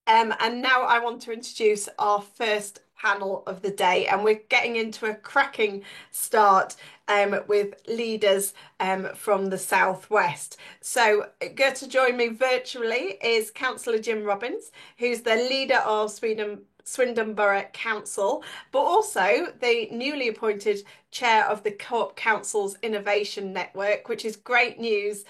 And now I want to introduce our first panel of the day, and we're getting into a cracking start with leaders from the Southwest. So, going to join me virtually is Councillor Jim Robbins, who's the leader of Swindon Borough Council, but also the newly appointed chair of the Co-op Council's Innovation Network, which is great news,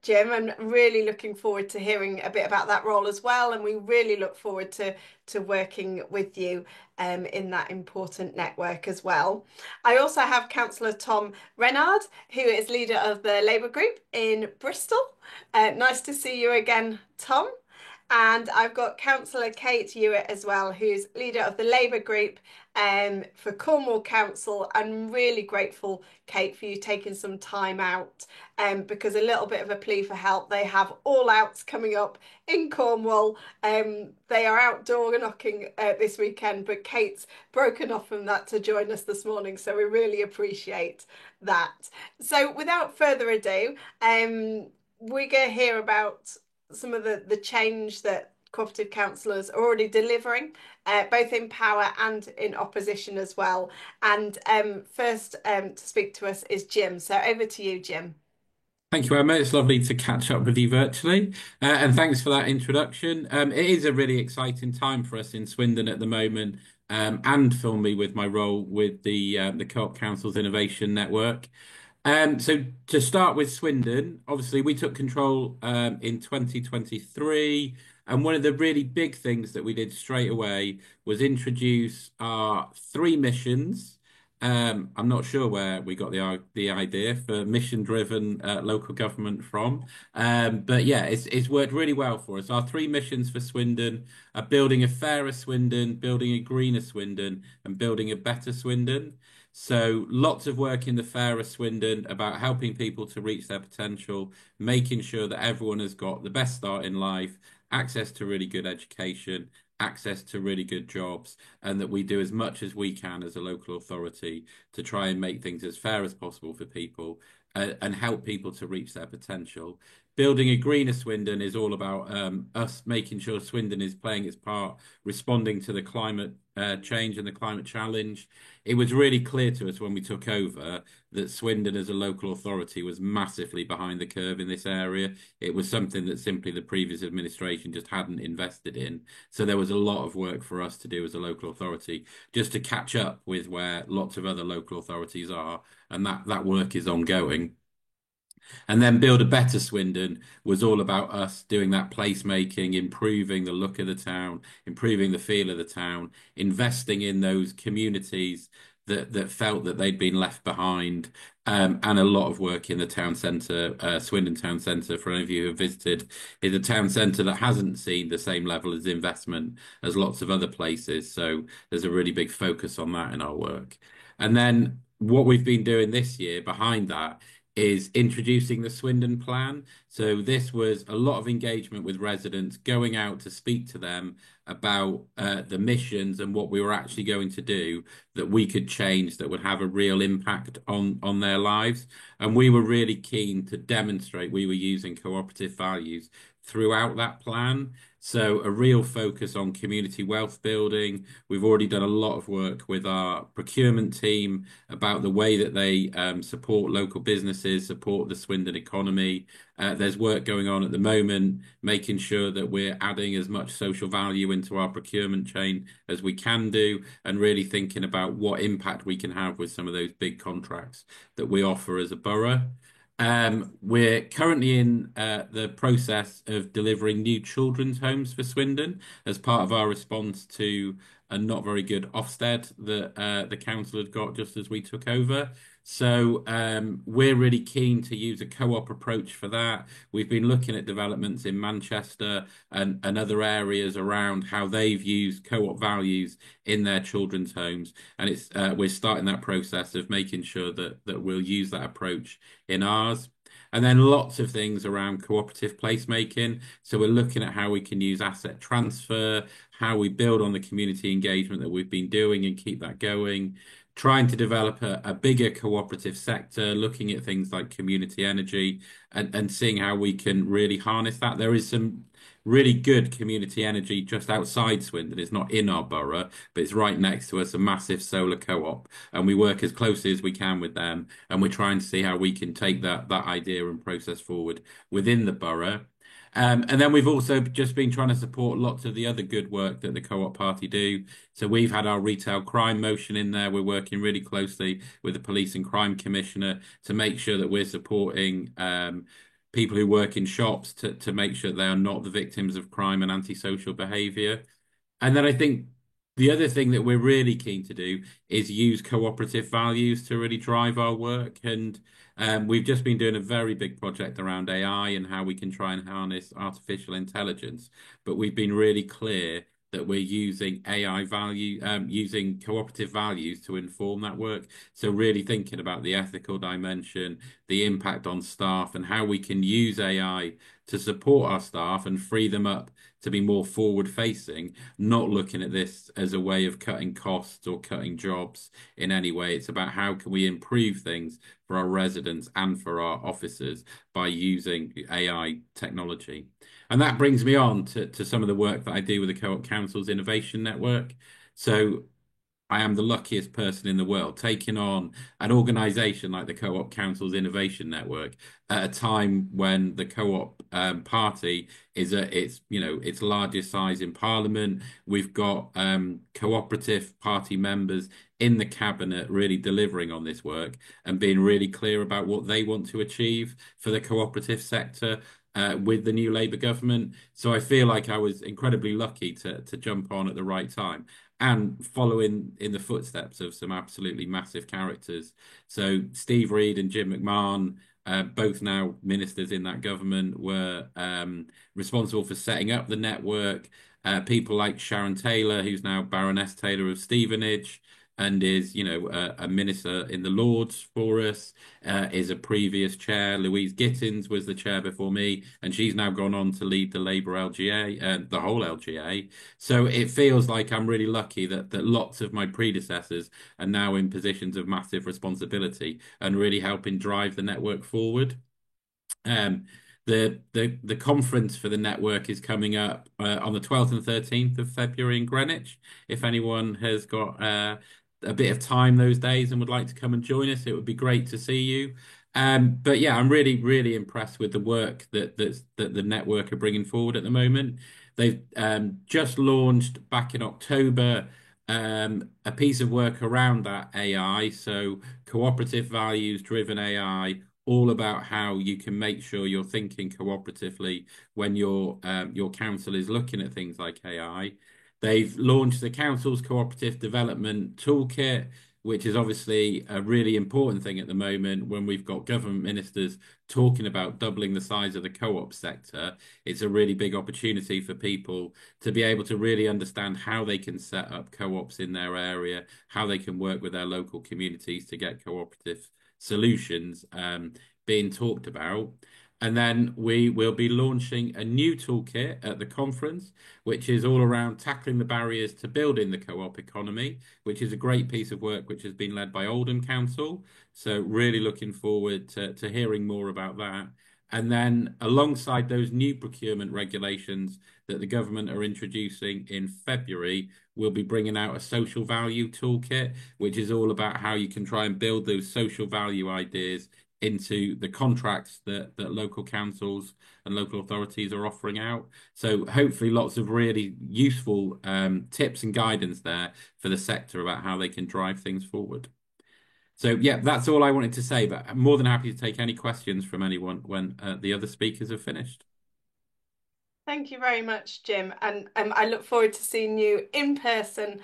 Jim. I'm really looking forward to hearing a bit about that role as well, and we really look forward to working with you in that important network as well. I also have Councillor Tom Renard, who is leader of the Labour Group in Bristol. Nice to see you again, Tom. And I've got Councillor Kate Hewitt as well, who's leader of the Labour Group for Cornwall Council. I'm really grateful, Kate, for you taking some time out because a little bit of a plea for help. They have all outs coming up in Cornwall. They are outdoor knocking this weekend, but Kate's broken off from that to join us this morning. So we really appreciate that. So without further ado, we're going to hear about some of the change that cooperative councillors are already delivering, both in power and in opposition as well. And first to speak to us is Jim. So over to you, Jim. Thank you, Emma. It's lovely to catch up with you virtually. And thanks for that introduction. It is a really exciting time for us in Swindon at the moment, and for me with my role with the Co-op Council's Innovation Network. So to start with Swindon, obviously we took control in 2023, and one of the really big things that we did straight away was introduce our three missions. I'm not sure where we got the idea for mission-driven local government from, but yeah, it's worked really well for us. Our three missions for Swindon are building a fairer Swindon, building a greener Swindon, and building a better Swindon. So lots of work in the fairer Swindon about helping people to reach their potential, making sure that everyone has got the best start in life, access to really good education, access to really good jobs, and that we do as much as we can as a local authority to try and make things as fair as possible for people and help people to reach their potential. Building a greener Swindon is all about us making sure Swindon is playing its part, responding to the climate change and the climate challenge. It was really clear to us when we took over that Swindon as a local authority was massively behind the curve in this area. It was something that simply the previous administration just hadn't invested in. So there was a lot of work for us to do as a local authority just to catch up with where lots of other local authorities are, and that work is ongoing. And then Build a Better Swindon was all about us doing that placemaking, improving the look of the town, improving the feel of the town, investing in those communities that felt that they'd been left behind, and a lot of work in the town centre. Swindon Town Centre, for any of you who have visited, is a town centre that hasn't seen the same level of investment as lots of other places. So there's a really big focus on that in our work. And then what we've been doing this year behind that is introducing the Swindon Plan. So this was a lot of engagement with residents, going out to speak to them about the missions and what we were actually going to do that we could change that would have a real impact on their lives. And we were really keen to demonstrate we were using cooperative values throughout that plan. So a real focus on community wealth building. We've already done a lot of work with our procurement team about the way that they support local businesses, support the Swindon economy. There's work going on at the moment, making sure that we're adding as much social value into our procurement chain as we can do, and really thinking about what impact we can have with some of those big contracts that we offer as a borough. We're currently in the process of delivering new children's homes for Swindon as part of our response to a not very good Ofsted that the council had got just as we took over. So we're really keen to use a co-op approach for that. We've been looking at developments in Manchester and other areas around how they've used co-op values in their children's homes, and it's we're starting that process of making sure that we'll use that approach in ours. And then lots of things around cooperative placemaking. So we're looking at how we can use asset transfer, how we build on the community engagement that we've been doing and keep that going. Trying to develop a bigger cooperative sector, looking at things like community energy and seeing how we can really harness that. There is some really good community energy just outside Swindon. It's not in our borough, but it's right next to us, a massive solar co-op, and we work as closely as we can with them, and we're trying to see how we can take that idea and process forward within the borough. And then we've also just been trying to support lots of the other good work that the Co-op Party do. So we've had our retail crime motion in there. We're working really closely with the Police and Crime Commissioner to make sure that we're supporting people who work in shops to make sure they are not the victims of crime and antisocial behaviour. And then I think the other thing that we're really keen to do is use cooperative values to really drive our work. And we've just been doing a very big project around AI and how we can try and harness artificial intelligence. But we've been really clear that we're using AI value, using cooperative values to inform that work. So really thinking about the ethical dimension, the impact on staff, and how we can use AI to support our staff and free them up to be more forward facing, not looking at this as a way of cutting costs or cutting jobs in any way. It's about how can we improve things for our residents and for our officers by using AI technology. And that brings me on to some of the work that I do with the Co-op Council's Innovation Network. So I am the luckiest person in the world taking on an organization like the Co-op Council's Innovation Network at a time when the Co-op Party is at its, its largest size in Parliament. We've got cooperative party members in the cabinet really delivering on this work and being really clear about what they want to achieve for the cooperative sector. With the new Labour government. So I feel like I was incredibly lucky to jump on at the right time and following in the footsteps of some absolutely massive characters. So Steve Reed and Jim McMahon, both now ministers in that government, were responsible for setting up the network. People like Sharon Taylor, who's now Baroness Taylor of Stevenage, and is, a minister in the Lords for us, is a previous chair. Louise Gittins was the chair before me, and she's now gone on to lead the Labour LGA and the whole LGA. So it feels like I'm really lucky that lots of my predecessors are now in positions of massive responsibility and really helping drive the network forward. Um, the conference for the network is coming up on the 12th and 13th of February in Greenwich. If anyone has got a bit of time those days and would like to come and join us, it would be great to see you. But yeah, I'm really, really impressed with the work that the network are bringing forward at the moment. They've just launched back in October a piece of work around that AI, so cooperative values driven AI, all about how you can make sure you're thinking cooperatively when your council is looking at things like AI. They've launched the council's cooperative development toolkit, which is obviously a really important thing at the moment when we've got government ministers talking about doubling the size of the co-op sector. It's a really big opportunity for people to be able to really understand how they can set up co-ops in their area, how they can work with their local communities to get cooperative solutions being talked about. And then we will be launching a new toolkit at the conference, which is all around tackling the barriers to building the co-op economy, which is a great piece of work which has been led by Oldham Council. So really looking forward to hearing more about that. And then alongside those new procurement regulations that the government are introducing in February, we'll be bringing out a social value toolkit, which is all about how you can try and build those social value ideas into the contracts that local councils and local authorities are offering out. So hopefully lots of really useful tips and guidance there for the sector about how they can drive things forward. So yeah, that's all I wanted to say, but I'm more than happy to take any questions from anyone when the other speakers have finished. Thank you very much, Jim. And I look forward to seeing you in person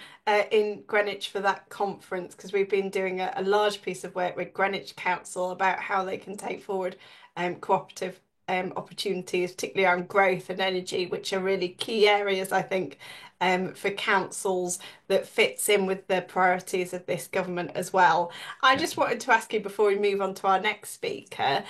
in Greenwich for that conference because we've been doing a large piece of work with Greenwich Council about how they can take forward cooperative opportunities, particularly around growth and energy, which are really key areas, I think, for councils that fits in with the priorities of this government as well. I Yeah. just wanted to ask you before we move on to our next speaker.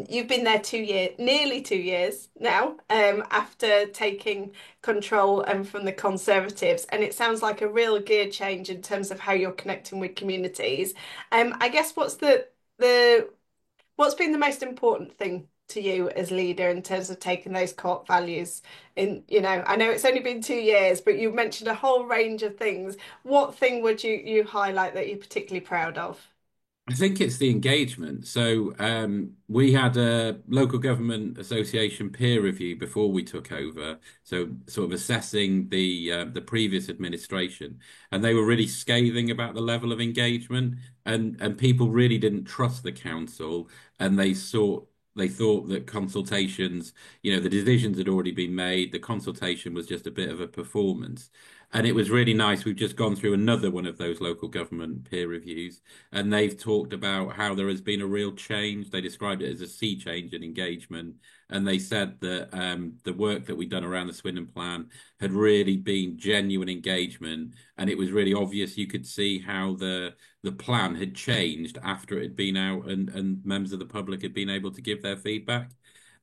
You've been there 2 years, nearly 2 years now, after taking control from the Conservatives, and it sounds like a real gear change in terms of how you're connecting with communities. I guess what's been the most important thing to you as leader in terms of taking those core values in, I know it's only been 2 years, but you mentioned a whole range of things. What thing would you highlight that you're particularly proud of? I think it's the engagement. So we had a local government association peer review before we took over, so sort of assessing the previous administration, and they were really scathing about the level of engagement, and people really didn't trust the council, and they thought that consultations, the decisions had already been made. The consultation was just a bit of a performance. And it was really nice. We've just gone through another one of those local government peer reviews, and they've talked about how there has been a real change. They described it as a sea change in engagement, and they said that the work that we'd done around the Swindon Plan had really been genuine engagement, and it was really obvious. You could see how the plan had changed after it had been out, and members of the public had been able to give their feedback.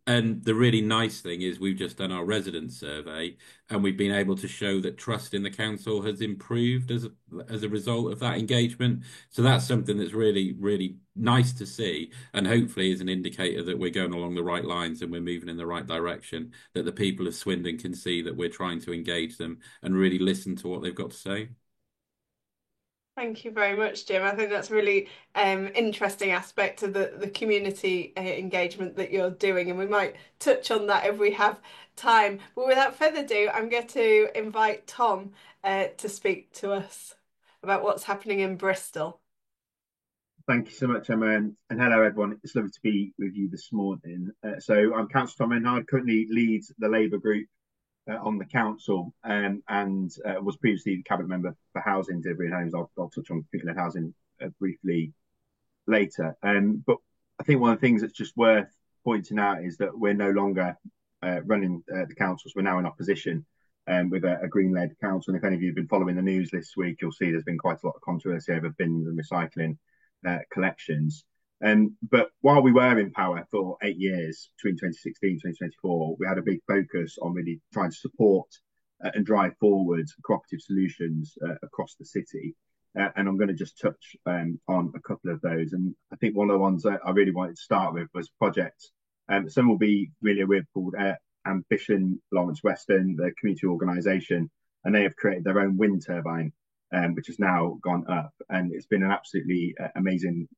And the really nice thing is we've just done our resident survey, and we've been able to show that trust in the council has improved as a result of that engagement. So that's something that's really, really nice to see, and hopefully is an indicator that we're going along the right lines and we're moving in the right direction, that the people of Swindon can see that we're trying to engage them and really listen to what they've got to say. Thank you very much, Jim. I think that's a really interesting aspect of the community engagement that you're doing, and we might touch on that if we have time. But without further ado, I'm going to invite Tom to speak to us about what's happening in Bristol. Thank you so much, Emma, and hello everyone. It's lovely to be with you this morning. So I'm Councillor Tom Enhard, currently leads the Labour group on the council, and was previously the cabinet member for housing, delivery and homes. I'll touch on people housing briefly later. But I think one of the things that's just worth pointing out is that we're no longer running the councils. We're now in opposition with a Green-led council. And if any of you have been following the news this week, you'll see there's been quite a lot of controversy over bins and recycling collections. But while we were in power for 8 years, between 2016 and 2024, we had a big focus on really trying to support and drive forward cooperative solutions across the city. And I'm going to just touch on a couple of those. And I think one of the ones that I really wanted to start with was projects. Some will be really with called Ambition Lawrence Weston, the community organisation, and they have created their own wind turbine, which has now gone up. And it's been an absolutely amazing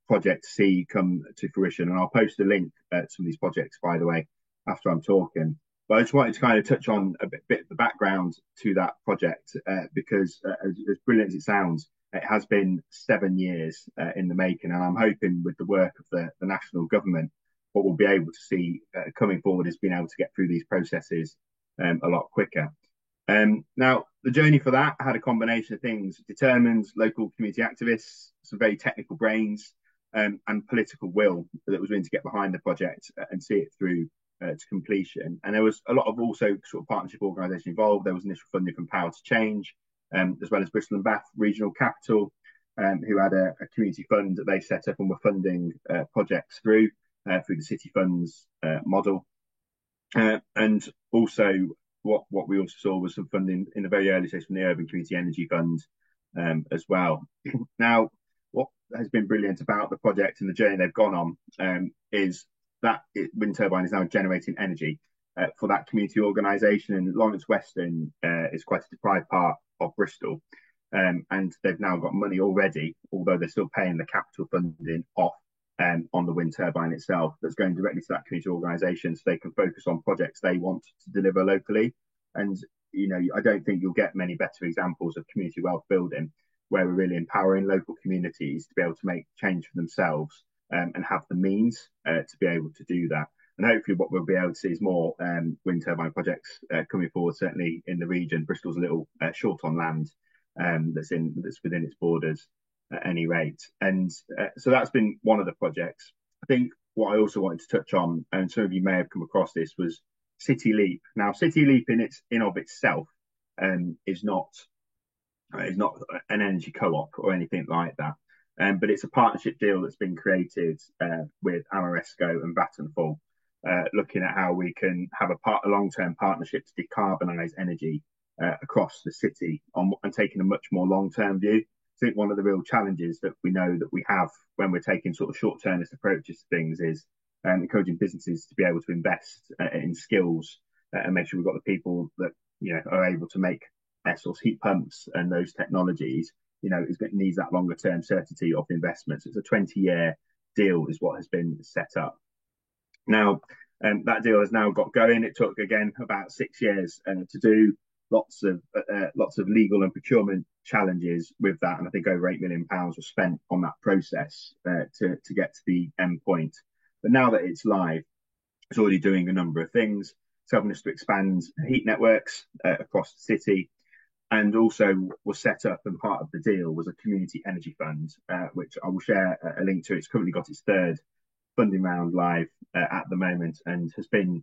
project to see come to fruition. And I'll post a link to some of these projects, by the way, after I'm talking. But I just wanted to kind of touch on a bit of the background to that project because, as brilliant as it sounds, it has been 7 years in the making. And I'm hoping with the work of the national government, what we'll be able to see coming forward is being able to get through these processes a lot quicker. Now, the journey for that had a combination of things: determined local community activists, some very technical brains, and political will that was willing to get behind the project and see it through to completion. And there was a lot of also sort of partnership organisation involved. There was initial funding from Power to Change, as well as Bristol and Bath Regional Capital, who had a community fund that they set up and were funding projects through the City Funds model. And also what we also saw was some funding in the very early stage from the Urban Community Energy Fund as well. Now, what has been brilliant about the project and the journey they've gone on is that wind turbine is now generating energy for that community organisation. And Lawrence Weston is quite a deprived part of Bristol. And they've now got money already, although they're still paying the capital funding off on the wind turbine itself, that's going directly to that community organisation so they can focus on projects they want to deliver locally. And, I don't think you'll get many better examples of community wealth building where we're really empowering local communities to be able to make change for themselves and have the means to be able to do that. And hopefully what we'll be able to see is more wind turbine projects coming forward, certainly in the region. Bristol's a little short on land that's within its borders at any rate. And so that's been one of the projects. I think what I also wanted to touch on, and some of you may have come across this, was City Leap. Now, City Leap in of itself is not an energy co-op or anything like that. But it's a partnership deal that's been created with Ameresco and Vattenfall, looking at how we can have a long-term partnership to decarbonise energy across the city and taking a much more long-term view. I think one of the real challenges that we know that we have when we're taking sort of short-termist approaches to things is encouraging businesses to be able to invest in skills and make sure we've got the people that are able to make air source heat pumps and those technologies. It needs that longer term certainty of investments. It's a 20-year deal is what has been set up. Now, that deal has now got going. It took again about 6 years to do. Lots of legal and procurement challenges with that, and I think over £8 million was spent on that process to get to the end point. But now that it's live, it's already doing a number of things. It's helping us to expand heat networks across the city, and also was set up, and part of the deal was a community energy fund, which I will share a link to. It's currently got its third funding round live at the moment, and has been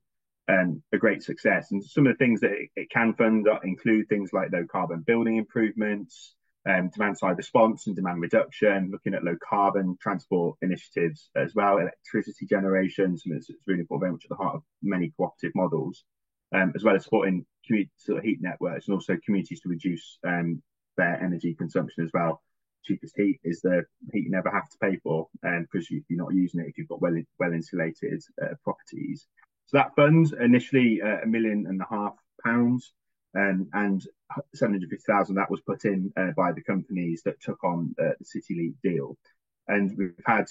a great success. And some of the things that it can fund include things like low carbon building improvements, demand side response and demand reduction, looking at low carbon transport initiatives as well, electricity generation, something that's really important, very much at the heart of many cooperative models, as well as supporting community sort of heat networks and also communities to reduce their energy consumption as well. Cheapest heat is the heat you never have to pay for, because you're not using it if you've got well insulated properties. So that fund initially £1.5 million, and 750,000 that was put in by the companies that took on the City Leap deal. And we've had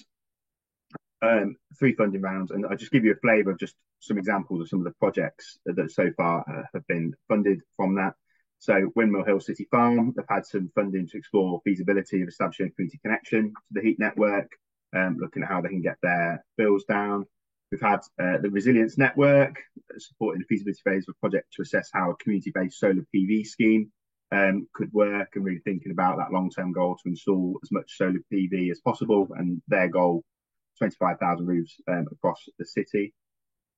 3 funding rounds, and I'll just give you a flavour of just some examples of some of the projects that so far have been funded from that. So Windmill Hill City Farm, they've had some funding to explore feasibility of establishing a community connection to the heat network, looking at how they can get their bills down. We've had the Resilience Network supporting the feasibility phase of a project to assess how a community-based solar PV scheme could work, and really thinking about that long-term goal to install as much solar PV as possible, and their goal, 25,000 roofs across the city.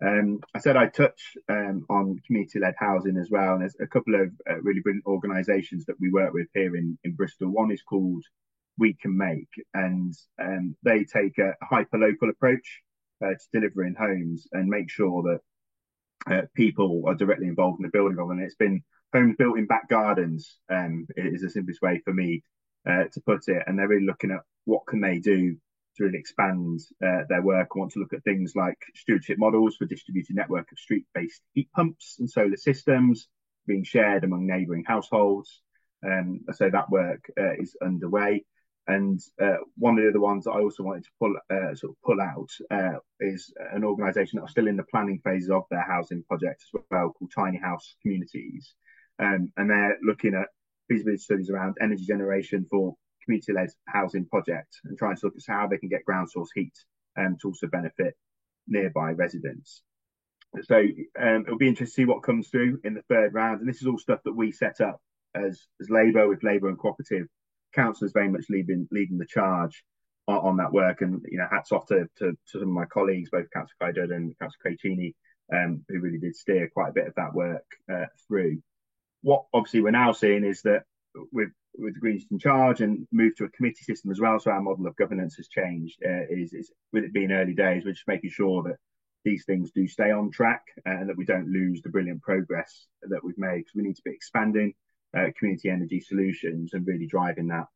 I said I'd touch on community-led housing as well, and there's a couple of really brilliant organisations that we work with here in Bristol. One is called We Can Make, and they take a hyper-local approach to delivering homes and make sure that people are directly involved in the building of them. And it's been homes built in back gardens, is the simplest way for me to put it. And they're really looking at what can they do to really expand their work. I want to look at things like stewardship models for distributed network of street-based heat pumps and solar systems being shared among neighbouring households. So that work is underway. And one of the other ones that I also wanted to pull out is an organisation that are still in the planning phases of their housing project as well, called Tiny House Communities. And they're looking at feasibility studies around energy generation for community-led housing project, and trying to look at how they can get ground source heat to also benefit nearby residents. So it'll be interesting to see what comes through in the third round. And this is all stuff that we set up as Labour, with Labour and Cooperative councillors very much leading the charge on that work. And hats off to some of my colleagues, both Councillor Clyde and Councillor Cracini, who really did steer quite a bit of that work through. What obviously we're now seeing is that with the Greens in charge and moved to a committee system as well, so our model of governance has changed. Is with it being early days, we're just making sure that these things do stay on track and that we don't lose the brilliant progress that we've made, because we need to be expanding community energy solutions and really driving that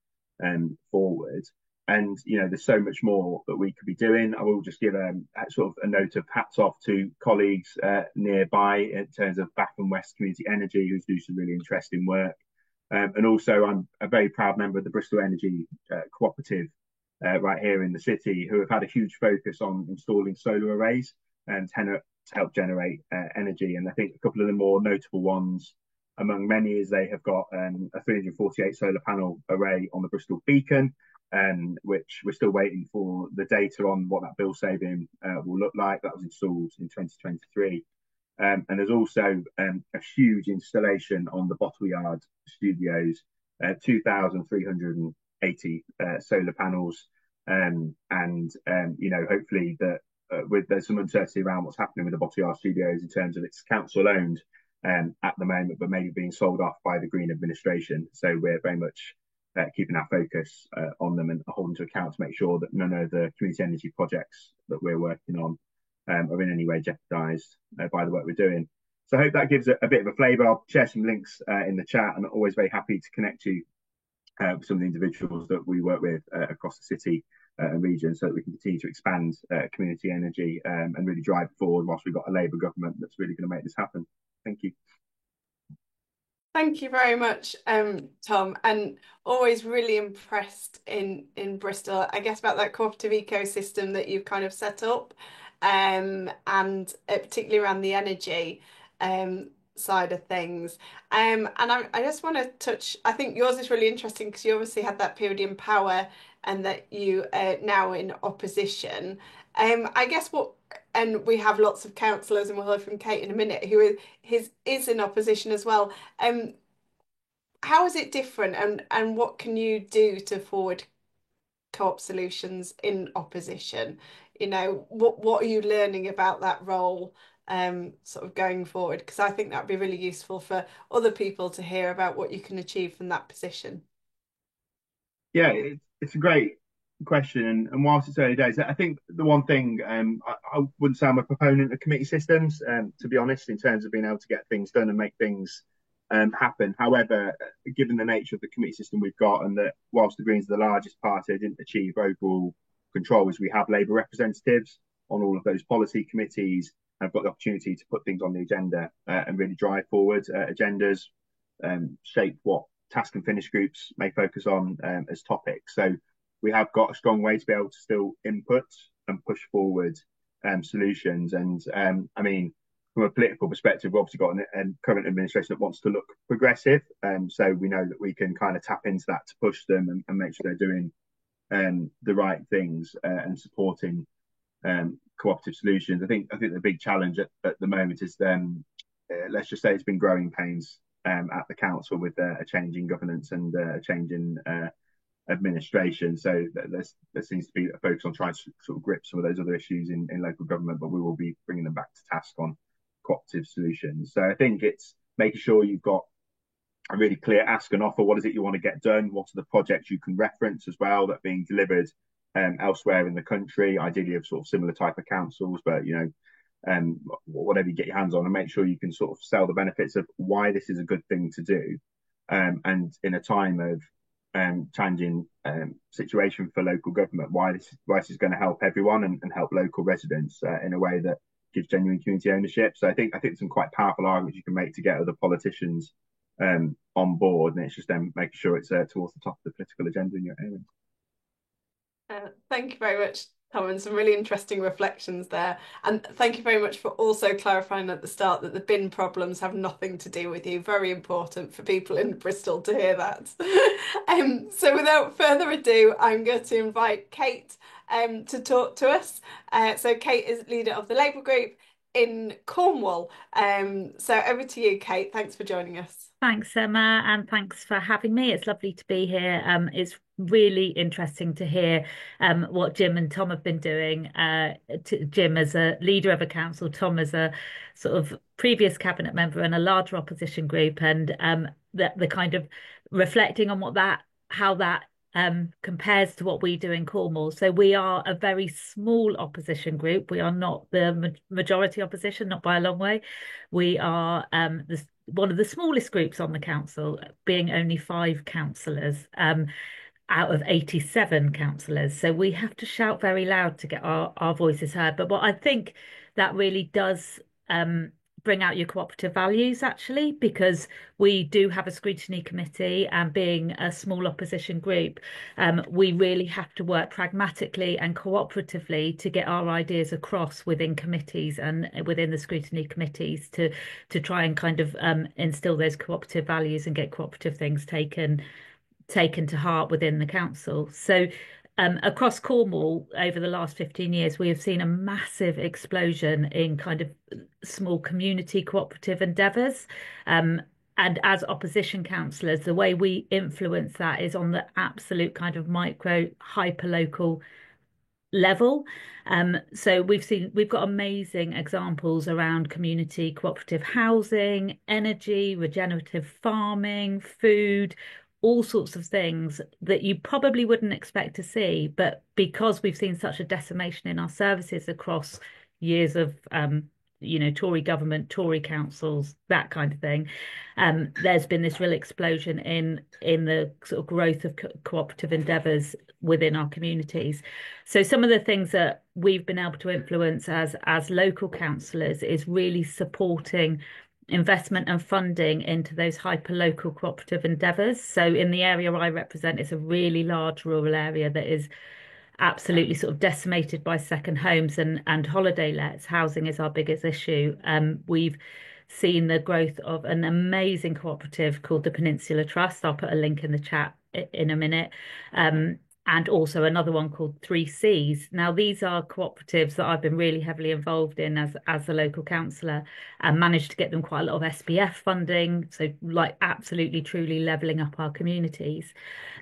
forward. And there's so much more that we could be doing. I will just give a sort of a note of hats off to colleagues nearby in terms of Bath and West Community Energy, who's doing some really interesting work. And also, I'm a very proud member of the Bristol Energy Cooperative right here in the city, who have had a huge focus on installing solar arrays and to help generate energy. And I think a couple of the more notable ones among many is they have got a 348 solar panel array on the Bristol Beacon, which we're still waiting for the data on what that bill saving will look like. That was installed in 2023. And there's also a huge installation on the Bottleyard Studios, 2,380 solar panels. Hopefully that there's some uncertainty around what's happening with the Bottleyard Studios in terms of it's council owned at the moment, but maybe being sold off by the Green administration. So we're very much keeping our focus on them and holding to account to make sure that none of the community energy projects that we're working on are in any way jeopardised by the work we're doing. So I hope that gives a bit of a flavour. I'll share some links in the chat, and I'm always very happy to connect you with some of the individuals that we work with across the city region, so that we can continue to expand community energy and really drive forward whilst we've got a Labour government that's really going to make this happen. Thank you. Thank you very much, Tom, and always really impressed in Bristol, I guess, about that cooperative ecosystem that you've kind of set up, and particularly around the energy side of things. And I just want to touch, I think yours is really interesting because you obviously had that period in power and that you are now in opposition. I guess what, and we have lots of councillors, and we'll hear from Kate in a minute, who is in opposition as well. Um, how is it different, and what can you do to forward co-op solutions in opposition? You know, what are you learning about that role, sort of going forward? Because I think that'd be really useful for other people to hear about what you can achieve from that position. Yeah, it's a great question, and whilst it's early days, I think the one thing I wouldn't say I'm a proponent of committee systems, to be honest, in terms of being able to get things done and make things happen. However, given the nature of the committee system we've got, and that whilst the Greens are the largest party, didn't achieve overall control, as we have Labour representatives on all of those policy committees, have got the opportunity to put things on the agenda and really drive forward agendas, shape what task and finish groups may focus on as topics. So we have got a strong way to be able to still input and push forward solutions. And I mean, from a political perspective, we've obviously got a current administration that wants to look progressive. So we know that we can kind of tap into that to push them and make sure they're doing the right things and supporting cooperative solutions. I think the big challenge at the moment is let's just say it's been growing pains at the council with a change in governance and a change in administration. So there seems to be a focus on trying to sort of grip some of those other issues in local government, but we will be bringing them back to task on cooperative solutions. So I think it's making sure you've got a really clear ask and offer. What is it you want to get done? What are the projects you can reference as well that are being delivered elsewhere in the country, ideally of sort of similar type of councils, but you know, whatever you get your hands on, and make sure you can sort of sell the benefits of why this is a good thing to do. And in a time of changing situation for local government, why this is going to help everyone and help local residents in a way that gives genuine community ownership. So I think some quite powerful arguments you can make to get other politicians on board, and it's just then making sure it's towards the top of the political agenda in your area. Thank you very much, Tom, and some really interesting reflections there. And thank you very much for also clarifying at the start that the bin problems have nothing to do with you. Very important for people in Bristol to hear that. So without further ado, I'm going to invite Kate to talk to us. So Kate is leader of the Labour group in Cornwall. So over to you, Kate. Thanks for joining us. Thanks, Emma, and thanks for having me. It's lovely to be here. It's really interesting to hear what Jim and Tom have been doing. Jim as a leader of a council, Tom as a sort of previous cabinet member and a larger opposition group, and the kind of reflecting on how that compares to what we do in Cornwall. So we are a very small opposition group. We are not the majority opposition, not by a long way. We are one of the smallest groups on the council, being only 5 councillors out of 87 councillors. So we have to shout very loud to get our voices heard. But what I think that really does bring out your cooperative values, actually, because we do have a scrutiny committee, and being a small opposition group, we really have to work pragmatically and cooperatively to get our ideas across within committees and within the scrutiny committees to try and kind of instill those cooperative values and get cooperative things taken to heart within the council. So across Cornwall over the last 15 years, we have seen a massive explosion in kind of small community cooperative endeavours. And as opposition councillors, the way we influence that is on the absolute kind of micro, hyper local level. So we've got amazing examples around community cooperative housing, energy, regenerative farming, food, all sorts of things that you probably wouldn't expect to see. But because we've seen such a decimation in our services across years of Tory government, Tory councils, that kind of thing, there's been this real explosion in the sort of growth of cooperative endeavours within our communities. So some of the things that we've been able to influence as local councillors is really supporting investment and funding into those hyper local cooperative endeavours. So in the area I represent, it's a really large rural area that is absolutely sort of decimated by second homes and holiday lets. Housing is our biggest issue. We've seen the growth of an amazing cooperative called the Peninsula Trust. I'll put a link in the chat in a minute. And also another one called 3Cs. Now, these are cooperatives that I've been really heavily involved in as a local councillor, and managed to get them quite a lot of SPF funding. So, like, absolutely, truly levelling up our communities.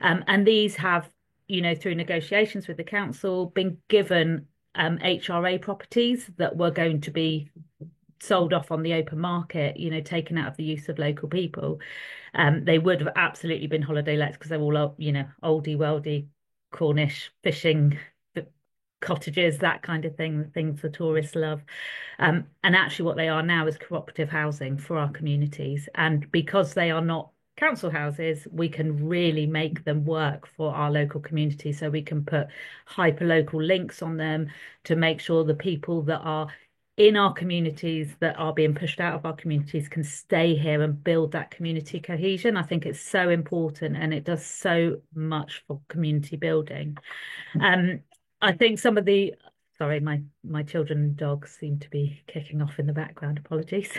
And these have, through negotiations with the council, been given HRA properties that were going to be sold off on the open market, taken out of the use of local people. They would have absolutely been holiday lets because they're all, oldie worldy Cornish fishing cottages, that kind of thing, the things the tourists love. And actually what they are now is cooperative housing for our communities. And because they are not council houses, we can really make them work for our local community. So we can put hyper local links on them to make sure the people that are in our communities, that are being pushed out of our communities, can stay here and build that community cohesion. I think it's so important, and it does so much for community building. I think some of the sorry, my children and dogs seem to be kicking off in the background. Apologies.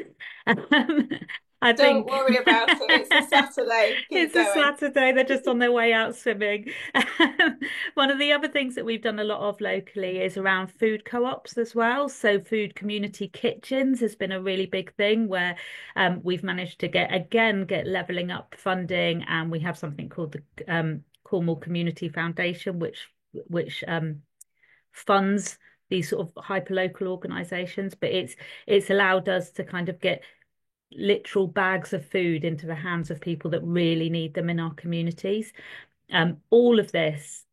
I Don't think worry about it. It's a Saturday. Keep it's a going. Saturday. They're just on their way out swimming. One of the other things that we've done a lot of locally is around food co-ops as well. So food community kitchens has been a really big thing where we've managed to get levelling up funding, and we have something called the Cornwall Community Foundation, which funds these sort of hyperlocal organisations. But it's allowed us to kind of get literal bags of food into the hands of people that really need them in our communities. All of this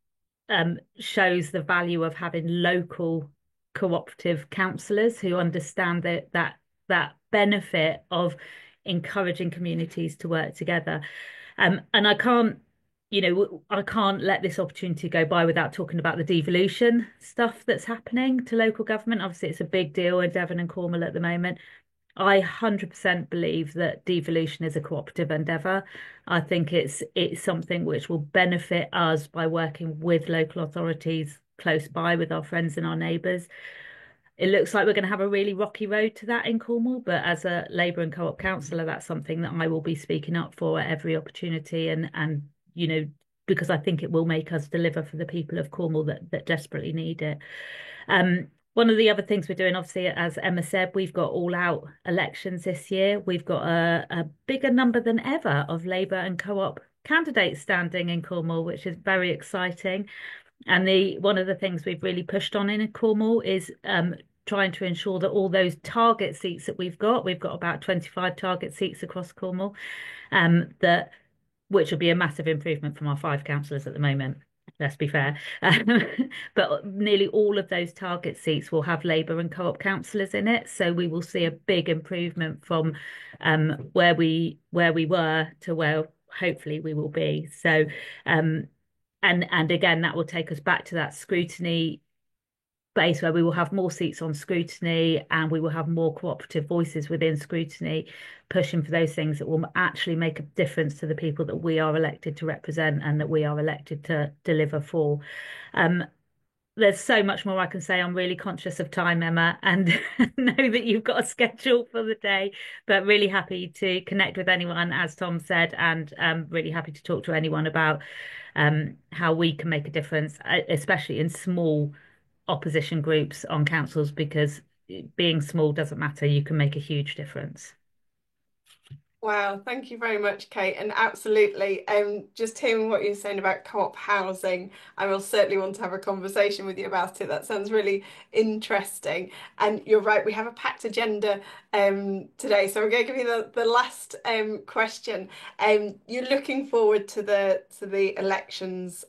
shows the value of having local cooperative councillors who understand that benefit of encouraging communities to work together. And I can't let this opportunity go by without talking about the devolution stuff that's happening to local government. Obviously, it's a big deal in Devon and Cornwall at the moment. I 100% believe that devolution is a cooperative endeavour. I think it's something which will benefit us by working with local authorities close by, with our friends and our neighbours. It looks like we're going to have a really rocky road to that in Cornwall, but as a Labour and Co-op councillor, that's something that I will be speaking up for at every opportunity, and because I think it will make us deliver for the people of Cornwall that desperately need it. One of the other things we're doing, obviously, as Emma said, we've got all-out elections this year. We've got a bigger number than ever of Labour and Co-op candidates standing in Cornwall, which is very exciting. And one of the things we've really pushed on in Cornwall is trying to ensure that all those target seats that we've got about 25 target seats across Cornwall, which will be a massive improvement from our 5 councillors at the moment. Let's be fair. But nearly all of those target seats will have Labour and Co-op councillors in it. So we will see a big improvement from where we were to where hopefully we will be. So and again, that will take us back to that scrutiny base where we will have more seats on scrutiny, and we will have more cooperative voices within scrutiny, pushing for those things that will actually make a difference to the people that we are elected to represent and that we are elected to deliver for. There's so much more I can say. I'm really conscious of time, Emma, and know that you've got a schedule for the day, but really happy to connect with anyone, as Tom said, and really happy to talk to anyone about how we can make a difference, especially in small opposition groups on councils, because being small doesn't matter. You can make a huge difference. Wow, thank you very much, Kate. And absolutely, just hearing what you're saying about co-op housing, I will certainly want to have a conversation with you about it. That sounds really interesting. And you're right, we have a packed agenda today. So we're going to give you the last question. You're looking forward to the elections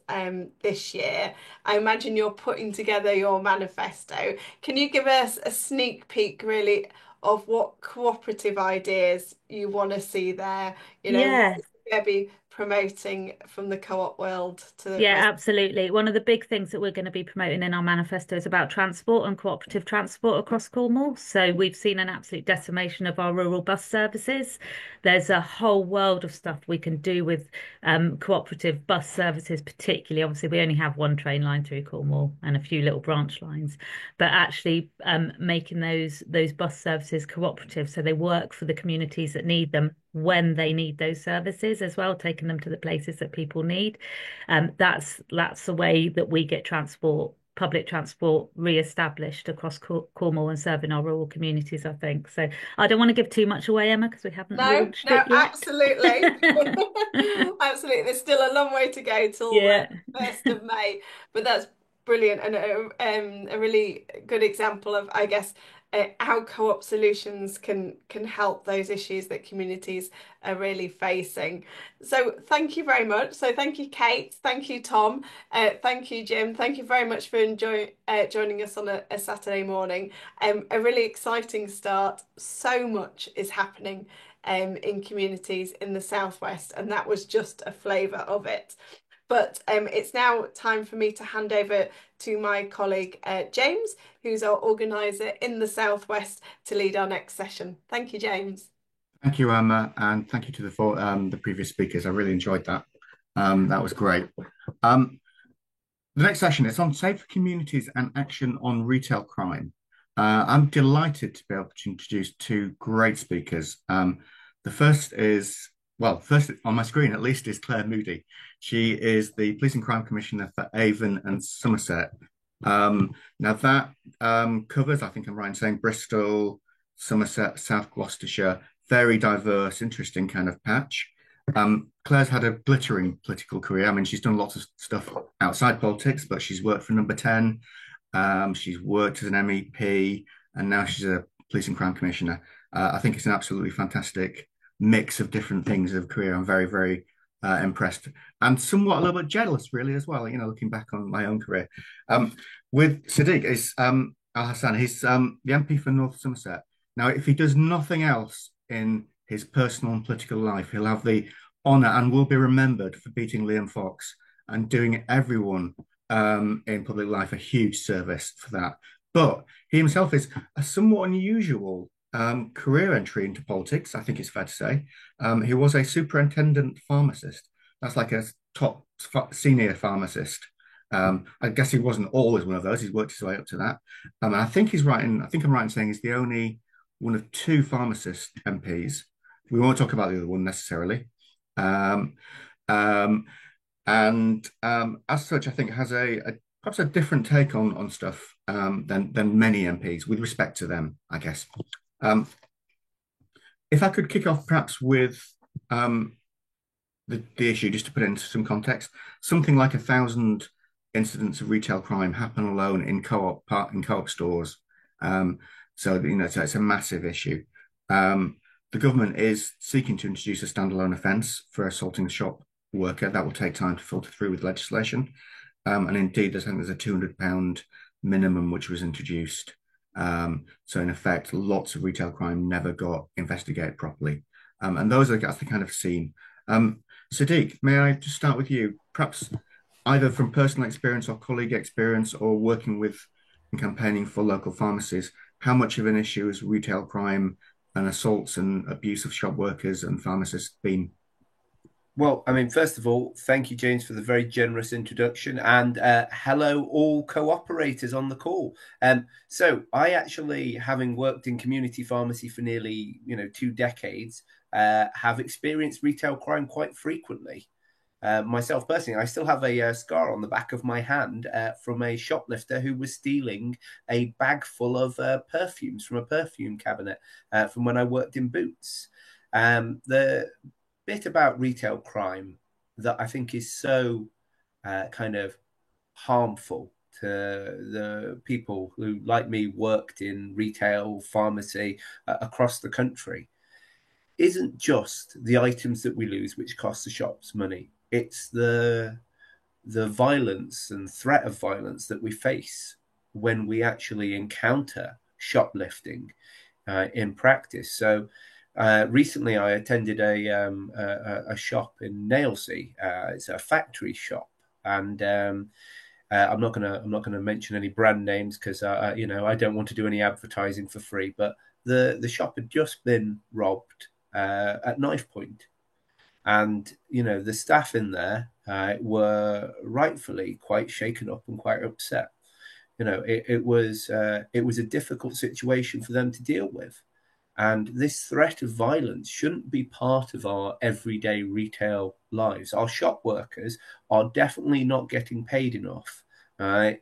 this year. I imagine you're putting together your manifesto. Can you give us a sneak peek, really, of what cooperative ideas you want to see there. Yeah. What you're going to be promoting from the co-op world to the Yeah, rest. absolutely. One of the big things that we're going to be promoting in our manifesto is about transport and cooperative transport across Cornwall. So we've seen an absolute decimation of our rural bus services. There's a whole world of stuff we can do with cooperative bus services, particularly. Obviously, we only have one train line through Cornwall and a few little branch lines, but actually making those bus services cooperative so they work for the communities that need them when they need those services as well, taking them to the places that people need. That's the way that we get public transport re-established across Cornwall and serving our rural communities, I think. So I don't want to give too much away, Emma, because we haven't No, launched no, it yet. absolutely. Absolutely. There's still a long way to go till the Yeah. 1st of May, but that's brilliant and a really good example of, I guess, how co-op solutions can help those issues that communities are really facing. So thank you very much. So thank you, Kate. Thank you, Tom. Thank you, Jim. Thank you very much for joining us on a Saturday morning. A really exciting start. So much is happening in communities in the Southwest, and that was just a flavour of it. But it's now time for me to hand over to my colleague James, who's our organiser in the Southwest, to lead our next session. Thank you, James. Thank you, Emma, and thank you to the previous speakers. I really enjoyed that. That was great. The next session is on safer communities and action on retail crime. I'm delighted to be able to introduce two great speakers. The first is, well, first on my screen at least, is Claire Moody. She is the Police and Crime Commissioner for Avon and Somerset. Now that covers, I think I'm right in saying, Bristol, Somerset, South Gloucestershire, very diverse, interesting kind of patch. Claire's had a glittering political career. I mean, she's done lots of stuff outside politics, but she's worked for Number 10. She's worked as an MEP, and now she's a Police and Crime Commissioner. I think it's an absolutely fantastic mix of different things of career. I'm very, very impressed and somewhat a little bit jealous, really, as well, looking back on my own career. With Sadiq is Al Hassan. He's the MP for North Somerset. Now, if he does nothing else in his personal and political life, he'll have the honour and will be remembered for beating Liam Fox and doing everyone in public life a huge service for that. But he himself is a somewhat unusual career entry into politics, I think it's fair to say. He was a superintendent pharmacist. That's like a top senior pharmacist. I guess he wasn't always one of those. He's worked his way up to that. I think I'm right in saying he's the only one of two pharmacist MPs. We won't talk about the other one necessarily. And as such, I think has perhaps a different take on stuff than many MPs with respect to them, I guess. If I could kick off perhaps with the issue, just to put it into some context, something like 1,000 incidents of retail crime happen alone in co-op stores. So it's a massive issue. The government is seeking to introduce a standalone offence for assaulting a shop worker. That will take time to filter through with legislation. And indeed, I think there's a £200 minimum which was introduced. So in effect, lots of retail crime never got investigated properly. And that's the kind of scene. Sadiq, may I just start with you? Perhaps either from personal experience or colleague experience or working with and campaigning for local pharmacies, how much of an issue has retail crime and assaults and abuse of shop workers and pharmacists been? Well, I mean, first of all, thank you, James, for the very generous introduction, and hello, all cooperators on the call. So I actually, having worked in community pharmacy for nearly, 2 decades, have experienced retail crime quite frequently. Myself personally, I still have a scar on the back of my hand from a shoplifter who was stealing a bag full of perfumes from a perfume cabinet from when I worked in Boots. The bit about retail crime that I think is so kind of harmful to the people who, like me, worked in retail pharmacy across the country isn't just the items that we lose, which cost the shops money. It's the violence and threat of violence that we face when we actually encounter shoplifting. in practice. So recently I attended a shop in Nailsea. It's a factory shop, and I'm not gonna mention any brand names because you know, I don't want to do any advertising for free. But the shop had just been robbed at knife point, and you know, the staff in there were rightfully quite shaken up and quite upset. You know, it was a difficult situation for them to deal with. And this threat of violence shouldn't be part of our everyday retail lives. Our shop workers are definitely not getting paid enough,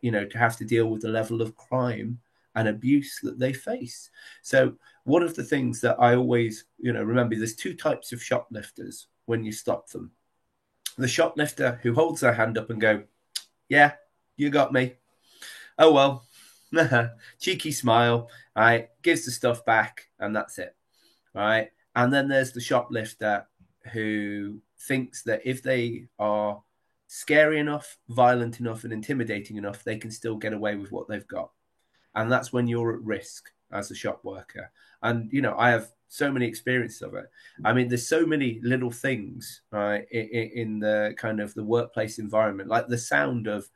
you know, to have to deal with the level of crime and abuse that they face. So one of the things that I always, you know, remember, there's two types of shoplifters when you stop them. The shoplifter who holds their hand up and go, yeah, you got me. Oh, well, cheeky smile, right? Gives the stuff back, and that's it, right? And then there's the shoplifter who thinks that if they are scary enough, violent enough, and intimidating enough, they can still get away with what they've got. And that's when you're at risk as a shop worker. And, you know, I have so many experiences of it. I mean, there's so many little things, right, in the kind of the workplace environment, like the sound of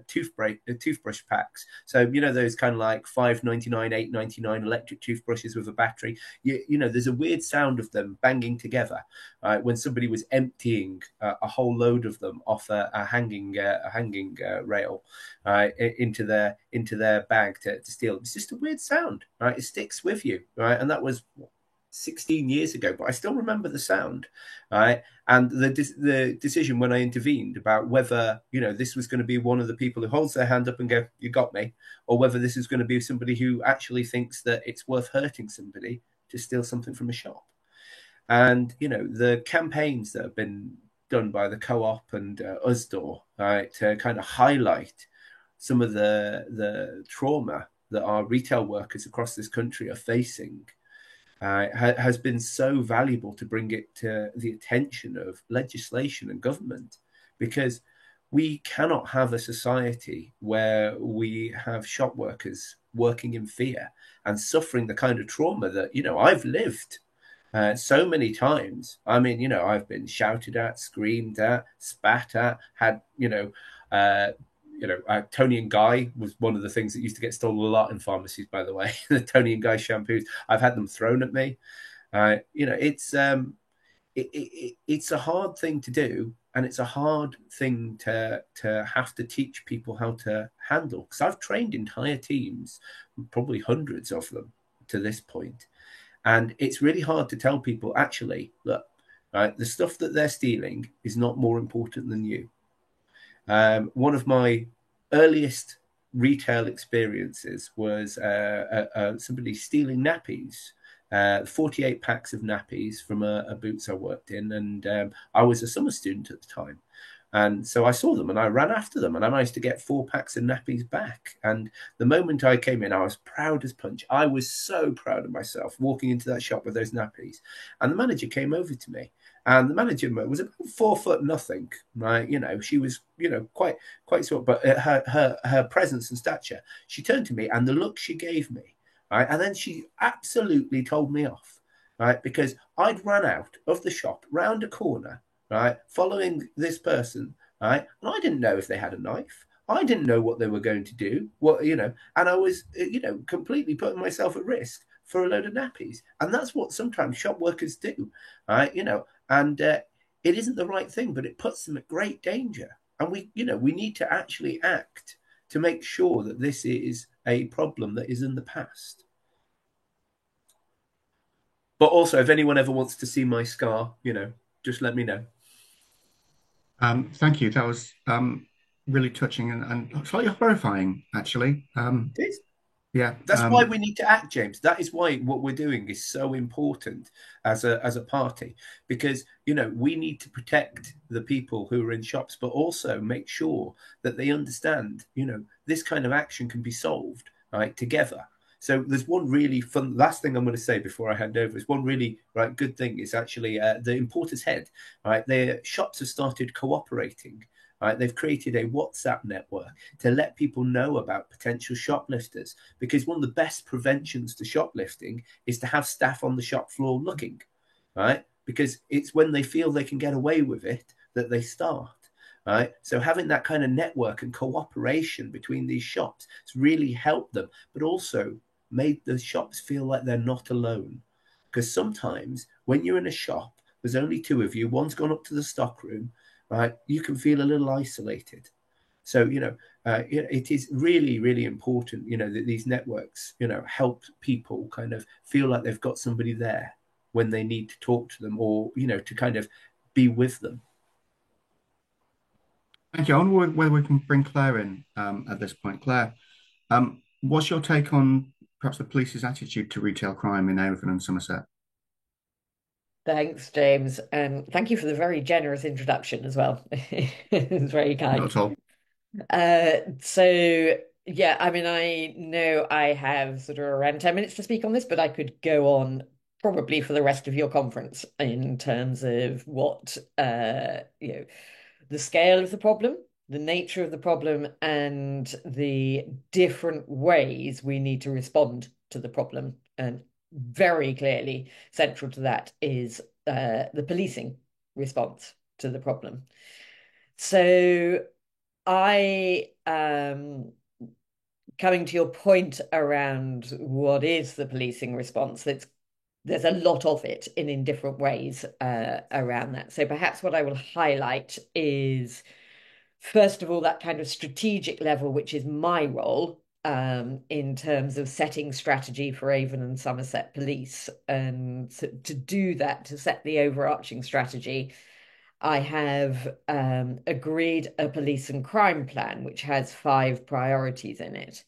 toothbrush packs. So, you know, those kind of like $5.99, $8.99 electric toothbrushes with a battery. You know, there's a weird sound of them banging together when somebody was emptying a whole load of them off a hanging rail into their bag to steal. It's just a weird sound, right? It sticks with you, right? And that was 16 years ago, but I still remember the sound, right? And the decision when I intervened about whether, you know, this was going to be one of the people who holds their hand up and go, you got me, or whether this is going to be somebody who actually thinks that it's worth hurting somebody to steal something from a shop. And, you know, the campaigns that have been done by the Co-op and Usdaw, right, to kind of highlight some of the trauma that our retail workers across this country are facing, has been so valuable to bring it to the attention of legislation and government, because we cannot have a society where we have shop workers working in fear and suffering the kind of trauma that, you know, I've lived so many times. I mean, you know, I've been shouted at, screamed at, spat at, had, Tony and Guy was one of the things that used to get stolen a lot in pharmacies, by the way. The Tony and Guy shampoos. I've had them thrown at me. You know, it's a hard thing to do, and it's a hard thing to have to teach people how to handle. Because I've trained entire teams, probably hundreds of them to this point, and it's really hard to tell people, actually, look, right, the stuff that they're stealing is not more important than you. One of my earliest retail experiences was somebody stealing nappies, 48 packs of nappies from a Boots I worked in. And I was a summer student at the time. And so I saw them and I ran after them, and I managed to get 4 packs of nappies back. And the moment I came in, I was proud as punch. I was so proud of myself walking into that shop with those nappies. And the manager came over to me. And the manager was about 4'0", right? You know, she was, you know, quite short, but her presence and stature. She turned to me, and the look she gave me, right? And then she absolutely told me off, right? Because I'd run out of the shop round a corner, right, following this person, right? And I didn't know if they had a knife. I didn't know what they were going to do, and I was, completely putting myself at risk for a load of nappies. And that's what sometimes shop workers do, right? And it isn't the right thing, but it puts them at great danger. And we need to actually act to make sure that this is a problem that is in the past. But also, if anyone ever wants to see my scar, just let me know. Thank you. That was really touching and slightly horrifying, actually. It is. Yeah, that's why we need to act, James. That is why what we're doing is so important as a party, because we need to protect the people who are in shops, but also make sure that they understand this kind of action can be solved right together. So there's one really fun last thing I'm going to say before I hand over. Is one really good thing is actually the Importers Head. Right, their shops have started cooperating right? They've created a WhatsApp network to let people know about potential shoplifters, because one of the best preventions to shoplifting is to have staff on the shop floor looking, right? Because it's when they feel they can get away with it that they start. Right. So having that kind of network and cooperation between these shops has really helped them, but also made the shops feel like they're not alone. Because sometimes when you're in a shop, there's only two of you, one's gone up to the stock room, right? You can feel a little isolated. So, it is really, really important, that these networks, help people kind of feel like they've got somebody there when they need to talk to them, or, to kind of be with them. Thank you. I wonder whether we can bring Claire in at this point. Claire, what's your take on perhaps the police's attitude to retail crime in Avon and Somerset? Thanks, James, and thank you for the very generous introduction as well. It's very kind. Not at all. So yeah, I mean, I know I have sort of around 10 minutes to speak on this, but I could go on probably for the rest of your conference in terms of what the scale of the problem, the nature of the problem, and the different ways we need to respond to the problem. And very clearly central to that is the policing response to the problem. So I coming to your point around what is the policing response, there's a lot of it in different ways around that. So perhaps what I will highlight is, first of all, that kind of strategic level, which is my role in terms of setting strategy for Avon and Somerset Police. And to do that, to set the overarching strategy, I have agreed a police and crime plan, which has 5 priorities in it.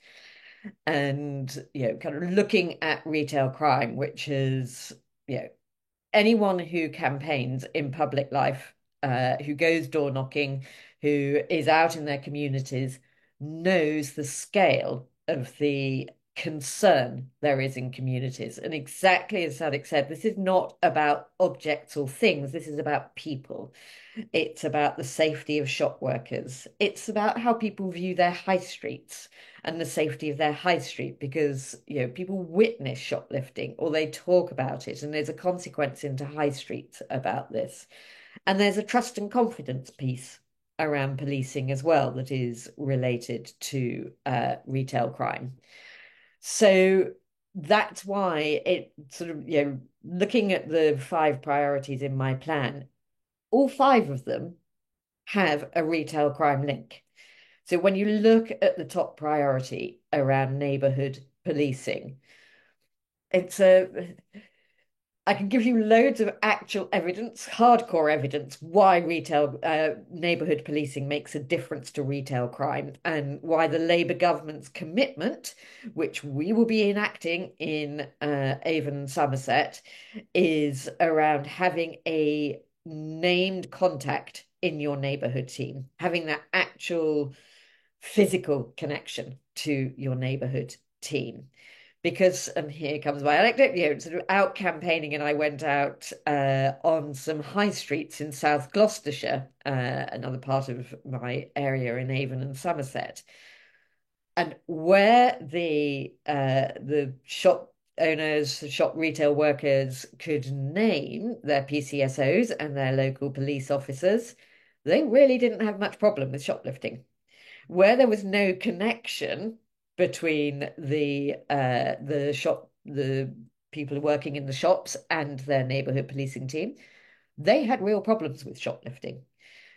And, kind of looking at retail crime, which is, anyone who campaigns in public life, who goes door knocking, who is out in their communities, knows the scale of the concern there is in communities. And exactly as Sadiq said, this is not about objects or things, this is about people. It's about the safety of shop workers. It's about how people view their high streets and the safety of their high street, because people witness shoplifting or they talk about it, and there's a consequence into high streets about this. And there's a trust and confidence piece around policing as well that is related to retail crime. So that's why it sort of, looking at the 5 priorities in my plan, all 5 of them have a retail crime link. So when you look at the top priority around neighbourhood policing, I can give you loads of actual evidence, hardcore evidence, why retail neighbourhood policing makes a difference to retail crime, and why the Labour government's commitment, which we will be enacting in Avon and Somerset, is around having a named contact in your neighbourhood team, having that actual physical connection to your neighbourhood team. Because, and here comes my anecdote, sort of out campaigning, and I went out on some high streets in South Gloucestershire, another part of my area in Avon and Somerset, and where the shop owners, shop retail workers could name their PCSOs and their local police officers, they really didn't have much problem with shoplifting. Where there was no connection between the people working in the shops and their neighbourhood policing team, they had real problems with shoplifting.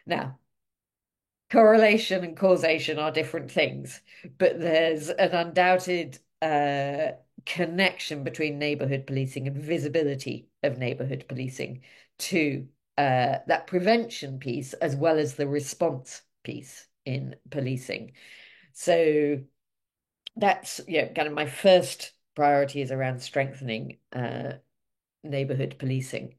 Now, correlation and causation are different things, but there's an undoubted connection between neighbourhood policing and visibility of neighbourhood policing to that prevention piece as well as the response piece in policing. So that's kind of my first priority is around strengthening neighbourhood policing.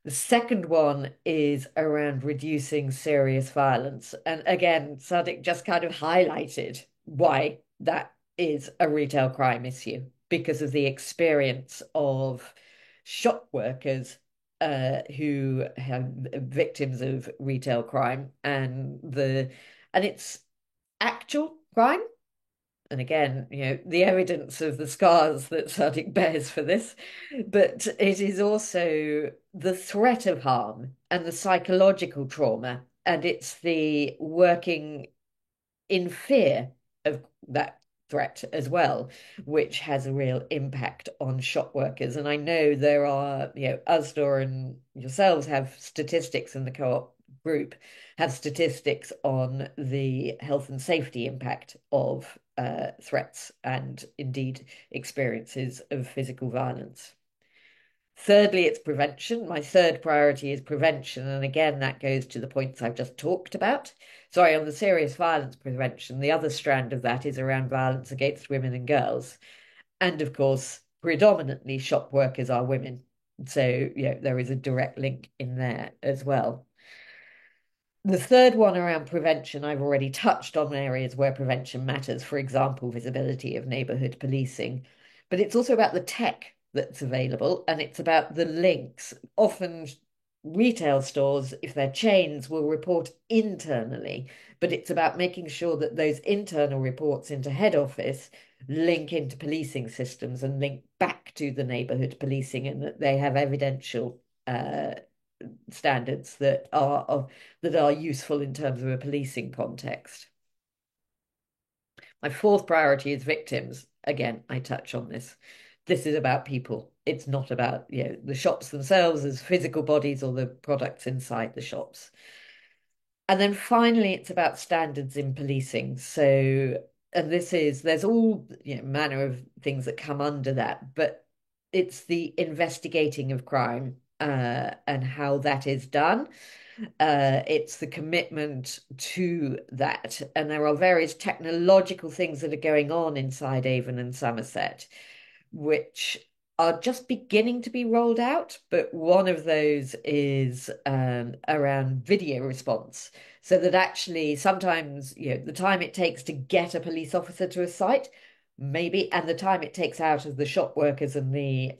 The second one is around reducing serious violence. And again, Sadiq just kind of highlighted why that is a retail crime issue, because of the experience of shop workers who have victims of retail crime, and it's actual crime. And again, the evidence of the scars that Sadiq bears for this, but it is also the threat of harm and the psychological trauma, and it's the working in fear of that threat as well, which has a real impact on shop workers. And I know there are, Usdaw and yourselves have statistics in the co-op group, have statistics on the health and safety impact of threats and indeed experiences of physical violence. Thirdly, it's prevention. My third priority is prevention. And again, that goes to the points I've just talked about. Sorry, on the serious violence prevention, the other strand of that is around violence against women and girls. And of course, predominantly shop workers are women. So, there is a direct link in there as well. The third one around prevention, I've already touched on areas where prevention matters, for example, visibility of neighbourhood policing. But it's also about the tech that's available, and it's about the links. Often retail stores, if they're chains, will report internally, but it's about making sure that those internal reports into head office link into policing systems and link back to the neighbourhood policing, and that they have evidential standards that are useful in terms of a policing context. My fourth priority is victims. Again, I touch on this. This is about people. It's not about the shops themselves as physical bodies or the products inside the shops. And then finally, it's about standards in policing. So, and there's all manner of things that come under that, but it's the investigating of crime and how that is done. It's the commitment to that. And there are various technological things that are going on inside Avon and Somerset, which are just beginning to be rolled out. But one of those is around video response. So that actually sometimes, the time it takes to get a police officer to a site, maybe, and the time it takes out of the shop workers and the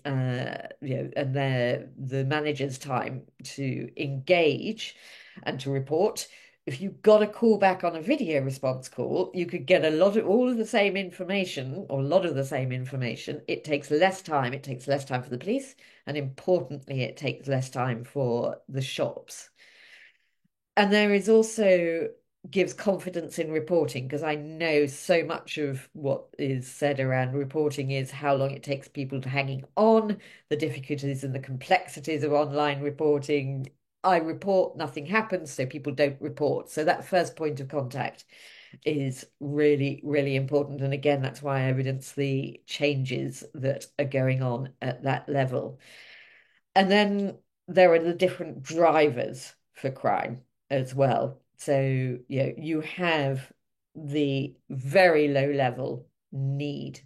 manager's time to engage and to report. If you got a call back on a video response call, you could get all of the same information, or a lot of the same information. It takes less time. It takes less time for the police, and importantly, it takes less time for the shops. And there is also gives confidence in reporting, because I know so much of what is said around reporting is how long it takes people to hanging on, the difficulties and the complexities of online reporting. I report, nothing happens, so people don't report. So that first point of contact is really, really important. And again, that's why I evidence the changes that are going on at that level. And then there are the different drivers for crime as well. So, you have the very low level need,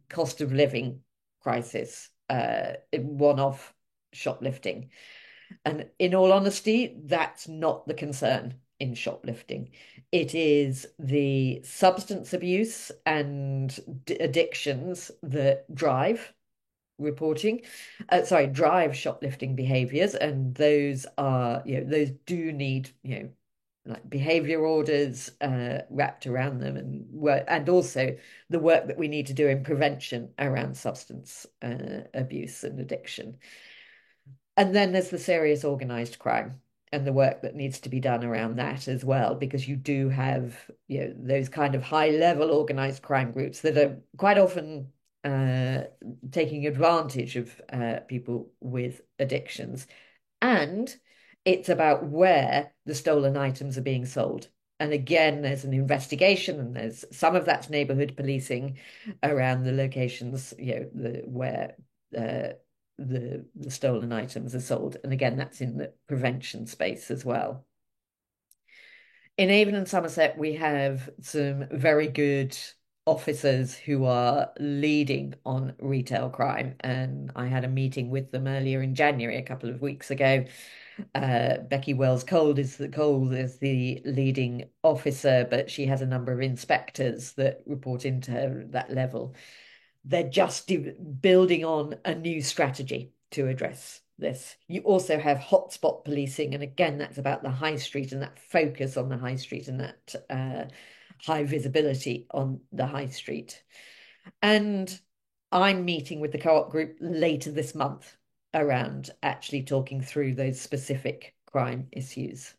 cost of living crisis, one-off shoplifting. And in all honesty, that's not the concern in shoplifting. It is the substance abuse and addictions that drive shoplifting behaviors, and those are those do need like behavior orders wrapped around them, and also the work that we need to do in prevention around substance abuse and addiction. And then there's the serious organized crime and the work that needs to be done around that as well, because you do have those kind of high level organized crime groups that are quite often taking advantage of people with addictions. And it's about where the stolen items are being sold. And again, there's an investigation, and there's some of that's neighborhood policing around the locations, where the stolen items are sold. And again, that's in the prevention space as well. In Avon and Somerset, we have some very good officers who are leading on retail crime, and I had a meeting with them earlier in January, a couple of weeks ago. Becky Wells-Cole is the leading officer, but she has a number of inspectors that report into her at that level. They're just building on a new strategy to address this. You also have hotspot policing, and again, that's about the high street and that focus on the high street and that high visibility on the high street. And I'm meeting with the co-op group later this month around actually talking through those specific crime issues.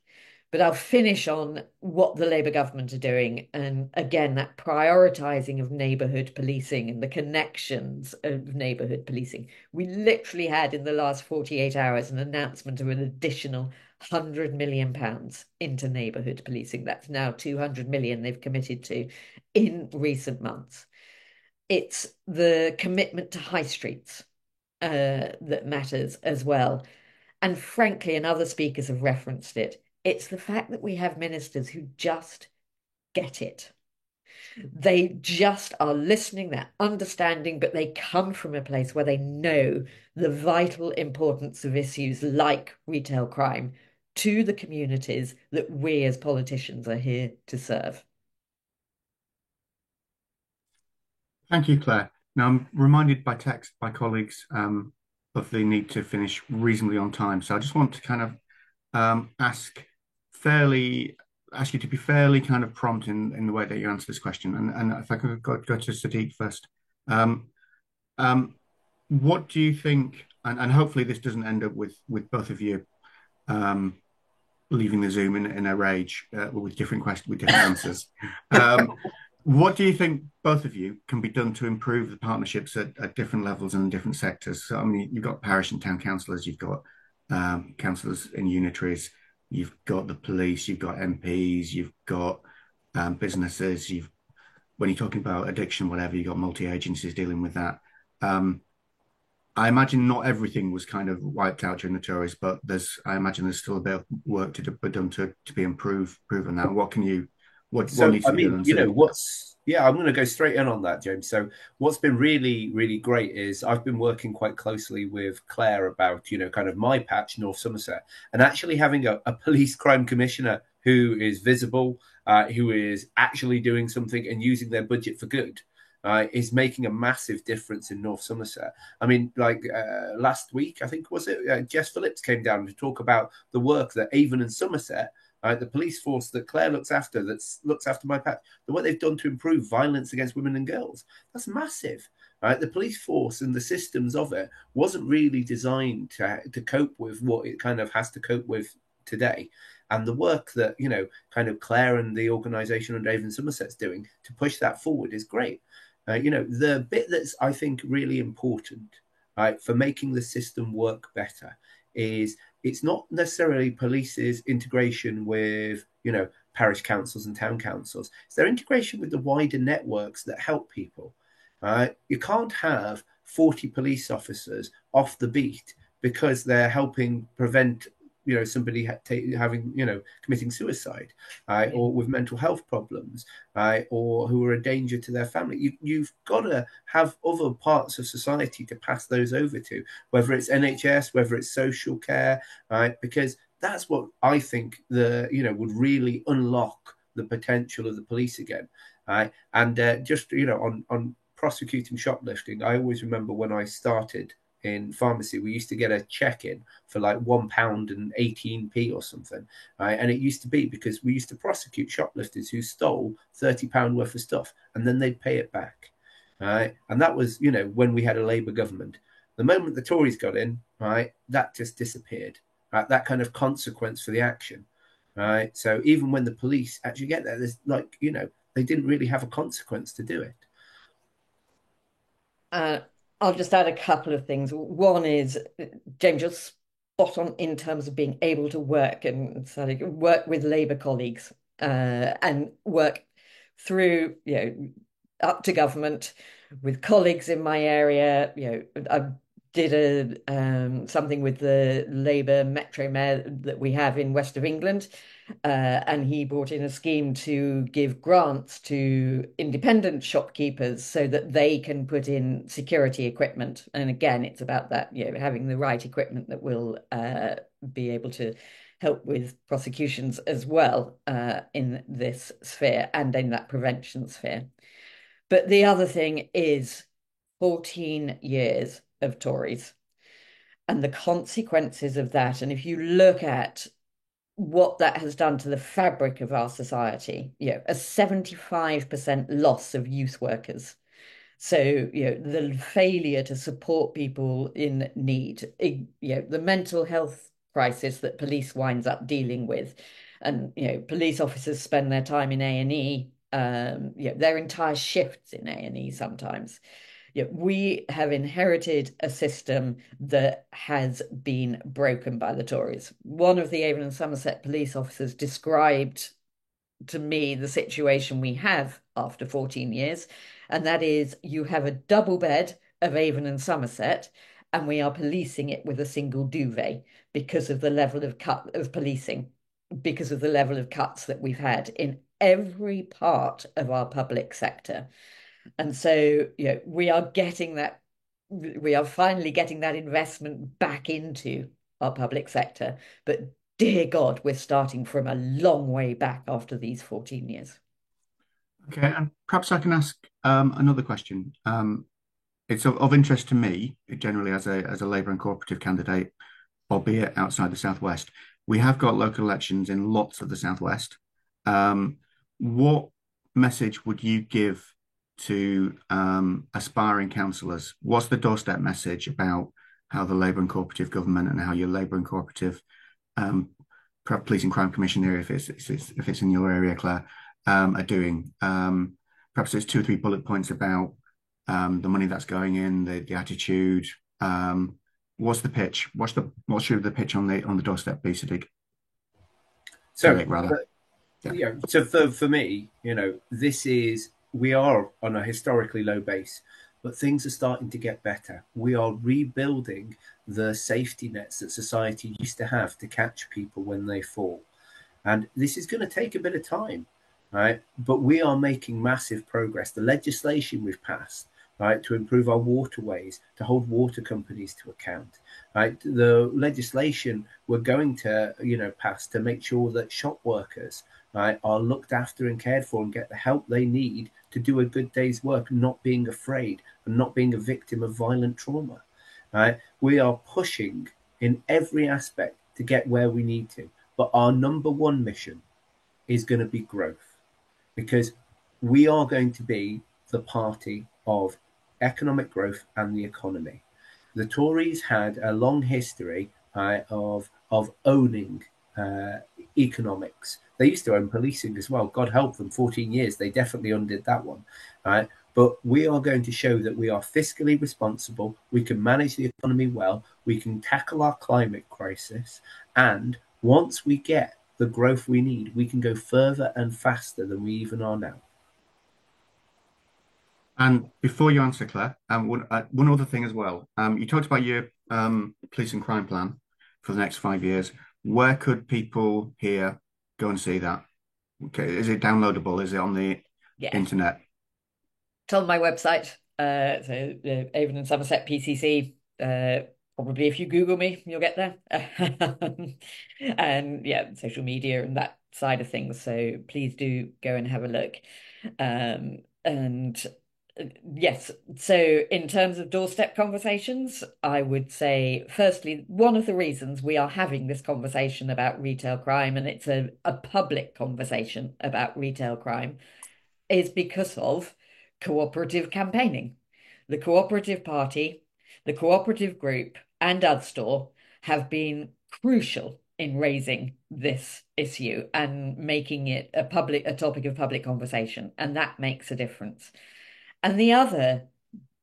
But I'll finish on what the Labour government are doing. And again, that prioritising of neighbourhood policing and the connections of neighbourhood policing. We literally had in the last 48 hours an announcement of an additional £100 million into neighbourhood policing. That's now 200 million they've committed to in recent months. It's the commitment to high streets that matters as well. And frankly, and other speakers have referenced it, it's the fact that we have ministers who just get it. They just are listening, they're understanding, but they come from a place where they know the vital importance of issues like retail crime to the communities that we as politicians are here to serve. Thank you, Claire. Now, I'm reminded by text by colleagues of the need to finish reasonably on time. So I just want to kind of ask you to be fairly kind of prompt in the way that you answer this question. And if I could go to Sadiq first. What do you think, and hopefully this doesn't end up with both of you leaving the Zoom in a rage with different questions, with different answers. What do you think, both of you, can be done to improve the partnerships at different levels and in different sectors? So, I mean, you've got parish and town councillors, you've got councillors in unitaries, you've got the police, you've got MPs, you've got businesses, when you're talking about addiction, whatever, you've got multi-agencies dealing with that. I imagine not everything was kind of wiped out during the Tories, but I imagine there's still a bit of work to be done to be proven that. What needs to be done? I'm going to go straight in on that, James. So what's been really, really great is I've been working quite closely with Claire about, kind of my patch, North Somerset, and actually having a police crime commissioner who is visible, who is actually doing something and using their budget for good. Is making a massive difference in North Somerset. I mean, last week, I think, was it, Jess Phillips came down to talk about the work that Avon and Somerset, the police force that Claire looks after my patch, what they've done to improve violence against women and girls. That's massive. The police force and the systems of it wasn't really designed to cope with what it kind of has to cope with today. And the work that, kind of Claire and the organisation and Avon Somerset's doing to push that forward is great. The bit that's, I think, really important, for making the system work better is it's not necessarily police's integration with, parish councils and town councils. It's their integration with the wider networks that help people. You can't have 40 police officers off the beat because they're helping prevent somebody committing suicide, or with mental health problems, or who are a danger to their family. You've got to have other parts of society to pass those over to, whether it's NHS, whether it's social care, because that's what I think would really unlock the potential of the police again. And just on prosecuting shoplifting, I always remember when I started in pharmacy, we used to get a check-in for like £1.18 or something, right? And it used to be because we used to prosecute shoplifters who stole £30 worth of stuff, and then they'd pay it back, right? And that was, when we had a Labour government. The moment the Tories got in, right, that just disappeared, right? That kind of consequence for the action, right? So even when the police actually get there, there's they didn't really have a consequence to do it. I'll just add a couple of things. One is, James, you're spot on in terms of being able to work with Labour colleagues and work through, up to government with colleagues in my area. I did something with the Labour Metro Mayor that we have in West of England, and he brought in a scheme to give grants to independent shopkeepers so that they can put in security equipment. And again, it's about that, having the right equipment that will be able to help with prosecutions as well in this sphere and in that prevention sphere. But the other thing is 14 years of Tories. and the consequences of that. And if you look at what that has done to the fabric of our society, a 75% loss of youth workers. So, the failure to support people in need, the mental health crisis that police winds up dealing with. And, police officers spend their time in A&E, their entire shifts in A&E sometimes. We have inherited a system that has been broken by the Tories. One of the Avon and Somerset police officers described to me the situation we have after 14 years, and that is you have a double bed of Avon and Somerset, and we are policing it with a single duvet because of the level of cut of policing, because of the level of cuts that we've had in every part of our public sector. And so, we are finally getting that investment back into our public sector. But dear God, we're starting from a long way back after these 14 years. Okay, and perhaps I can ask another question. It's of interest to me, generally as a Labour and cooperative candidate, albeit outside the Southwest. We have got local elections in lots of the Southwest. What message would you give to aspiring councillors? What's the doorstep message about how the Labour and cooperative government and how your Labour and cooperative police and crime commission area, if it's in your area, Claire, are doing? Perhaps there's 2 or 3 bullet points about the money that's going in, the attitude. What's the pitch? What should the pitch on the doorstep be, Sadiq? So for me, we are on a historically low base, but things are starting to get better. We are rebuilding the safety nets that society used to have to catch people when they fall. And this is going to take a bit of time, right? But we are making massive progress. The legislation we've passed, right, to improve our waterways, to hold water companies to account, right? The legislation we're going to, pass to make sure that shop workers, right, are looked after and cared for and get the help they need to do a good day's work, not being afraid and not being a victim of violent trauma, right? We are pushing in every aspect to get where we need to. But our number one mission is going to be growth, because we are going to be the party of economic growth and the economy. The Tories had a long history of owning economics. They used to own policing as well. God help them, 14 years. They definitely undid that one. Right? But we are going to show that we are fiscally responsible. We can manage the economy well. We can tackle our climate crisis. And once we get the growth we need, we can go further and faster than we even are now. And before you answer, Claire, one other thing as well. You talked about your police and crime plan for the next 5 years. Where could people here go and see that? Okay, is it downloadable? Is it on the internet? It's on my website. So Avon and Somerset PCC. Probably if you Google me, you'll get there. And social media and that side of things. So please do go and have a look. And yes, so in terms of doorstep conversations, I would say, firstly, one of the reasons we are having this conversation about retail crime, and it's a public conversation about retail crime, is because of cooperative campaigning. The Cooperative Party, the Cooperative Group, and Adstore have been crucial in raising this issue and making it a topic of public conversation, and that makes a difference. And the other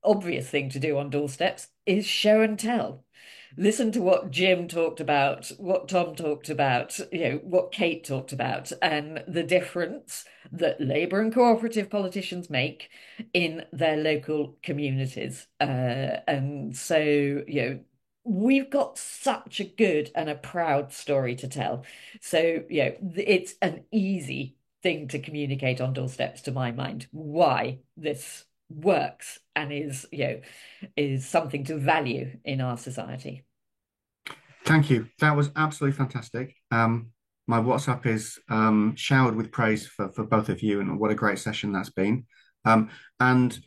obvious thing to do on doorsteps is show and tell. Listen to what Jim talked about, what Tom talked about, what Kate talked about, and the difference that Labour and cooperative politicians make in their local communities. And so, we've got such a good and a proud story to tell. So, it's an easy thing to communicate on doorsteps, to my mind, why this works and is something to value in our society. Thank you. That was absolutely fantastic. My WhatsApp is showered with praise for both of you, and what a great session that's been. And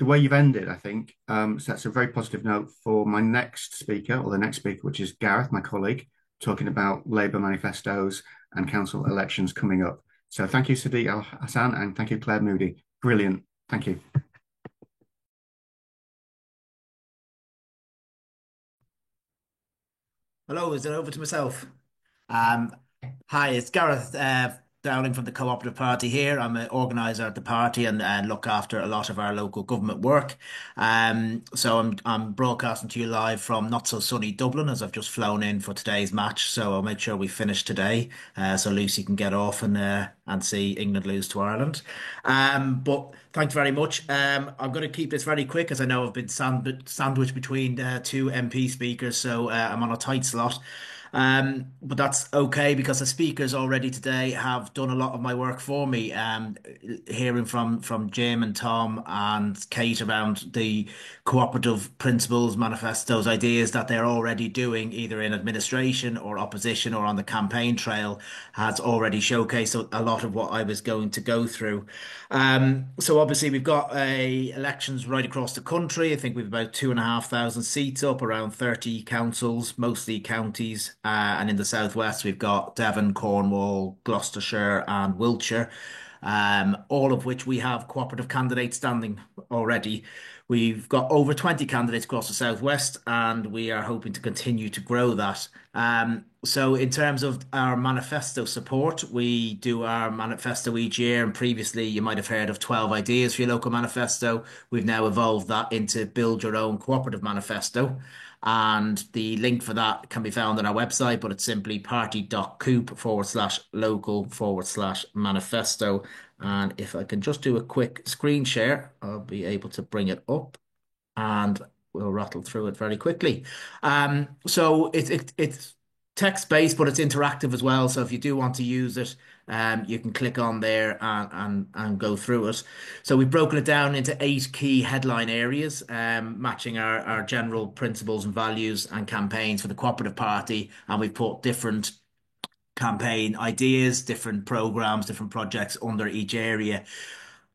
the way you've ended, I think, sets a very positive note for my next speaker, or the next speaker, which is Gareth, my colleague, talking about Labour manifestos and council elections coming up. So thank you, Sadiq Al Hassan, and thank you, Claire Moody. Brilliant. Thank you. Hello, is it over to myself? Um, Hi, it's Gareth Dowling from the Cooperative Party here. I'm an organiser at the party and look after a lot of our local government work. So I'm broadcasting to you live from not so sunny Dublin as I've just flown in for today's match. So I'll make sure we finish today, so Lucy can get off and see England lose to Ireland. But thanks very much. I'm going to keep this very quick as I know I've been sandwiched between two MP speakers, so I'm on a tight slot. But that's okay because the speakers already today have done a lot of my work for me. Hearing from Jim and Tom and Kate around the cooperative principles, manifestos, ideas that they're already doing either in administration or opposition or on the campaign trail has already showcased a lot of what I was going to go through. So obviously we've got elections right across the country. I think we've about 2,500 seats up, around 30 councils, mostly counties. And in the southwest, we've got Devon, Cornwall, Gloucestershire, and Wiltshire, all of which we have cooperative candidates standing already. We've got over 20 candidates across the southwest, and we are hoping to continue to grow that. So in terms of our manifesto support, we do our manifesto each year, and previously you might have heard of 12 ideas for your local manifesto. We've now evolved that into build your own cooperative manifesto. And the link for that can be found on our website, but it's simply party.coop/local/manifesto. And if I can just do a quick screen share, I'll be able to bring it up and we'll rattle through it very quickly. So it's text-based, but it's interactive as well. So if you do want to use it, you can click on there and go through it. So we've broken it down into 8 key headline areas, matching our general principles and values and campaigns for the Cooperative Party. And we've put different campaign ideas, different programs, different projects under each area.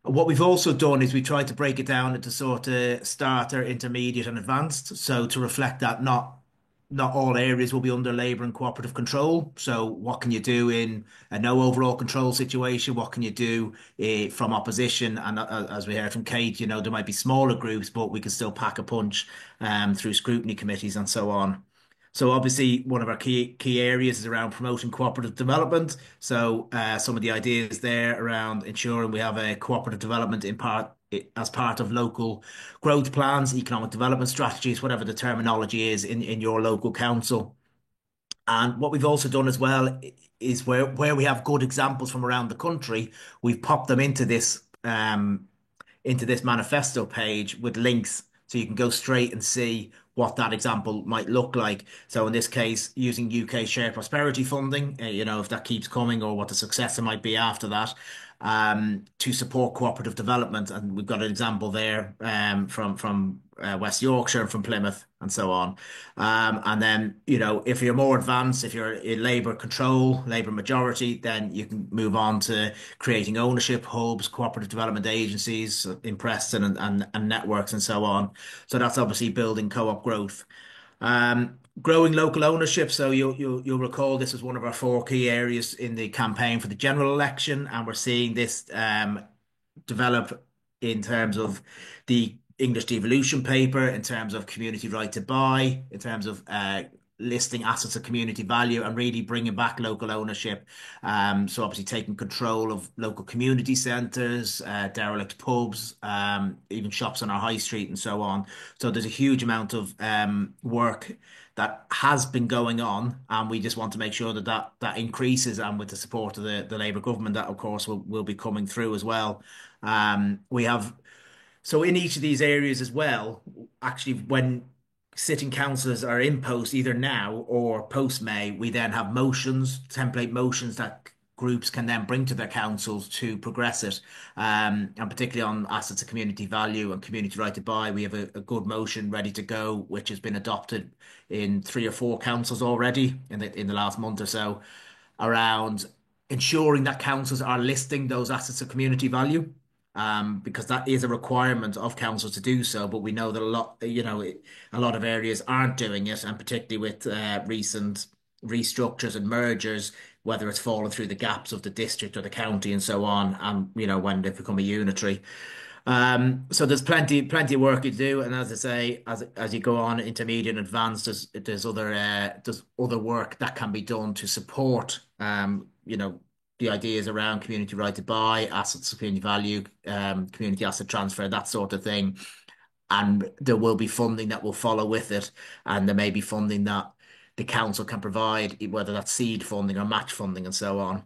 What we've also done is we tried to break it down into sort of starter, intermediate, and advanced. So to reflect that not all areas will be under Labour and cooperative control. So what can you do in a no overall control situation? What can you do from opposition? And as we heard from Kate, there might be smaller groups, but we can still pack a punch through scrutiny committees and so on. So obviously one of our key areas is around promoting cooperative development. So some of the ideas there around ensuring we have a cooperative development as part of local growth plans, economic development strategies, whatever the terminology is in your local council. And what we've also done as well is where we have good examples from around the country, we've popped them into this manifesto page with links so you can go straight and see what that example might look like. So in this case, using UK shared prosperity funding, if that keeps coming or what the successor might be after that, to support cooperative development. And we've got an example there from West Yorkshire and from Plymouth and so on. And then, if you're more advanced, if you're in Labour control, Labour majority, then you can move on to creating ownership hubs, cooperative development agencies in Preston and networks and so on. So that's obviously building co-op growth. Growing local ownership. So you'll recall this was one of our 4 key areas in the campaign for the general election, and we're seeing this develop in terms of the English devolution paper, in terms of community right to buy, in terms of listing assets of community value and really bringing back local ownership. So obviously taking control of local community centres, derelict pubs, even shops on our high street and so on. So there's a huge amount of work that has been going on, and we just want to make sure that increases, and with the support of the Labour government, that of course will be coming through as well. So in each of these areas as well, actually, when sitting councillors are in post either now or post May, we then have template motions that groups can then bring to their councils to progress it. And particularly on assets of community value and community right to buy, we have a good motion ready to go, which has been adopted in 3 or 4 councils already in the last month or so, around ensuring that councils are listing those assets of community value. because that is a requirement of councils to do so. But we know that a lot of areas aren't doing it, and particularly with recent restructures and mergers, whether it's fallen through the gaps of the district or the county and so on, and when they've become a unitary. So there's plenty of work to do, and as I say, as you go on intermediate and advanced, there's other work that can be done to support the ideas around community right to buy, assets of community value, community asset transfer, that sort of thing. And there will be funding that will follow with it, and there may be funding that the council can provide, whether that's seed funding or match funding and so on.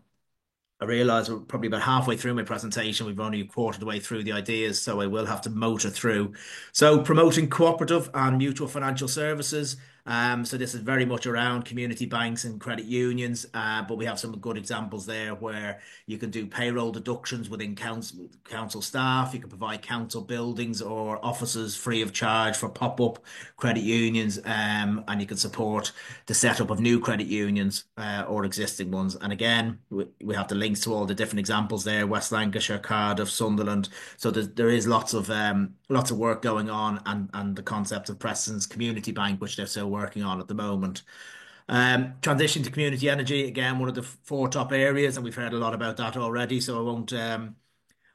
I realise we're probably about halfway through my presentation. We've only a quarter of the way through the ideas, so I will have to motor through. So promoting cooperative and mutual financial services. So this is very much around community banks and credit unions, but we have some good examples there where you can do payroll deductions within council staff. You can provide council buildings or offices free of charge for pop-up credit unions, and you can support the setup of new credit unions or existing ones. And again, we have the links to all the different examples there: West Lancashire, Cardiff, Sunderland. So there is lots of work going on, and the concept of Preston's Community Bank, which they're still working on at the moment. Transition to community energy, again, one of the four top areas, and we've heard a lot about that already. So I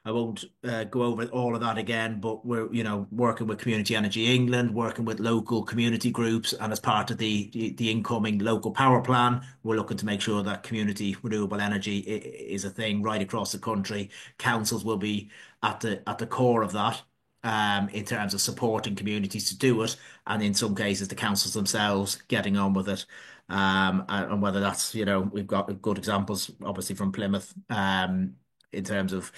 won't go over all of that again, but we're working with Community Energy England, working with local community groups, and as part of the incoming local power plan, we're looking to make sure that community renewable energy is a thing right across the country. Councils will be at the core of that. In terms of supporting communities to do it, and in some cases the councils themselves getting on with it. And whether that's, we've got good examples obviously from Plymouth in terms of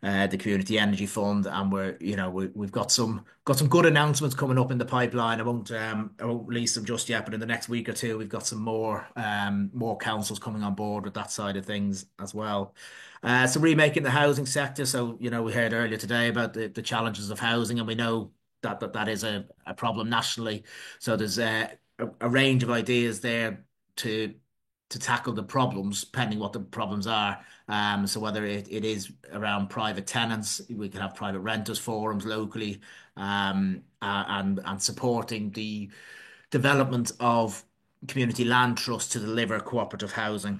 the Community Energy Fund, and we've got some good announcements coming up in the pipeline. I won't release them just yet, but in the next week or two we've got some more councils coming on board with that side of things as well. So remaking the housing sector. So we heard earlier today about the challenges of housing, and we know that is a problem nationally. So there's a range of ideas there to tackle the problems, depending what the problems are. So whether it is around private tenants, we can have private renters forums locally, and supporting the development of community land trusts to deliver cooperative housing.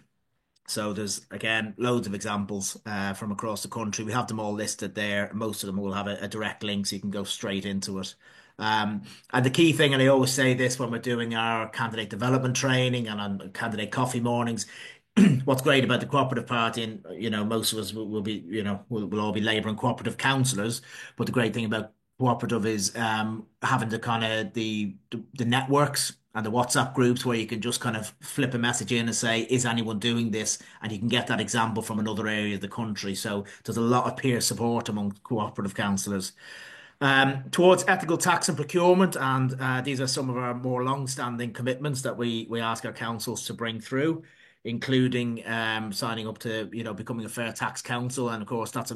So there's, again, loads of examples from across the country. We have them all listed there. Most of them will have a direct link, so you can go straight into it. And the key thing, and I always say this when we're doing our candidate development training and on candidate coffee mornings, what's great about the Cooperative Party, and most of us will be, we'll all be Labour and cooperative councillors, but the great thing about cooperative is having the kind of the networks and the WhatsApp groups where you can just kind of flip a message in and say, is anyone doing this? And you can get that example from another area of the country. So there's a lot of peer support among cooperative councillors. Towards ethical tax and procurement, and these are some of our more long-standing commitments that we ask our councils to bring through, including signing up to becoming a fair tax council, and of course that's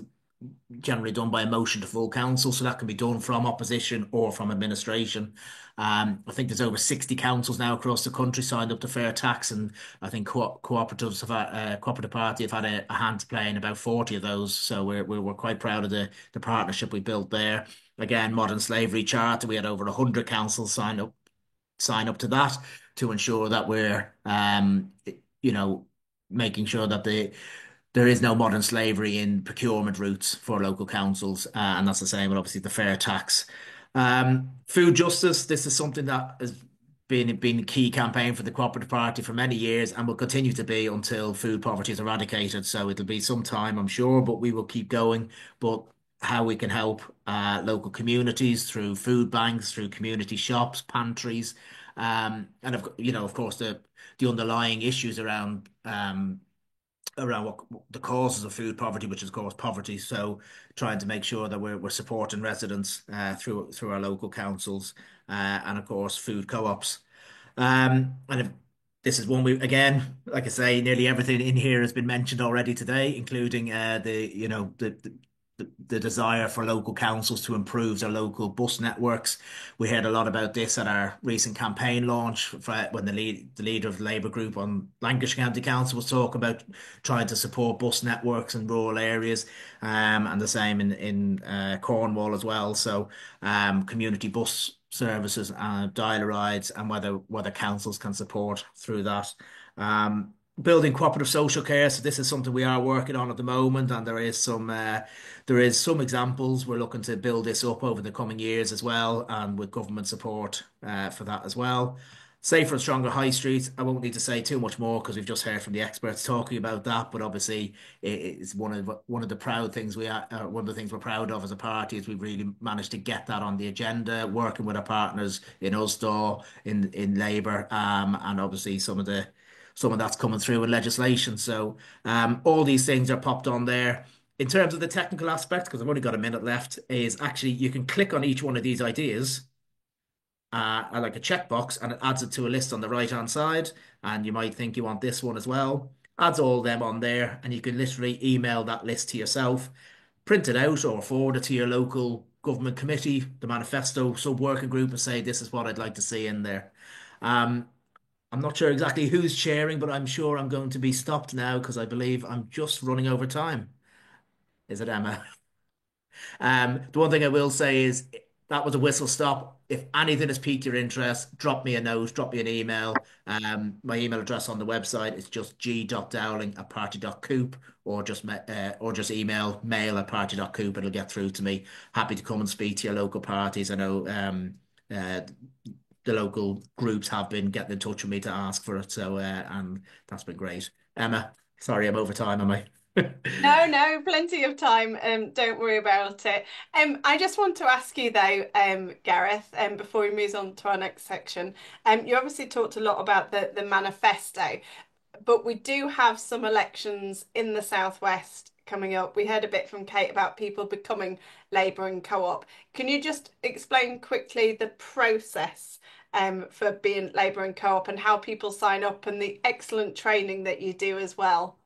generally done by a motion to full council, so that can be done from opposition or from administration. I think there's over 60 councils now across the country signed up to fair tax, and I think cooperatives have Cooperative Party have had a hand to play in about 40 of those. So we're quite proud of the partnership we built there. Again, modern slavery charter, we had over 100 councils sign up to that to ensure that we're making sure that there is no modern slavery in procurement routes for local councils, and that's the same with obviously the fair tax. Food justice, this is something that has been a key campaign for the Cooperative Party for many years and will continue to be until food poverty is eradicated. So it'll be some time, I'm sure, but we will keep going. But how we can help local communities through food banks, through community shops, pantries, and of course the underlying issues around what the causes of food poverty, which is, of course, poverty. So trying to make sure that we're supporting residents through our local councils, and of course food co-ops. This is one again, like I say, nearly everything in here has been mentioned already today, including the the desire for local councils to improve their local bus networks. We heard a lot about this at our recent campaign launch when the leader of the Labour group on Lancashire County Council was talking about trying to support bus networks in rural areas, and the same in Cornwall as well. So community bus services, dial rides, and whether councils can support through that. Building cooperative social care. So this is something we are working on at the moment, and there is some examples. We're looking to build this up over the coming years as well, and with government support for that as well. Safer and stronger high streets. I won't need to say too much more because we've just heard from the experts talking about that. But obviously, it's one of the proud things one of the things we're proud of as a party is we've really managed to get that on the agenda, working with our partners in Ulster, in Labour, and obviously some of that's coming through in legislation. So all these things are popped on there. In terms of the technical aspect, because I've only got a minute left, is actually you can click on each one of these ideas, like a checkbox, and it adds it to a list on the right hand side. And you might think you want this one as well. Adds all them on there, and you can literally email that list to yourself, print it out, or forward it to your local government committee, the manifesto sub working group, and say this is what I'd like to see in there. I'm not sure exactly who's chairing, but I'm sure I'm going to be stopped now because I believe I'm just running over time. Is it Emma? The one thing I will say is that was a whistle stop. If anything has piqued your interest, drop me a note, drop me an email. My email address on the website is just g.dowling@party.coop, or just email mail@party.coop. It'll get through to me. Happy to come and speak to your local parties. I know the local groups have been getting in touch with me to ask for it. So, and that's been great. Emma, sorry, I'm over time, am I? No, plenty of time. Don't worry about it. I just want to ask you though, Gareth, before we move on to our next section. You obviously talked a lot about the manifesto, but we do have some elections in the Southwest coming up. We heard a bit from Kate about people becoming Labour and Co-op. Can you just explain quickly the process for being Labour and Co-op and how people sign up and the excellent training that you do as well?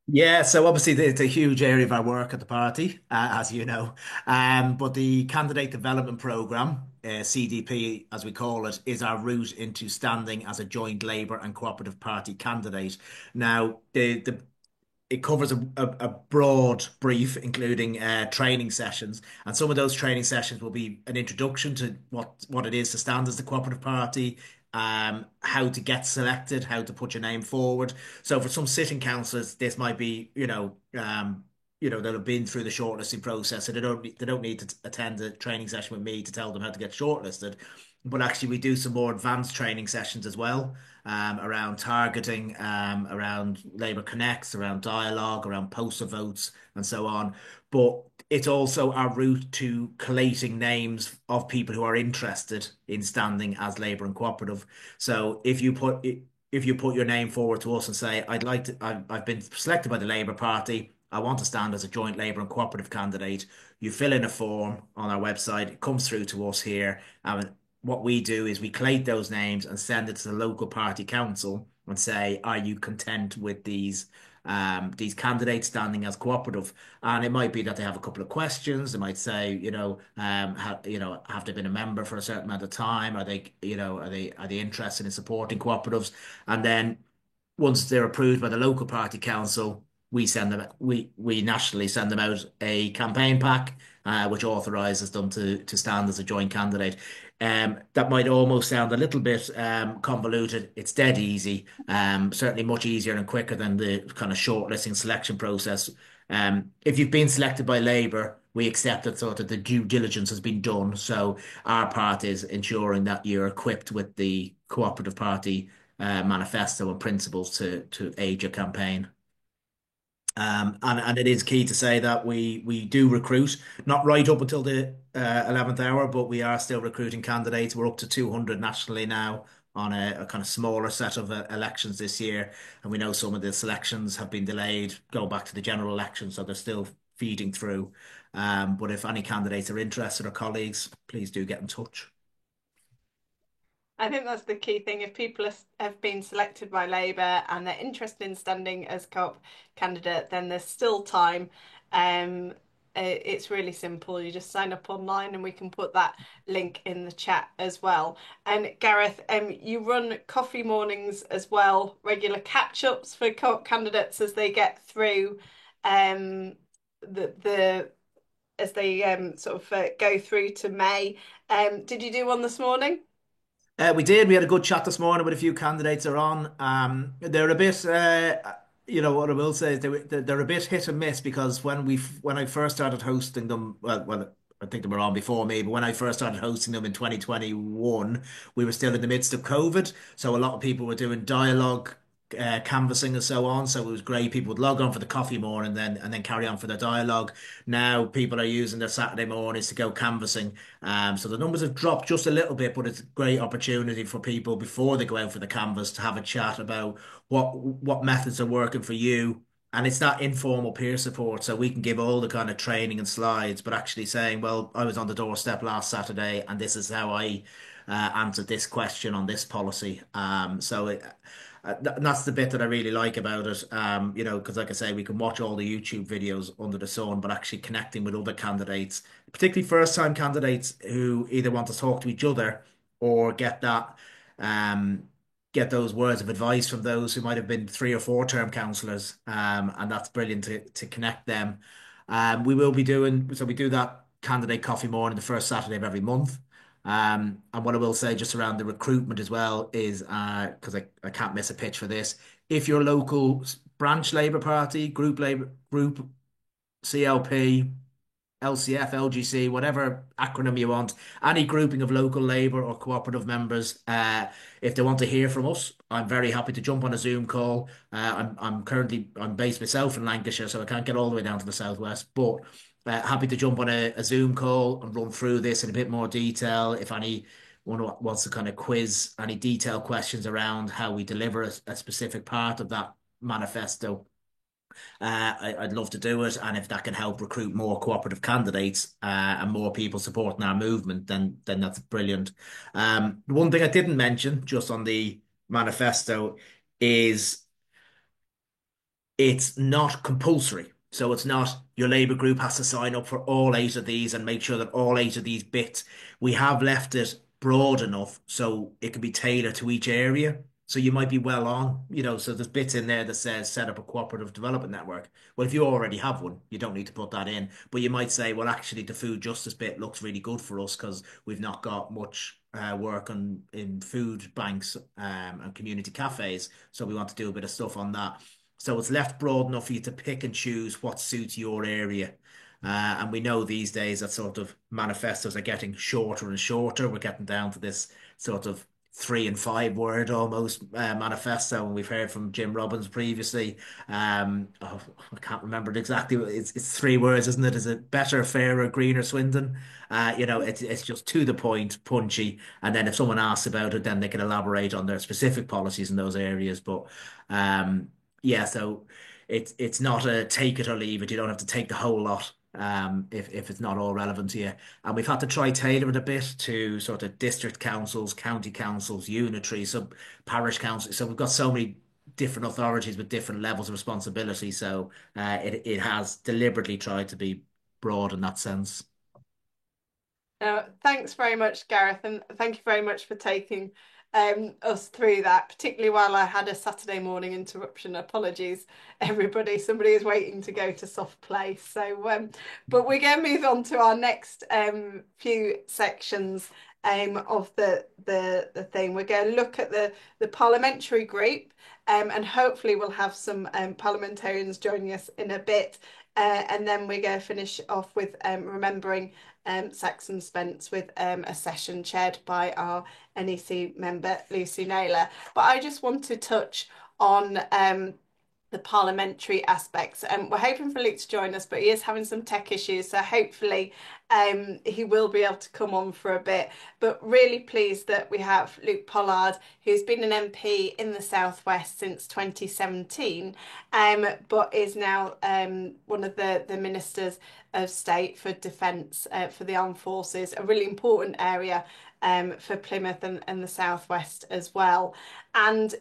Yeah, so obviously it's a huge area of our work at the party, as you know. But the Candidate Development Programme, CDP as we call it, is our route into standing as a joint Labour and Cooperative Party candidate. Now, it covers a broad brief, including training sessions, and some of those training sessions will be an introduction to what it is to stand as the Cooperative Party, how to get selected, how to put your name forward. So for some sitting councillors, this might be, that have been through the shortlisting process, so they don't need to attend a training session with me to tell them how to get shortlisted. But actually, we do some more advanced training sessions as well, around targeting, around Labour Connects, around dialogue, around poster votes, and so on. But it's also our route to collating names of people who are interested in standing as Labour and Cooperative. So if you put your name forward to us and say, I've been selected by the Labour Party, I want to stand as a joint Labour and Cooperative candidate. You fill in a form on our website, it comes through to us here. And what we do is we collate those names and send it to the local party council and say, are you content with these candidates standing as cooperative? And it might be that they have a couple of questions. They might say, have they been a member for a certain amount of time? Are they, are they interested in supporting cooperatives? And then once they're approved by the local party council, we nationally send them out a campaign pack, which authorises them to stand as a joint candidate. That might almost sound a little bit convoluted. It's dead easy. Certainly much easier and quicker than the kind of shortlisting selection process. If you've been selected by Labour, we accept that sort of the due diligence has been done. So our part is ensuring that you're equipped with the Cooperative Party manifesto and principles to aid your campaign. And it is key to say that we do recruit, not right up until the 11th hour, but we are still recruiting candidates. We're up to 200 nationally now on a kind of smaller set of elections this year. And we know some of the selections have been delayed, go back to the general election, so they're still feeding through. But if any candidates are interested or colleagues, please do get in touch. I think that's the key thing. If people have been selected by Labour and they're interested in standing as co-op candidate, then there's still time. It's really simple. You just sign up online, and we can put that link in the chat as well. And Gareth, you run coffee mornings as well, regular catch-ups for co-op candidates as they get through um, the as they sort of go through to May. Did you do one this morning? We did. We had a good chat this morning with a few candidates are on. They're a bit, what I will say is they're a bit hit and miss because when I first started hosting them, well, I think they were on before me, but when I first started hosting them in 2021, we were still in the midst of COVID, so a lot of people were doing dialogue. Canvassing and so on, so it was great. People would log on for the coffee more and then carry on for their dialogue. Now people are using their Saturday mornings to go canvassing, so the numbers have dropped just a little bit, but it's a great opportunity for people before they go out for the canvas to have a chat about what methods are working for you. And it's that informal peer support, so we can give all the kind of training and slides, but actually saying, well, I was on the doorstep last Saturday, and this is how I answered this question on this policy. That's the bit that I really like about it. Because like I say, we can watch all the YouTube videos under the sun, but actually connecting with other candidates, particularly first-time candidates who either want to talk to each other or um, get those words of advice from those who might have been 3 or 4 term councillors. And that's brilliant to connect them. We do that candidate coffee morning the first Saturday of every month. And what I will say just around the recruitment as well is, because I can't miss a pitch for this, if your local branch Labour Party, group CLP, LCF, LGC, whatever acronym you want, any grouping of local Labour or cooperative members, if they want to hear from us, I'm very happy to jump on a Zoom call. I'm based myself in Lancashire, so I can't get all the way down to the southwest, but happy to jump on a Zoom call and run through this in a bit more detail. If anyone wants to kind of quiz any detailed questions around how we deliver a specific part of that manifesto, I'd love to do it, and if that can help recruit more cooperative candidates and more people supporting our movement, then that's brilliant. The one thing I didn't mention just on the manifesto is it's not compulsory. So it's not your Labour group has to sign up for all 8 of these and make sure that all 8 of these bits. We have left it broad enough so it can be tailored to each area. So you might be well on, so there's bits in there that says set up a cooperative development network. Well, if you already have one, you don't need to put that in. But you might say, well, actually, the food justice bit looks really good for us because we've not got much work in food banks and community cafes. So we want to do a bit of stuff on that. So it's left broad enough for you to pick and choose what suits your area. And we know these days that sort of manifestos are getting shorter and shorter. We're getting down to this sort of 3 and 5 word almost manifesto. And we've heard from Jim Robbins previously. I can't remember it exactly. It's 3 words, isn't it? Is it better, fairer, greener, Swindon? It's just to the point, punchy. And then if someone asks about it, then they can elaborate on their specific policies in those areas. But yeah, so it's not a take it or leave it. You don't have to take the whole lot if it's not all relevant to you. And we've had to try tailor it a bit to sort of district councils, county councils, unitary, sub parish councils. So we've got so many different authorities with different levels of responsibility. So it has deliberately tried to be broad in that sense. Thanks very much, Gareth, and thank you very much for taking us through that, particularly while I had a Saturday morning interruption. Apologies, everybody. Somebody is waiting to go to soft play. But we're going to move on to our next few sections of the thing. We're going to look at the parliamentary group, and hopefully we'll have some parliamentarians joining us in a bit. And then we're going to finish off with remembering Saxon Spence with a session chaired by our NEC member Lucy Naylor. But I just want to touch on the parliamentary aspects. We're hoping for Luke to join us, but he is having some tech issues, so hopefully he will be able to come on for a bit. But really pleased that we have Luke Pollard, who's been an MP in the South West since 2017, but is now one of the Ministers of State for Defence for the Armed Forces, a really important area for Plymouth and the South West as well. And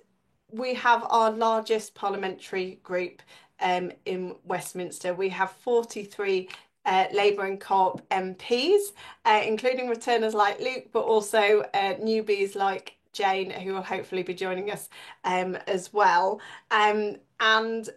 we have our largest parliamentary group in Westminster. We have 43 Labour and Co-op MPs, including returners like Luke, but also newbies like Jane, who will hopefully be joining us as well. And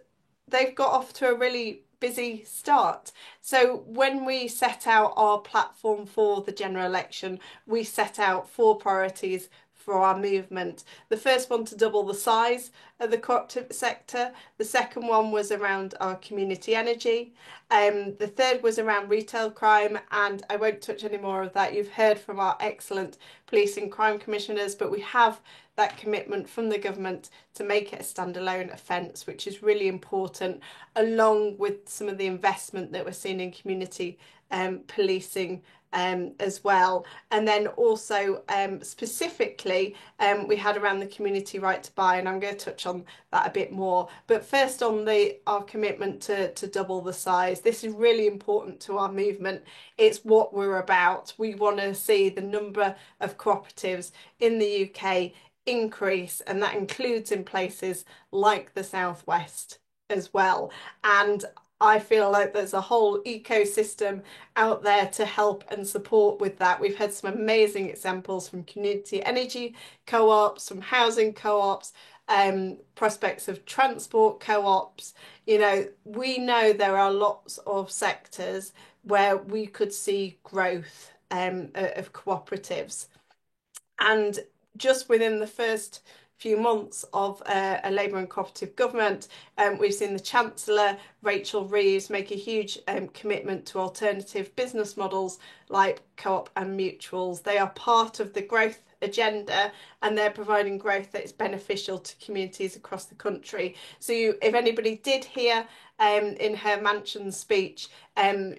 they've got off to a really busy start. So when we set out our platform for the general election, we set out 4 priorities for our movement. The first one, to double the size of the cooperative sector. The second one was around our community energy. The third was around retail crime, and I won't touch any more of that. You've heard from our excellent police and crime commissioners, but we have that commitment from the government to make it a standalone offence, which is really important, along with some of the investment that we're seeing in community policing as well. And then also specifically we had around the community right to buy, and I'm going to touch on that a bit more. But first on our commitment to double the size. This is really important to our movement. It's what we're about. We want to see the number of cooperatives in the UK increase, and that includes in places like the Southwest as well. And I feel like there's a whole ecosystem out there to help and support with that. We've had some amazing examples from community energy co-ops, from housing co-ops, prospects of transport co-ops. You know, we know there are lots of sectors where we could see growth of cooperatives. And just within the first few months of a Labour and cooperative government, we've seen the Chancellor, Rachel Reeves, make a huge commitment to alternative business models like co-op and mutuals. They are part of the growth agenda, and they're providing growth that is beneficial to communities across the country. So if anybody did hear in her Mansion speech,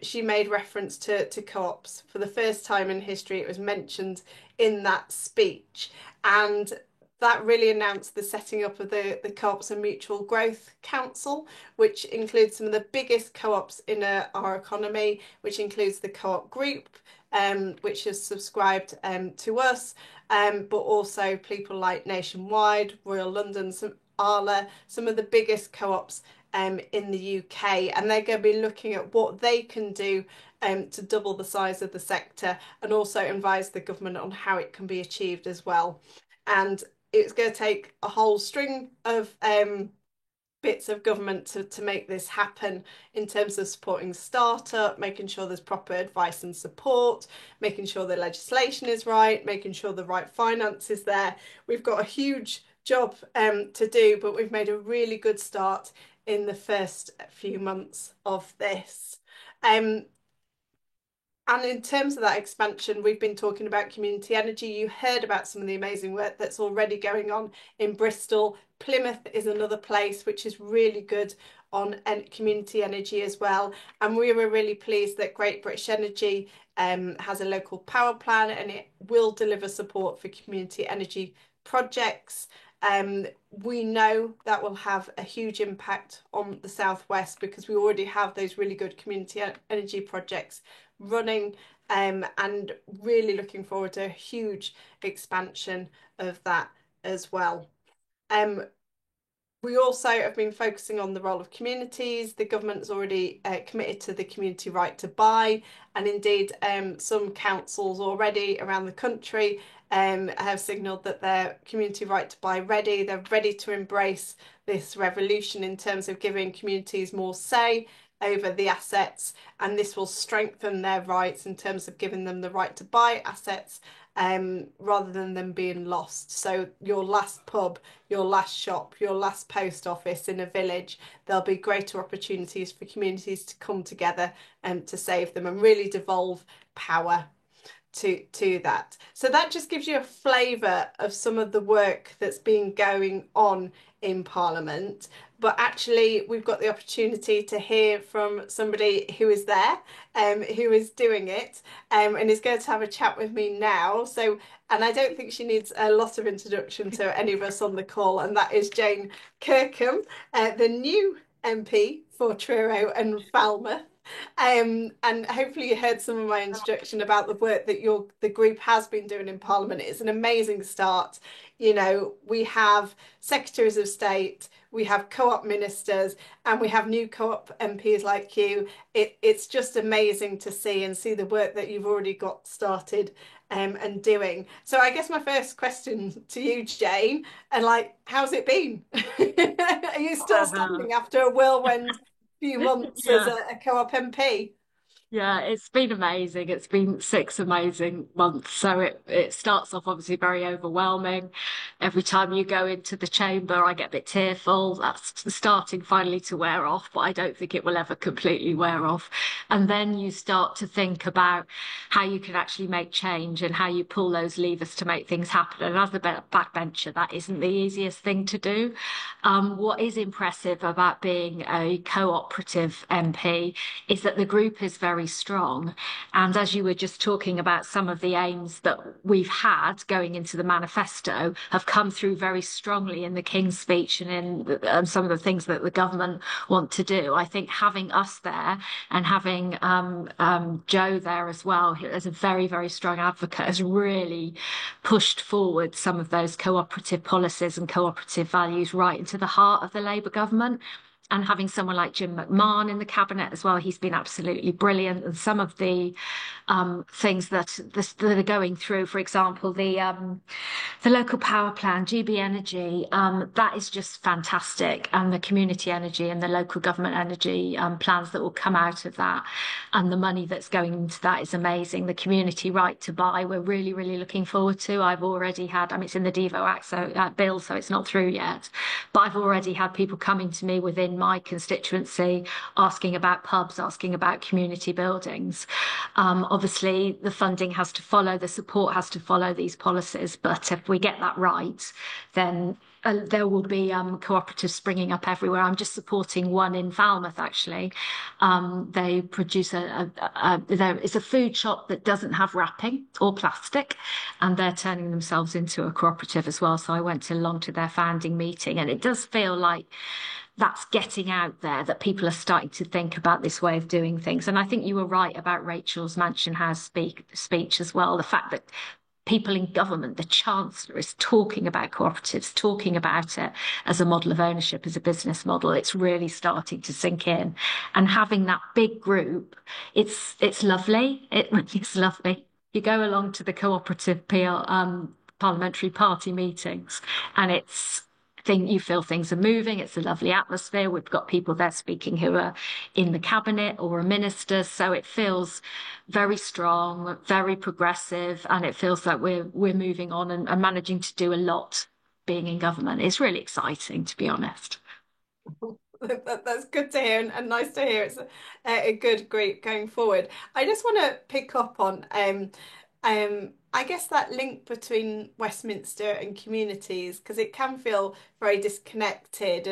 she made reference to co-ops. For the first time in history, it was mentioned in that speech, and that really announced the setting up of the Co-ops and Mutual Growth Council, which includes some of the biggest co-ops in our economy, which includes the Co-op Group, which has subscribed to us, but also people like Nationwide, Royal London, Arla, some of the biggest co-ops in the UK, and they're going to be looking at what they can do to double the size of the sector, and also advise the government on how it can be achieved as well. And it's going to take a whole string of bits of government to make this happen, in terms of supporting startup, making sure there's proper advice and support, making sure the legislation is right, making sure the right finance is there. We've got a huge job to do, but we've made a really good start in the first few months of this. And in terms of that expansion, we've been talking about community energy. You heard about some of the amazing work that's already going on in Bristol. Plymouth is another place which is really good on community energy as well. And we were really pleased that Great British Energy has a local power plan, and it will deliver support for community energy projects. We know that will have a huge impact on the Southwest, because we already have those really good community energy projects running, and really looking forward to a huge expansion of that as well. We also have been focusing on the role of communities. The government's already committed to the community right to buy, and indeed some councils already around the country have signalled that they're community right to buy ready. They're ready to embrace this revolution in terms of giving communities more say over the assets, and this will strengthen their rights in terms of giving them the right to buy assets rather than them being lost. So your last pub, your last shop, your last post office in a village, there'll be greater opportunities for communities to come together and to save them and really devolve power to that. So that just gives you a flavour of some of the work that's been going on in Parliament. But actually, we've got the opportunity to hear from somebody who is there, who is doing it, and is going to have a chat with me now. So, and I don't think she needs a lot of introduction to any of us on the call, and that is Jane Kirkham, the new MP for Truro and Falmouth. And hopefully you heard some of my introduction about the work that the group has been doing in Parliament. It's an amazing start. You know, we have secretaries of state, we have co-op ministers, and we have new co-op MPs like you. It's just amazing to see the work that you've already got started and doing. So I guess my first question to you, Jane, and like, how's it been? Are you still standing after a whirlwind few months as Yeah. a co-op MP? Yeah, it's been amazing. It's been 6 amazing months. So it starts off obviously very overwhelming. Every time you go into the chamber, I get a bit tearful. That's starting finally to wear off, but I don't think it will ever completely wear off. And then you start to think about how you can actually make change and how you pull those levers to make things happen. And as a backbencher, that isn't the easiest thing to do. What is impressive about being a cooperative MP is that the group is very strong. And as you were just talking about, some of the aims that we've had going into the manifesto have come through very strongly in the King's speech and in some of the things that the government want to do. I think having us there and having Joe there as well, as a very, very strong advocate, has really pushed forward some of those cooperative policies and cooperative values right into the heart of the Labour government. And having someone like Jim McMahon in the cabinet as well, he's been absolutely brilliant. And some of the things that are going through, for example, the local power plan, GB Energy, that is just fantastic. And the community energy and the local government energy plans that will come out of that, and the money that's going into that is amazing. The community right to buy, we're really, really looking forward to. I've already had, I mean, it's in the Devo Act, so bill, so it's not through yet, but I've already had people coming to me within my constituency asking about pubs, asking about community buildings. Obviously, the funding has to follow, the support has to follow these policies, but if we get that right, then there will be cooperatives springing up everywhere. I'm just supporting one in Falmouth, actually. They produce it's a food shop that doesn't have wrapping or plastic, and they're turning themselves into a cooperative as well. So I went along to their founding meeting, and it does feel like that's getting out there, that people are starting to think about this way of doing things. And I think you were right about Rachel's Mansion House speech as well. The fact that people in government, the Chancellor is talking about cooperatives, talking about it as a model of ownership, as a business model. It's really starting to sink in. And having that big group, it's lovely. It's lovely. You go along to the cooperative parliamentary party meetings, and you feel things are moving. It's a lovely atmosphere. We've got people there speaking who are in the cabinet or are ministers. So it feels very strong, very progressive, and it feels like we're moving on and managing to do a lot being in government. It's really exciting, to be honest. That's good to hear and nice to hear. It's a good group going forward. I just want to pick up on I guess that link between Westminster and communities, because it can feel very disconnected,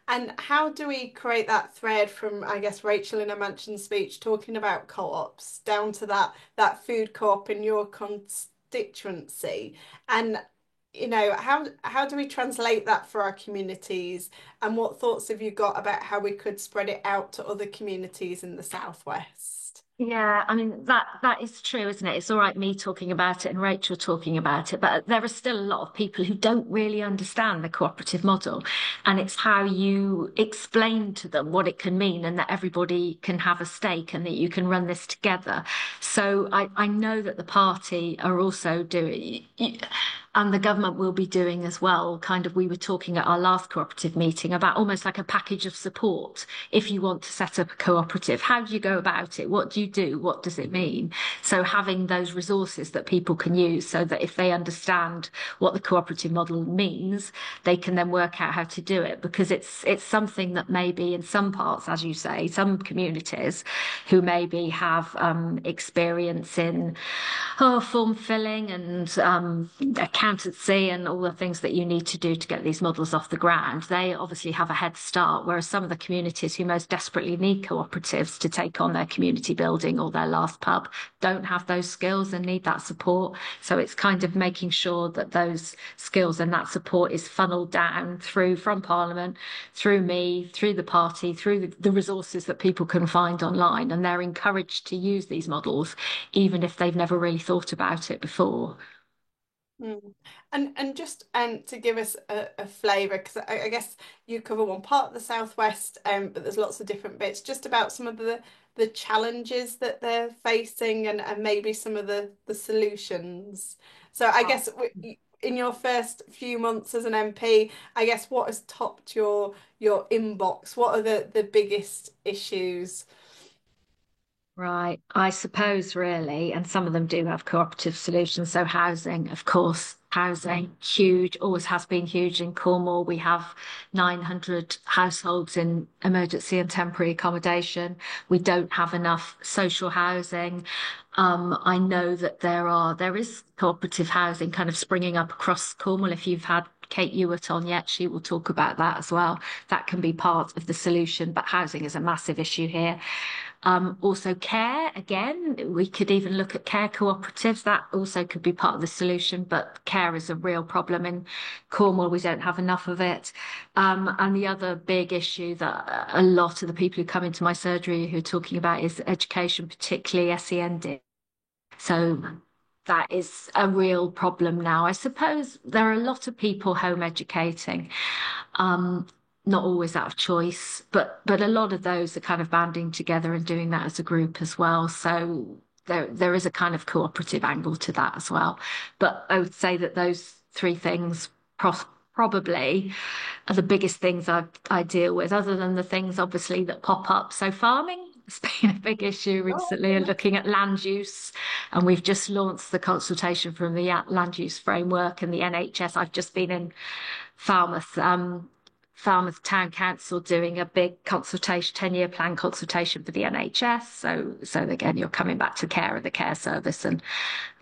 and how do we create that thread from, I guess, Rachel in a Mansion speech talking about co-ops down to that food co-op in your constituency, and you know, how do we translate that for our communities, and what thoughts have you got about how we could spread it out to other communities in the Southwest? Yeah, I mean that is true, isn't it? It's all right me talking about it and Rachel talking about it, but there are still a lot of people who don't really understand the cooperative model, and it's how you explain to them what it can mean and that everybody can have a stake and that you can run this together. So I know that the party are also doing, and the government will be doing as well. Kind of, we were talking at our last cooperative meeting about almost like a package of support. If you want to set up a cooperative, how do you go about it? What do you do? What does it mean? So having those resources that people can use so that if they understand what the cooperative model means, they can then work out how to do it, because it's something that maybe in some parts, as you say, some communities who maybe have experience in form filling and accountancy and all the things that you need to do to get these models off the ground, they obviously have a head start, whereas some of the communities who most desperately need cooperatives to take on their community building or their last pub don't have those skills and need that support. So it's kind of making sure that those skills and that support is funneled down through from Parliament, through me, through the party, through the resources that people can find online, and they're encouraged to use these models, even if they've never really thought about it before. Mm. And just to give us a flavour, because I guess you cover one part of the Southwest, but there's lots of different bits, just about some of the challenges that they're facing and maybe some of the solutions. So I guess in your first few months as an MP, I guess what has topped your inbox? What are the biggest issues? Right, I suppose really, and some of them do have cooperative solutions. So housing, of course, housing, huge, always has been huge in Cornwall. We have 900 households in emergency and temporary accommodation. We don't have enough social housing. I know that there is cooperative housing kind of springing up across Cornwall. If you've had Kate Ewart on yet, she will talk about that as well. That can be part of the solution, but housing is a massive issue here. Also care, again, we could even look at care cooperatives. That also could be part of the solution, but care is a real problem in Cornwall. We don't have enough of it. And the other big issue that a lot of the people who come into my surgery who are talking about is education, particularly SEND. So that is a real problem now. I suppose there are a lot of people home educating. Not always out of choice, but a lot of those are kind of banding together and doing that as a group as well. So there is a kind of cooperative angle to that as well. But I would say that those three things probably are the biggest things I deal with, other than the things obviously that pop up. So farming has been a big issue recently, and looking at land use. And we've just launched the consultation from the land use framework and the NHS. I've just been in Falmouth. Falmouth Town Council doing a big consultation, 10-year plan consultation for the NHS. So again, you're coming back to care of the care service and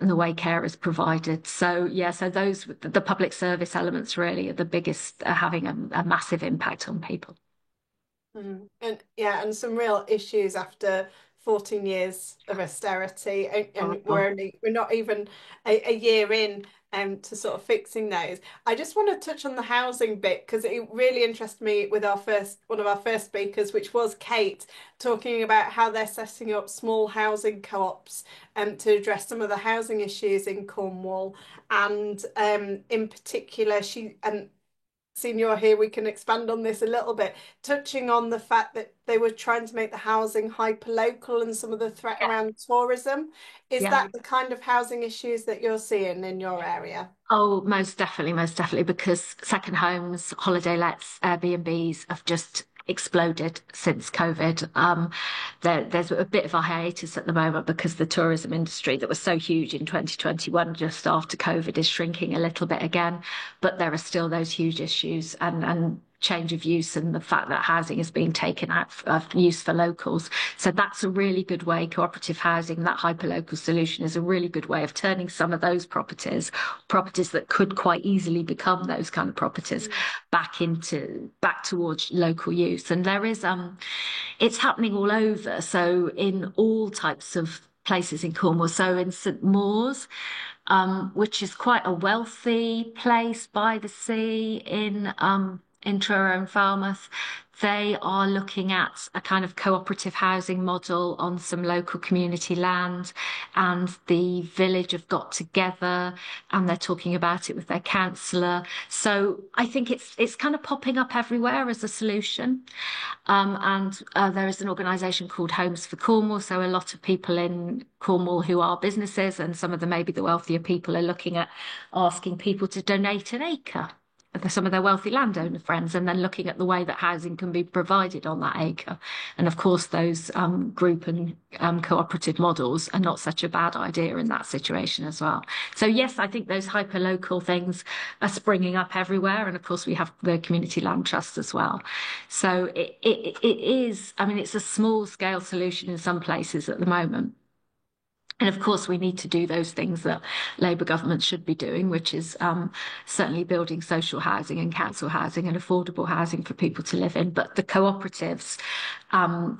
the way care is provided. So yeah, so those, the public service elements really are the biggest, are having a massive impact on people. And some real issues after 14 years of austerity, and we're not even a year in to sort of fixing those. I just want to touch on the housing bit because it really interested me with one of our first speakers, which was Kate, talking about how they're setting up small housing co-ops to address some of the housing issues in Cornwall. And in particular, seeing you're here, we can expand on this a little bit, touching on the fact that they were trying to make the housing hyper-local and some of the threat around tourism. Is that the kind of housing issues that you're seeing in your area? Oh, most definitely, because second homes, holiday lets, Airbnbs have just exploded since COVID. There's a bit of a hiatus at the moment because the tourism industry that was so huge in 2021 just after COVID is shrinking a little bit again, but there are still those huge issues and change of use and the fact that housing is being taken out of use for locals. So that's a really good way, cooperative housing, that hyperlocal solution is a really good way of turning some of those properties that could quite easily become those kind of properties back towards local use. And there is it's happening all over. So in all types of places in Cornwall. So in St Mawes, which is quite a wealthy place by the sea in Truro and Falmouth, they are looking at a kind of cooperative housing model on some local community land, and the village have got together and they're talking about it with their councillor. So I think it's kind of popping up everywhere as a solution. And there is an organisation called Homes for Cornwall. So a lot of people in Cornwall who are businesses, and some of them maybe the wealthier people, are looking at asking people to donate an acre of some of their wealthy landowner friends, and then looking at the way that housing can be provided on that acre. And of course, those group and cooperative models are not such a bad idea in that situation as well. So yes, I think those hyper-local things are springing up everywhere. And of course, we have the community land trust as well. So it is, I mean, it's a small scale solution in some places at the moment. And of course, we need to do those things that Labour government should be doing, which is certainly building social housing and council housing and affordable housing for people to live in. But the cooperatives and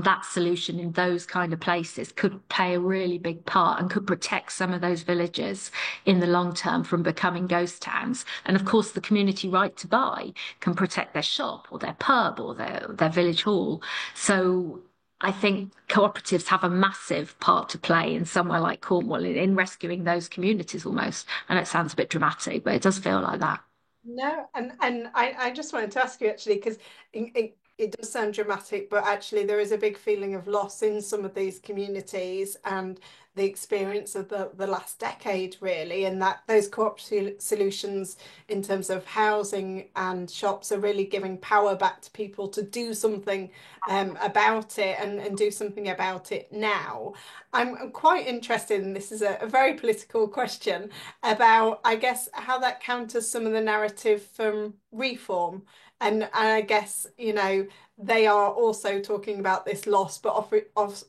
that solution in those kind of places could play a really big part and could protect some of those villages in the long term from becoming ghost towns. And of course, the community right to buy can protect their shop or their pub or their village hall. So I think cooperatives have a massive part to play in somewhere like Cornwall in rescuing those communities almost. And it sounds a bit dramatic, but it does feel like that. No, and I just wanted to ask you actually, because it does sound dramatic, but actually there is a big feeling of loss in some of these communities and the experience of the last decade really, and that those cooperative solutions in terms of housing and shops are really giving power back to people to do something about it and do something about it now. I'm quite interested, and this is a very political question, about, I guess, how that counters some of the narrative from reform. And I guess, you know, they are also talking about this loss, but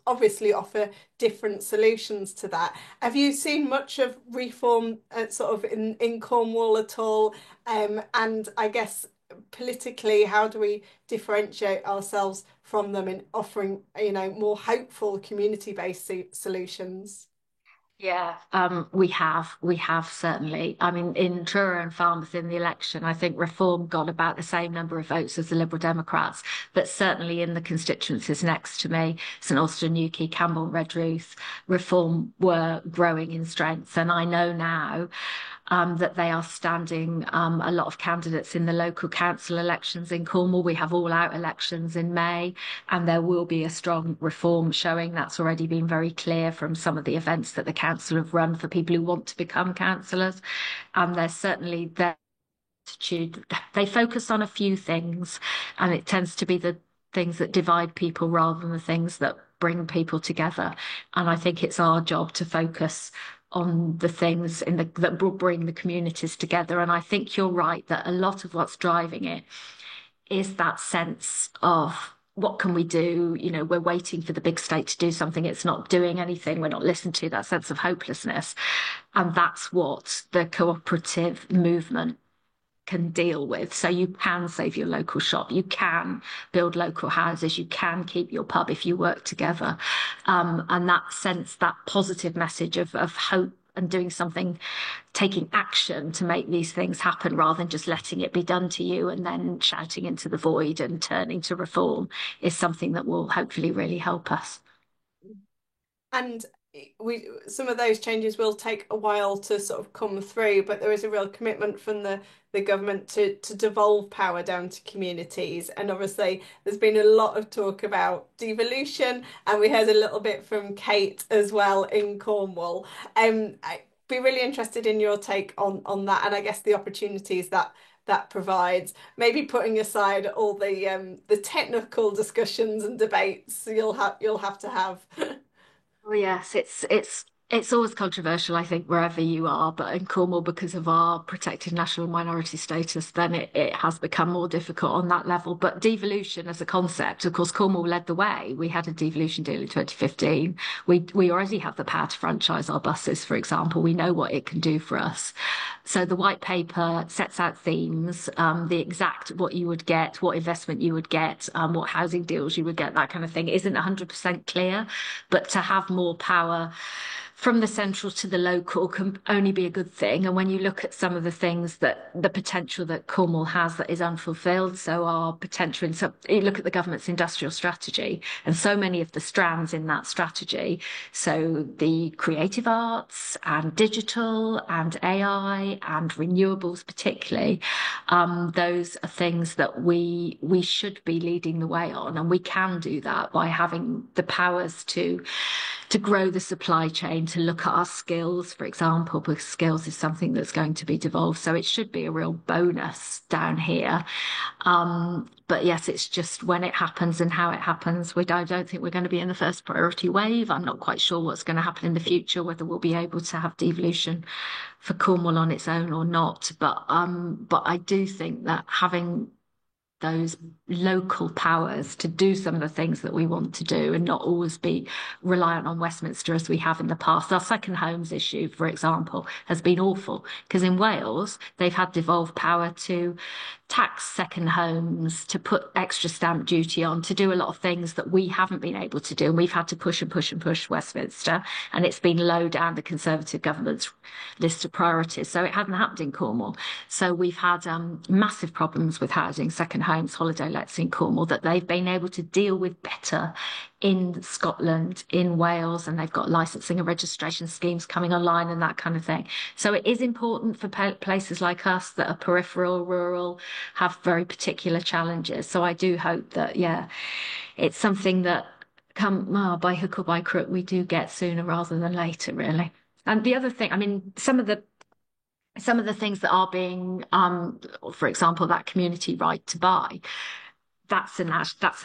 obviously offer different solutions to that. Have you seen much of reform sort of in Cornwall at all? And I guess politically, how do we differentiate ourselves from them in offering, you know, more hopeful community-based solutions? Yeah, we have certainly. I mean, in Truro and Falmouth in the election, I think Reform got about the same number of votes as the Liberal Democrats, but certainly in the constituencies next to me, St Austell, Newquay, Campbell, Redruth, Reform were growing in strength. And I know now that they are standing a lot of candidates in the local council elections in Cornwall. We have all-out elections in May, and there will be a strong Reform showing. That's already been very clear from some of the events that the council have run for people who want to become councillors. And there's certainly their attitude. They focus on a few things, and it tends to be the things that divide people rather than the things that bring people together. And I think it's our job to focus on the things that will bring the communities together. And I think you're right that a lot of what's driving it is that sense of what can we do? You know, we're waiting for the big state to do something. It's not doing anything. We're not listened to, that sense of hopelessness. And that's what the cooperative movement can deal with. So you can save your local shop, you can build local houses, you can keep your pub if you work together. And that sense, that positive message of hope and doing something, taking action to make these things happen rather than just letting it be done to you and then shouting into the void and turning to reform is something that will hopefully really help us. And some of those changes will take a while to sort of come through, but there is a real commitment from the government to devolve power down to communities. And obviously there's been a lot of talk about devolution, and we heard a little bit from Kate as well in Cornwall. I'd be really interested in your take on that, and I guess the opportunities that provides, maybe putting aside all the technical discussions and debates you'll have to have. Oh yes, it's always controversial, I think, wherever you are, but in Cornwall, because of our protected national minority status, then it has become more difficult on that level. But devolution as a concept, of course, Cornwall led the way. We had a devolution deal in 2015. We already have the power to franchise our buses, for example. We know what it can do for us. So the white paper sets out themes, the exact what you would get, what investment you would get, what housing deals you would get, that kind of thing isn't 100% clear. But to have more power from the central to the local can only be a good thing. And when you look at some of the things that the potential that Cornwall has that is unfulfilled, so our potential in some, you look at the government's industrial strategy and so many of the strands in that strategy. So the creative arts and digital and AI and renewables particularly, those are things that we should be leading the way on. And we can do that by having the powers to grow the supply chain, to look at our skills, for example, because skills is something that's going to be devolved. So it should be a real bonus down here. But yes, it's just when it happens and how it happens. I don't think we're going to be in the first priority wave. I'm not quite sure what's going to happen in the future, whether we'll be able to have devolution for Cornwall on its own or not. But I do think that having those local powers to do some of the things that we want to do and not always be reliant on Westminster as we have in the past. Our second homes issue, for example, has been awful because in Wales, they've had devolved power to tax second homes, to put extra stamp duty on, to do a lot of things that we haven't been able to do. And we've had to push and push and push Westminster. And it's been low down the Conservative government's list of priorities. So it hadn't happened in Cornwall. So we've had massive problems with housing, second homes, holiday lets in Cornwall that they've been able to deal with better in Scotland, in Wales, and they've got licensing and registration schemes coming online and that kind of thing. So it is important for places like us that are peripheral, rural, have very particular challenges. So I do hope that, yeah, it's something that by hook or by crook, we do get sooner rather than later, really. And the other thing, I mean, some of the things that are being, for example, that community right to buy, that's a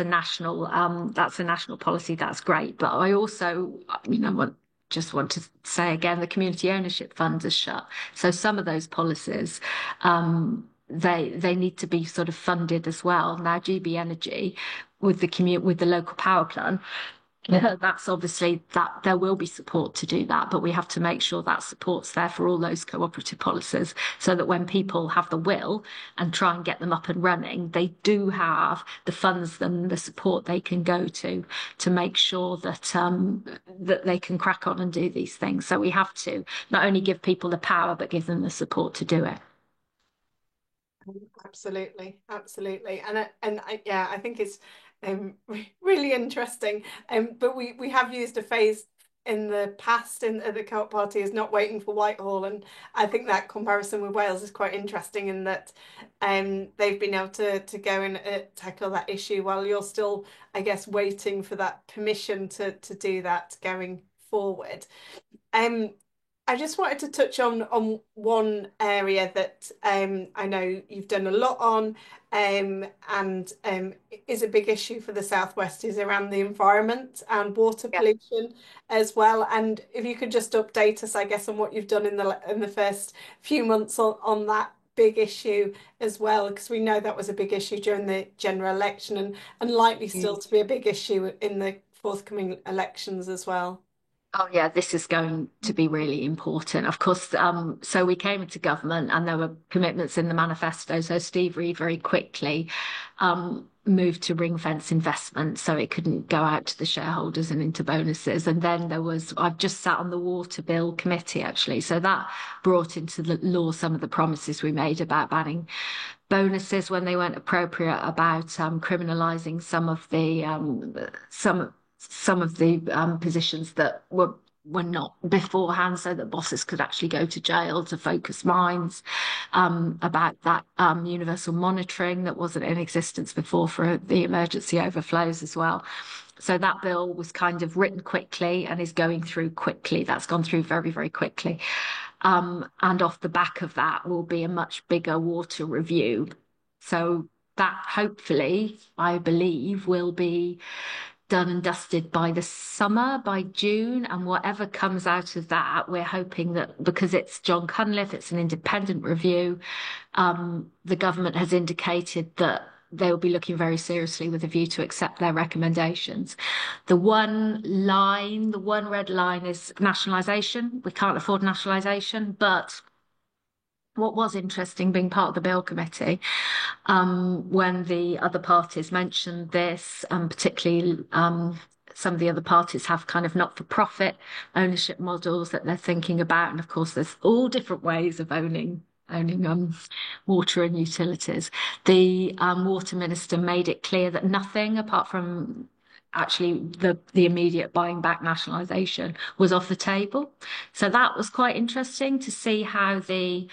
national policy. That's great. But I also, just want to say again, the community ownership fund is shut. So some of those policies, they need to be sort of funded as well. Now, GB Energy with the local power plan. Yeah, that's obviously that there will be support to do that, but we have to make sure that support's there for all those cooperative policies so that when people have the will and try and get them up and running, they do have the funds and the support they can go to make sure that that they can crack on and do these things. So we have to not only give people the power, but give them the support to do it. Absolutely, absolutely, yeah, I think it's really interesting. But we have used a phrase in the past in the Co-op Party is not waiting for Whitehall, and I think that comparison with Wales is quite interesting in that they've been able to go and tackle that issue while you're still, I guess, waiting for that permission to do that going forward. I just wanted to touch on one area that I know you've done a lot on and is a big issue for the Southwest is around the environment and water pollution as well. And if you could just update us, I guess, on what you've done in the first few months on that big issue as well, because we know that was a big issue during the general election and likely still to be a big issue in the forthcoming elections as well. Oh yeah, this is going to be really important. Of course, so we came into government and there were commitments in the manifesto. So Steve Reed very quickly moved to ring fence investment so it couldn't go out to the shareholders and into bonuses. And then I've just sat on the water bill committee actually. So that brought into the law some of the promises we made about banning bonuses when they weren't appropriate, about criminalising some of the positions that were not beforehand, so that bosses could actually go to jail, to focus minds, about that universal monitoring that wasn't in existence before for the emergency overflows as well. So that bill was kind of written quickly and is going through quickly. That's gone through very, very quickly. And off the back of that will be a much bigger water review. So that hopefully, I believe, will be done and dusted by the summer, by June, and whatever comes out of that, we're hoping that because it's John Cunliffe, it's an independent review, the government has indicated that they'll be looking very seriously with a view to accept their recommendations. The one red line is nationalisation. We can't afford nationalisation, but what was interesting being part of the Bill Committee, when the other parties mentioned this, particularly some of the other parties have kind of not-for-profit ownership models that they're thinking about. And of course, there's all different ways of owning water and utilities. The water minister made it clear that nothing apart from actually the immediate buying back nationalisation was off the table. So that was quite interesting to see how the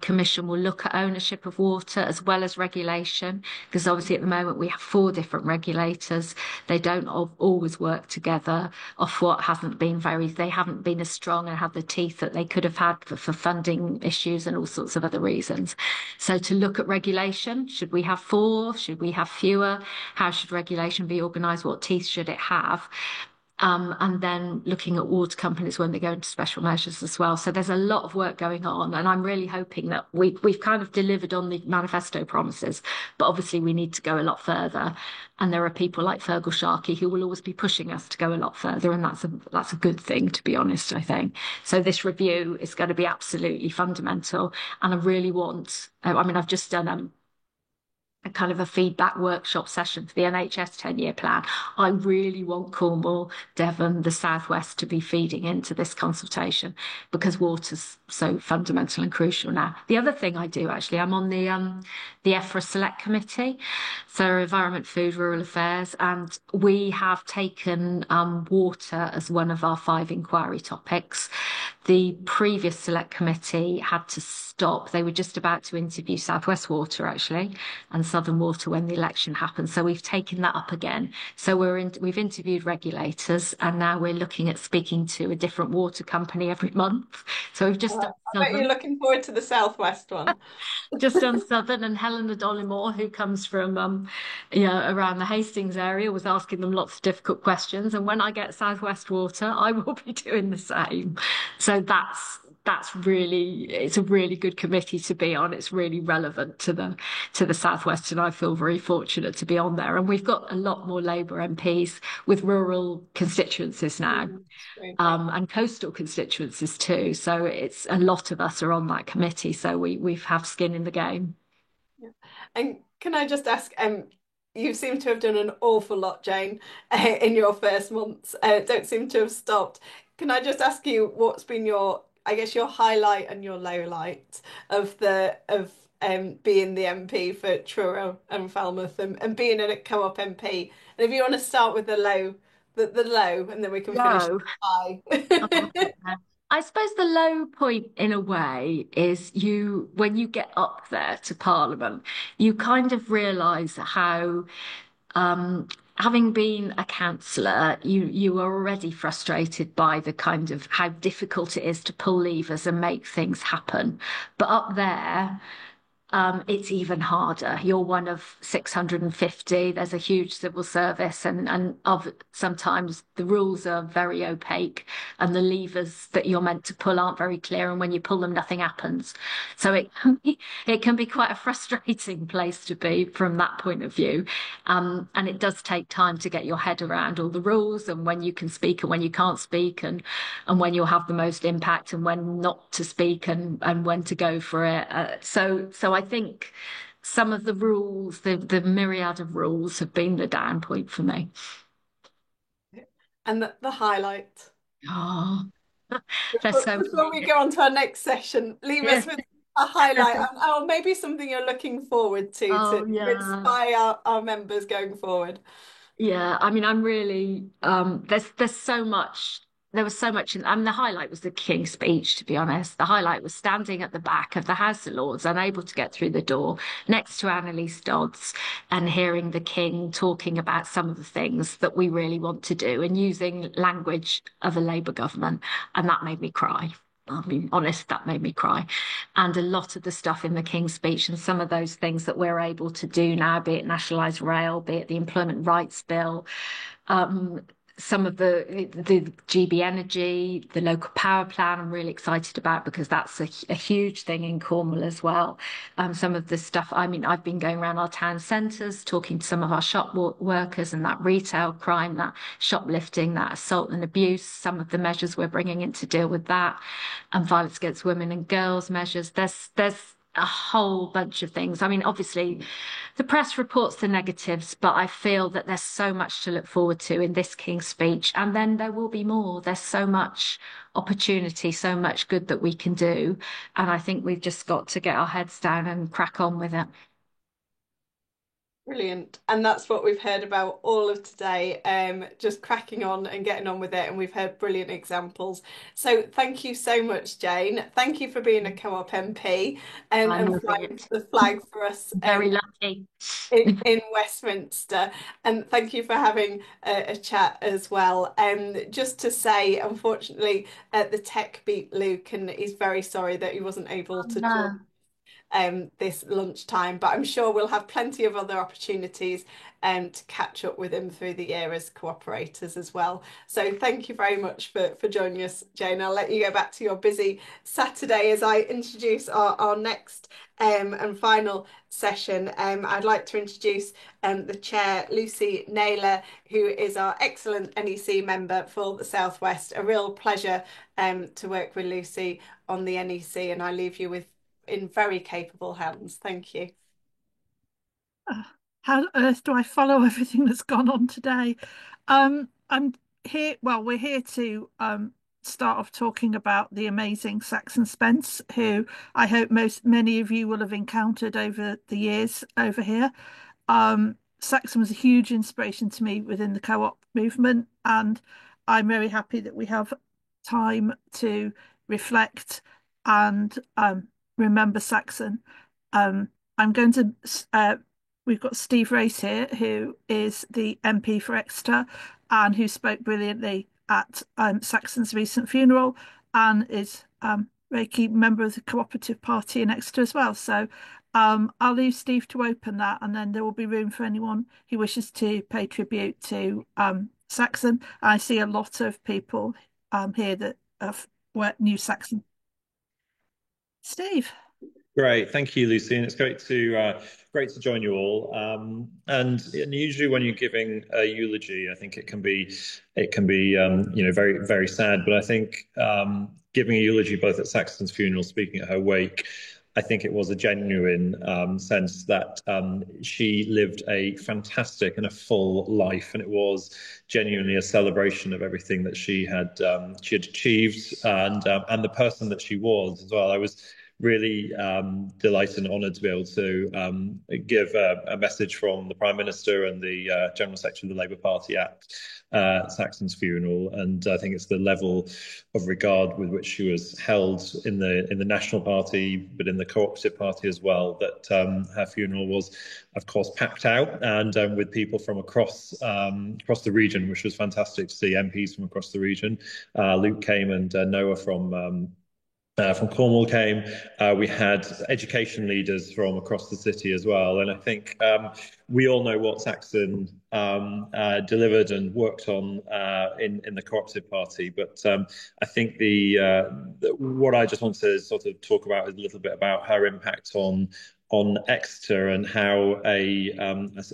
Commission will look at ownership of water as well as regulation, because obviously at the moment we have 4 different regulators. They don't always work together. Ofwat they haven't been as strong and had the teeth that they could have had for funding issues and all sorts of other reasons. So to look at regulation, should we have 4? Should we have fewer? How should regulation be organised? What teeth should it have? and then looking at water companies when they go into special measures as well. So there's a lot of work going on, and I'm really hoping that we've kind of delivered on the manifesto promises, but obviously we need to go a lot further. And there are people like Fergal Sharkey who will always be pushing us to go a lot further, and that's a good thing, to be honest, I think. So this review is going to be absolutely fundamental, and I really want. I mean, I've just done a kind of a feedback workshop session for the NHS 10-year plan. I really want Cornwall, Devon, the Southwest to be feeding into this consultation because water's so fundamental and crucial now. The other thing I do actually, I'm on the EFRA Select Committee, so Environment, Food, Rural Affairs, and we have taken water as one of our 5 inquiry topics. The previous Select Committee had to stop. They were just about to interview Southwest Water actually, and Southern Water when the election happened. So we've taken that up again. So we've interviewed regulators, and now we're looking at speaking to a different water company every month. So we've just done I bet you're looking forward to the Southwest one. just done Southern, and Helena Dollymore, who comes from around the Hastings area, was asking them lots of difficult questions. And when I get Southwest Water, I will be doing the same. So it's a really good committee to be on. It's really relevant to the Southwest, and I feel very fortunate to be on there. And we've got a lot more Labour MPs with rural constituencies now, and coastal constituencies too. So it's a lot of us are on that committee. So we've have skin in the game. Yeah. And can I just ask, you seem to have done an awful lot, Jane, in your first months. Don't seem to have stopped. Can I just ask you what's been your, I guess, your highlight and your low light of being the MP for Truro and Falmouth, and being a co-op MP? And if you want to start with the low, the low, and then we can finish with the high. I suppose the low point in a way is when you get up there to Parliament, you kind of realise how having been a councillor, you are already frustrated by the kind of how difficult it is to pull levers and make things happen. But up there, it's even harder. You're one of 650. There's a huge civil service, and sometimes the rules are very opaque, and the levers that you're meant to pull aren't very clear. And when you pull them, nothing happens. So it can be quite a frustrating place to be from that point of view. And it does take time to get your head around all the rules, and when you can speak and when you can't speak, and when you'll have the most impact, and when not to speak, and when to go for it. So I think some of the rules, the myriad of rules, have been the down point for me. And the highlight. Oh, before we go on to our next session, leave us with a highlight, or maybe something you're looking forward to inspire our members going forward. Yeah, I mean, I'm really there's so much. There was so much and the highlight was the King's speech, to be honest. The highlight was standing at the back of the House of Lords, unable to get through the door, next to Annalise Dodds, and hearing the King talking about some of the things that we really want to do, and using language of a Labour government. And that made me cry. I'll be honest, that made me cry. And a lot of the stuff in the King's speech, and some of those things that we're able to do now, be it nationalised rail, be it the Employment Rights Bill, some of the GB Energy, the local power plan, I'm really excited about, because that's a huge thing in Cornwall as well. Some of the stuff, I mean, I've been going around our town centres, talking to some of our shop workers, and that retail crime, that shoplifting, that assault and abuse, some of the measures we're bringing in to deal with that, and violence against women and girls measures. There's a whole bunch of things. I mean, obviously, the press reports the negatives, but I feel that there's so much to look forward to in this King's speech, and then there will be more. There's so much opportunity, so much good that we can do, and I think we've just got to get our heads down and crack on with it. Brilliant. And that's what we've heard about all of today, just cracking on and getting on with it. And we've heard brilliant examples. So thank you so much, Jane. Thank you for being a co-op MP, and flying the flag for us. Very lucky. in Westminster. And thank you for having a chat as well. Just to say, unfortunately, the tech beat Luke, and he's very sorry that he wasn't able to talk this lunchtime, but I'm sure we'll have plenty of other opportunities to catch up with him through the year as cooperators as well. So thank you very much for joining us, Jane. I'll let you go back to your busy Saturday as I introduce our next and final session. I'd like to introduce the chair, Lucy Naylor, who is our excellent NEC member for the South West. A real pleasure to work with Lucy on the NEC, and I leave you in very capable hands. Thank you. How on earth do I follow everything that's gone on today? I'm here. Well, we're here to start off talking about the amazing Saxon Spence, who I hope many of you will have encountered over the years over here. Saxon was a huge inspiration to me within the co-op movement, and I'm very happy that we have time to reflect and remember Saxon. I'm going to we've got Steve Race here, who is the MP for Exeter and who spoke brilliantly at Saxon's recent funeral, and is a very key member of the Cooperative Party in Exeter as well. So I'll leave Steve to open that, and then there will be room for anyone who wishes to pay tribute to Saxon. I see a lot of people here that knew Saxon. Steve. Great, thank you, Lucy, and it's great to join you all. And usually, when you're giving a eulogy, I think it can be very very sad. But I think giving a eulogy both at Saxon's funeral, speaking at her wake, I think it was a genuine sense that she lived a fantastic and a full life, and it was genuinely a celebration of everything that she had achieved and the person that she was as well. I was really delighted and honoured to be able to give a message from the Prime Minister and the General Secretary of the Labour Party at Saxon's funeral, and I think it's the level of regard with which she was held in the National Party, but in the Cooperative Party as well, that her funeral was, of course, packed out and with people from across the region, which was fantastic to see. MPs from across the region. Luke came and Noah from Cornwall came. We had education leaders from across the city as well. And I think we all know what Saxon delivered and worked on in the Cooperative Party. But I think what I just want to sort of talk about is a little bit about her impact on Exeter and how a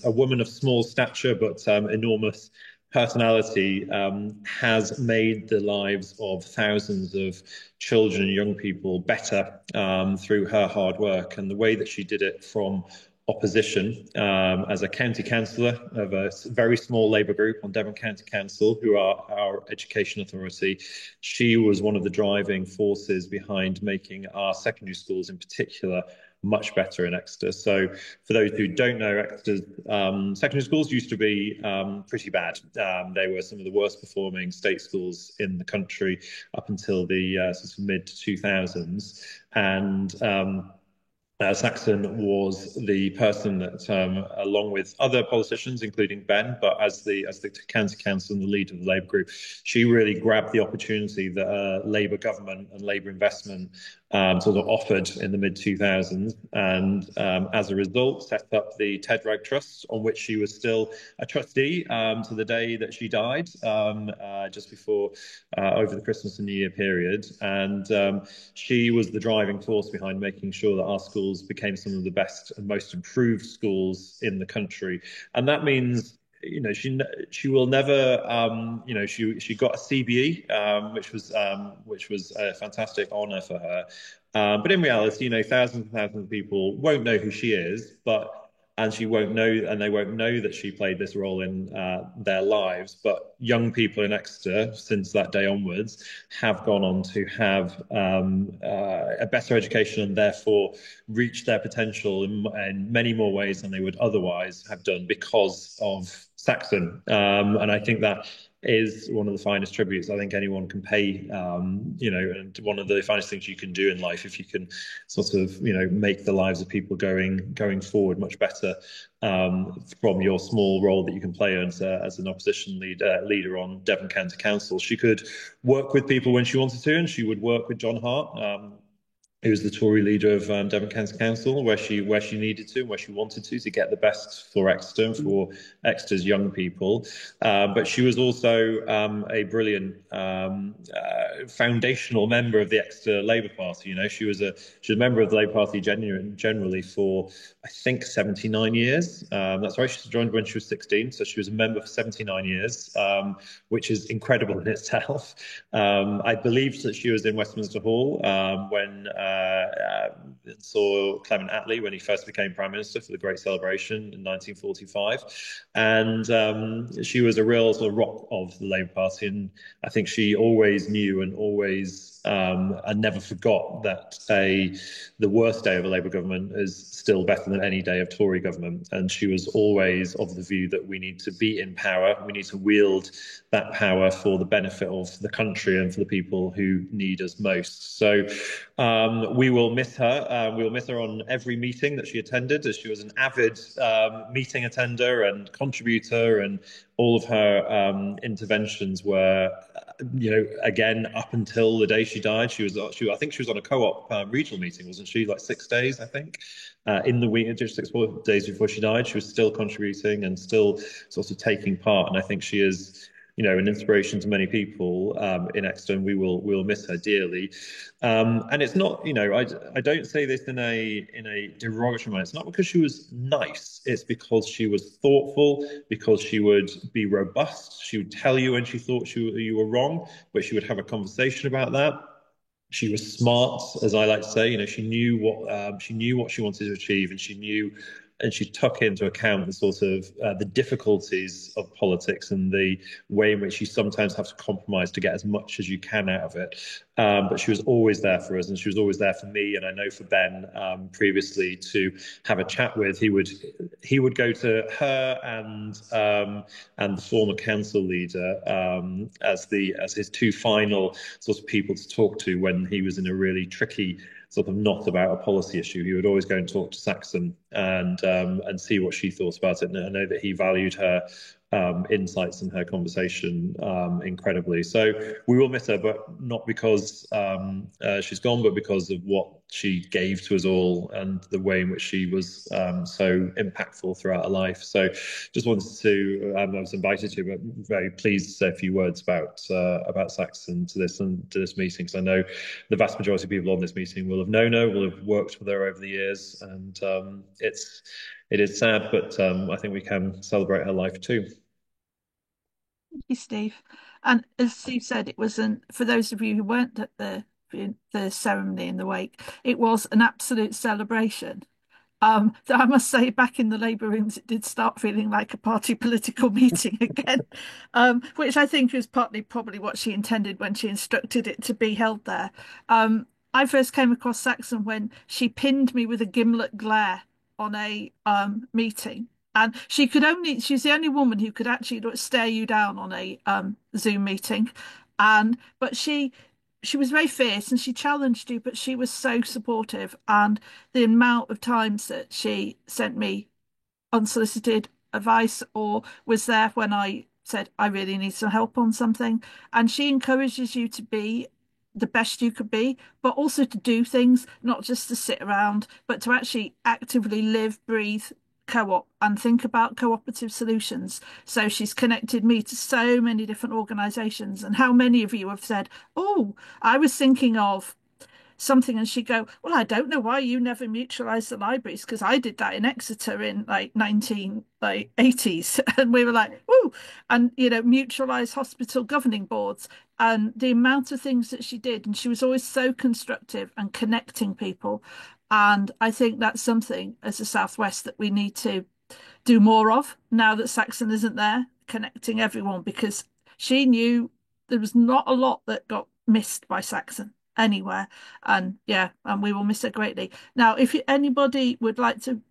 woman of small stature but enormous personality has made the lives of thousands of children and young people better through her hard work, and the way that she did it from opposition as a county councillor of a very small Labour group on Devon County Council, who are our education authority. She was one of the driving forces behind making our secondary schools in particular much better in Exeter. So for those who don't know, Exeter's secondary schools used to be pretty bad. They were some of the worst performing state schools in the country up until the sort of mid-2000s. And Saxon was the person that, along with other politicians, including Ben, but as the county council and the leader of the Labour group, she really grabbed the opportunity that Labour government and Labour investment sort of offered in the mid-2000s, and as a result set up the Ted Ragg Trust, on which she was still a trustee to the day that she died, just before over the Christmas and New Year period. And she was the driving force behind making sure that our schools became some of the best and most improved schools in the country. And that means, you know, she will never, you know, she got a CBE, which was a fantastic honour for her. But in reality, you know, thousands and thousands of people won't know who she is, and she won't know, and they won't know that she played this role in their lives. But young people in Exeter, since that day onwards, have gone on to have a better education and therefore reach their potential in many more ways than they would otherwise have done because of Saxon. And I think that is one of the finest tributes I think anyone can pay, you know, and one of the finest things you can do in life, if you can sort of, you know, make the lives of people going forward much better from your small role that you can play as an opposition leader on Devon County Council. She could work with people when she wanted to, and she would work with John Hart. who was the Tory leader of Devon County Council, where she needed to, where she wanted to get the best for Exeter and for Exeter's young people. But she was also a brilliant foundational member of the Exeter Labour Party. You know, she was a member of the Labour Party generally for, I think, 79 years. That's right. She joined when she was 16, so she was a member for 79 years, which is incredible in itself. I believe that she was in Westminster Hall when saw Clement Attlee when he first became Prime Minister for the Great Celebration in 1945. And she was a real sort of rock of the Labour Party. And I think she always knew and always and never forgot that the worst day of a Labour government is still better than any day of Tory government. And she was always of the view that we need to be in power. We need to wield that power for the benefit of the country and for the people who need us most. So we will miss her. We will miss her on every meeting that she attended, as she was an avid meeting attender and contributor, and all of her interventions were, again, up until the day she died. I think she was on a co-op regional meeting, wasn't she? Like 6 days, I think. In the week, just 4 days before she died, she was still contributing and still sort of taking part. And I think she is, an inspiration to many people in Exeter, and we will miss her dearly. And it's not, I don't say this in a derogatory manner. It's not because she was nice. It's because she was thoughtful, because she would be robust. She would tell you when she thought you were wrong, but she would have a conversation about that. She was smart, as I like to say. She knew what she wanted to achieve, and she took into account the sort of the difficulties of politics and the way in which you sometimes have to compromise to get as much as you can out of it. But she was always there for us, and she was always there for me, and I know for Ben previously, to have a chat with. He would go to her and the former council leader as his two final sort of people to talk to when he was in a really tricky sort of knot about a policy issue. He would always go and talk to Saxon and see what she thought about it. And I know that he valued her insights and her conversation incredibly. So we will miss her, but not because she's gone, but because of what she gave to us all and the way in which she was so impactful throughout her life. So just wanted to, I was invited to, but very pleased to say a few words about Saxon to this meeting, because I know the vast majority of people on this meeting will have known her, will have worked with her over the years, and it is sad, but I think we can celebrate her life too. Thank you, Steve. And as Steve said, it was for those of you who weren't at the ceremony in the wake, it was an absolute celebration. I must say, back in the Labour rooms, it did start feeling like a party political meeting again, which I think was partly probably what she intended when she instructed it to be held there. I first came across Saxon when she pinned me with a gimlet glare on a meeting. And she's the only woman who could actually stare you down on a Zoom meeting. But she was very fierce and she challenged you, but she was so supportive. And the amount of times that she sent me unsolicited advice or was there when I said, I really need some help on something. And she encourages you to be the best you could be, but also to do things, not just to sit around, but to actually actively live, breathe, co-op and think about cooperative solutions. So she's connected me to so many different organisations. And how many of you have said, oh, I was thinking of something, and she'd go, well, I don't know why you never mutualised the libraries, because I did that in Exeter in like 1980s. And we were like, oh, and mutualised hospital governing boards, and the amount of things that she did. And she was always so constructive and connecting people. And I think that's something as a Southwest that we need to do more of now that Saxon isn't there, connecting everyone, because she knew there was not a lot that got missed by Saxon anywhere. And yeah, and we will miss her greatly. Now, if anybody would like to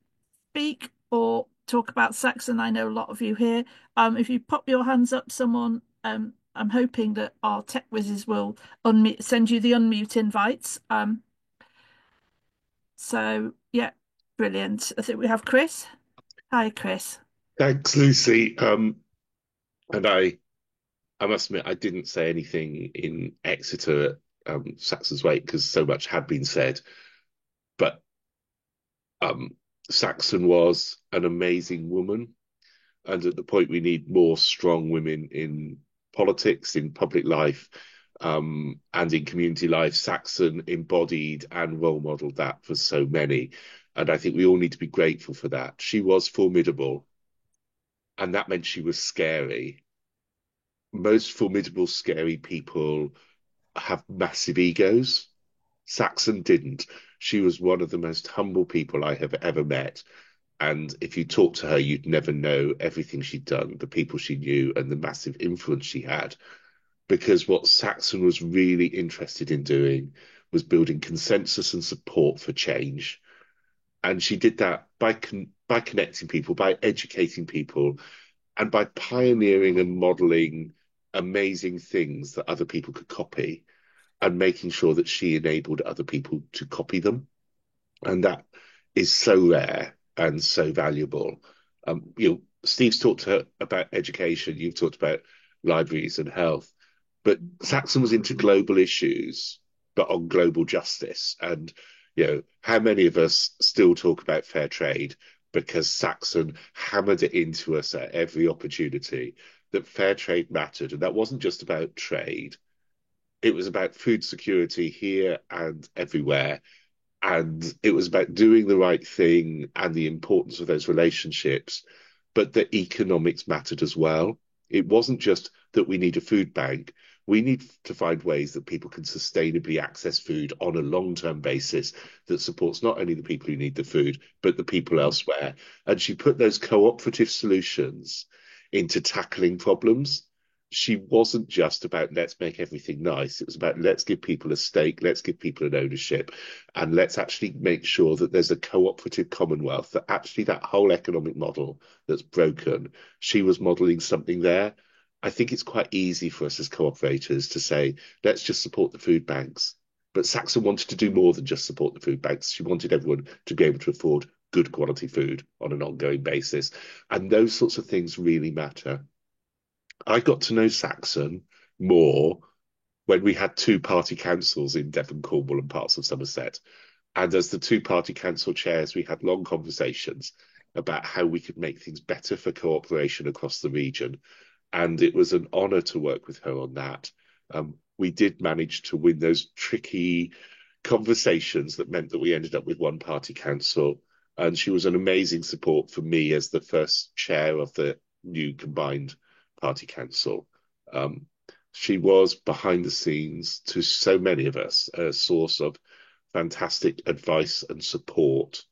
speak or talk about Saxon, I know a lot of you here. If you pop your hands up, someone, I'm hoping that our tech whizzes will send you the unmute invites. So yeah, brilliant. I think we have Chris. Hi, Chris. Thanks, Lucy. And I must admit, I didn't say anything in Exeter Saxon's weight because so much had been said. But Saxon was an amazing woman. And at the point we need more strong women in politics, in public life, and in community life, Saxon embodied and role modeled that for so many. And I think we all need to be grateful for that. She was formidable, and that meant she was scary. Most formidable, scary people have massive egos. Saxon didn't. She was one of the most humble people I have ever met. And if you talk to her, you'd never know everything she'd done, the people she knew, and the massive influence she had. Because what Saxon was really interested in doing was building consensus and support for change. And she did that by connecting people, by educating people, and by pioneering and modeling amazing things that other people could copy, and making sure that she enabled other people to copy them. And that is so rare and so valuable. Steve's talked about education, you've talked about libraries and health, but Saxon was into global issues, but on global justice. And how many of us still talk about fair trade because Saxon hammered it into us at every opportunity that fair trade mattered, and that wasn't just about trade. It was about food security here and everywhere. And it was about doing the right thing and the importance of those relationships, but the economics mattered as well. It wasn't just that we need a food bank. We need to find ways that people can sustainably access food on a long-term basis that supports not only the people who need the food, but the people elsewhere. And she put those cooperative solutions into tackling problems. She wasn't just about let's make everything nice. It was about let's give people a stake, let's give people an ownership, and let's actually make sure that there's a cooperative commonwealth, that actually that whole economic model that's broken, she was modeling something there. I think it's quite easy for us as cooperators to say, let's just support the food banks. But Saxon wanted to do more than just support the food banks. She wanted everyone to be able to afford good quality food on an ongoing basis. And those sorts of things really matter. I got to know Saxon more when we had two party councils in Devon, Cornwall, and parts of Somerset. And as the two party council chairs, we had long conversations about how we could make things better for cooperation across the region. And it was an honour to work with her on that. We did manage to win those tricky conversations that meant that we ended up with one party council. And she was an amazing support for me as the first chair of the new combined party council. She was behind the scenes to so many of us a source of fantastic advice and support,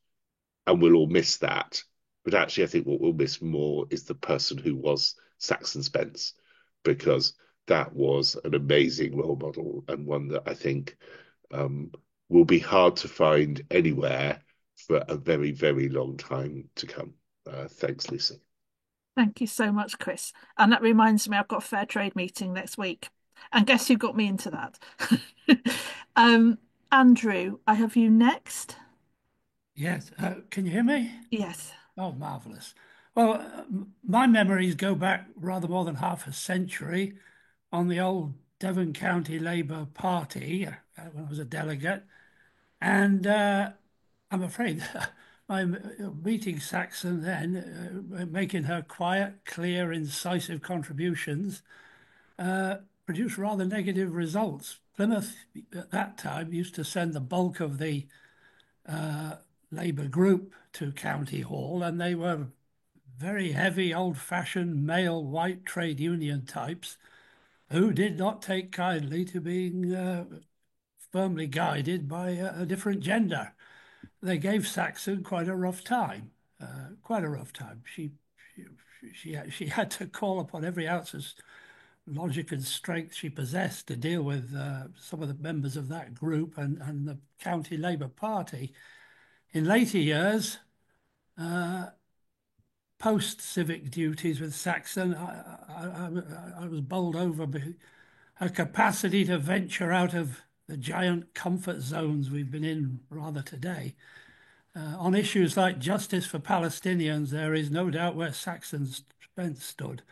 and we'll all miss that. But actually, I think what we'll miss more is the person who was Saxon Spence, because that was an amazing role model and one that I think will be hard to find anywhere for a very, very long time to come. Thanks, Lucy. Thank you so much, Chris. And that reminds me, I've got a fair trade meeting next week. And guess who got me into that? Andrew, I have you next. Yes. Can you hear me? Yes. Oh, marvellous. Well, my memories go back rather more than half a century on the old Devon County Labour Party when I was a delegate. And I'm afraid my meeting Saxon then, making her quiet, clear, incisive contributions, produced rather negative results. Plymouth at that time used to send the bulk of the Labour group to County Hall, and they were very heavy, old-fashioned male white trade union types who did not take kindly to being firmly guided by a different gender. They gave Saxon quite a rough time, quite a rough time. She had to call upon every ounce of logic and strength she possessed to deal with some of the members of that group and the County Labour Party. In later years, post-civic duties with Saxon, I was bowled over by her capacity to venture out of the giant comfort zones we've been in rather today. On issues like justice for Palestinians, there is no doubt where Saxon Spence stood.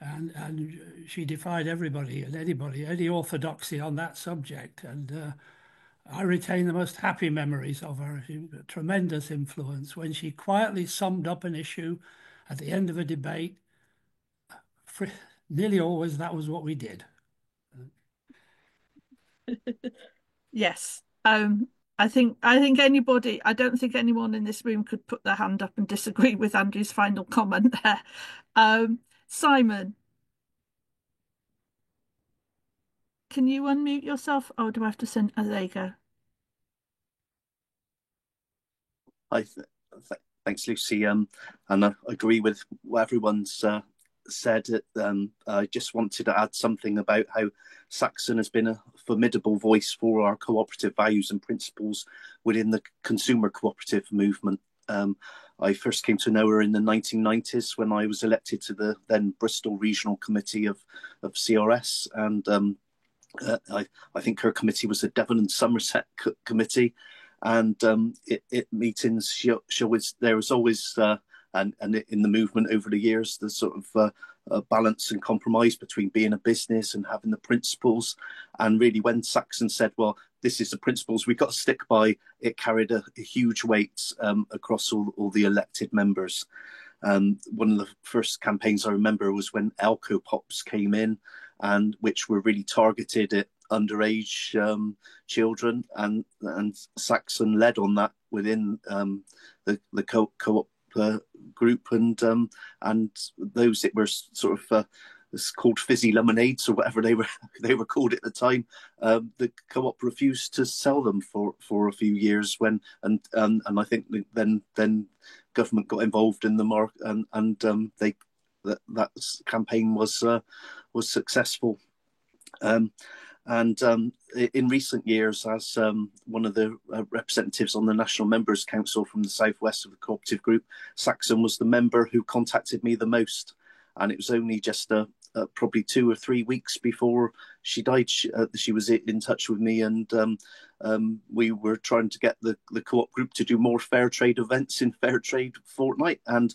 and she defied everybody and anybody, any orthodoxy on that subject. And I retain the most happy memories of her. She was a tremendous influence when she quietly summed up an issue at the end of a debate. Nearly always that was what we did. Yes. I think anybody, I don't think anyone in this room could put their hand up and disagree with Andrew's final comment there. Simon, can you unmute yourself? Oh, do I have to send? Oh, there you go. Thanks, Lucy. And I agree with what everyone's said. I just wanted to add something about how Saxon has been a formidable voice for our cooperative values and principles within the consumer cooperative movement. I first came to know her in the 1990s when I was elected to the then Bristol Regional Committee of CRS, and I think her committee was the Devon and Somerset committee. And at meetings, there was always, and in the movement over the years, the sort of balance and compromise between being a business and having the principles. And really, when Saxon said, well, this is the principles we've got to stick by, it carried a huge weight across all the elected members. One of the first campaigns I remember was when Elco Pops came in, and which were really targeted at underage children, and Saxon led on that within the co-op group, and those that were sort of it's called fizzy lemonades or whatever they were called at the time. The co-op refused to sell them for a few years when and I think then government got involved in the market, and that campaign was successful. And in recent years, as one of the representatives on the National Members Council from the southwest of the cooperative group, Saxon was the member who contacted me the most. And it was only just probably 2 or 3 weeks before she died, she was in touch with me, and we were trying to get the co-op group to do more fair trade events in Fair Trade Fortnight, and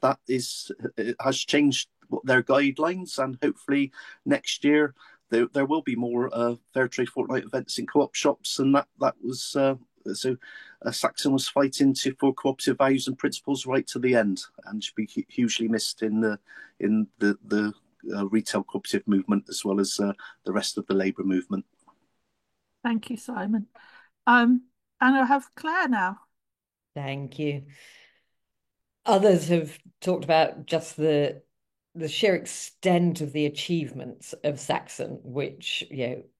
that has changed their guidelines, and hopefully next year there will be more Fair Trade Fortnight events in co-op shops, and that was so. Saxon was fighting for cooperative values and principles right to the end, and should be hugely missed in the retail cooperative movement as well as the rest of the labour movement. Thank you, Simon. And I have Claire now. Thank you. Others have talked about just the sheer extent of the achievements of Saxon, which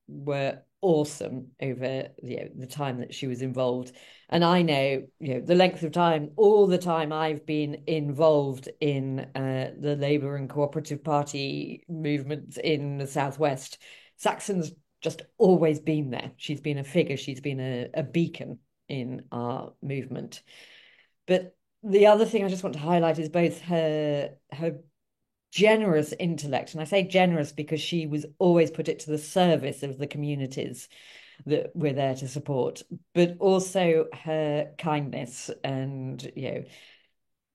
were awesome over the time that she was involved. And I know the length of time, all the time I've been involved in the Labour and Cooperative Party movements in the Southwest. Saxon's just always been there. She's been a figure. She's been a beacon in our movement. But the other thing I just want to highlight is both her generous intellect, and I say generous because she was always put it to the service of the communities that we're there to support, but also her kindness. And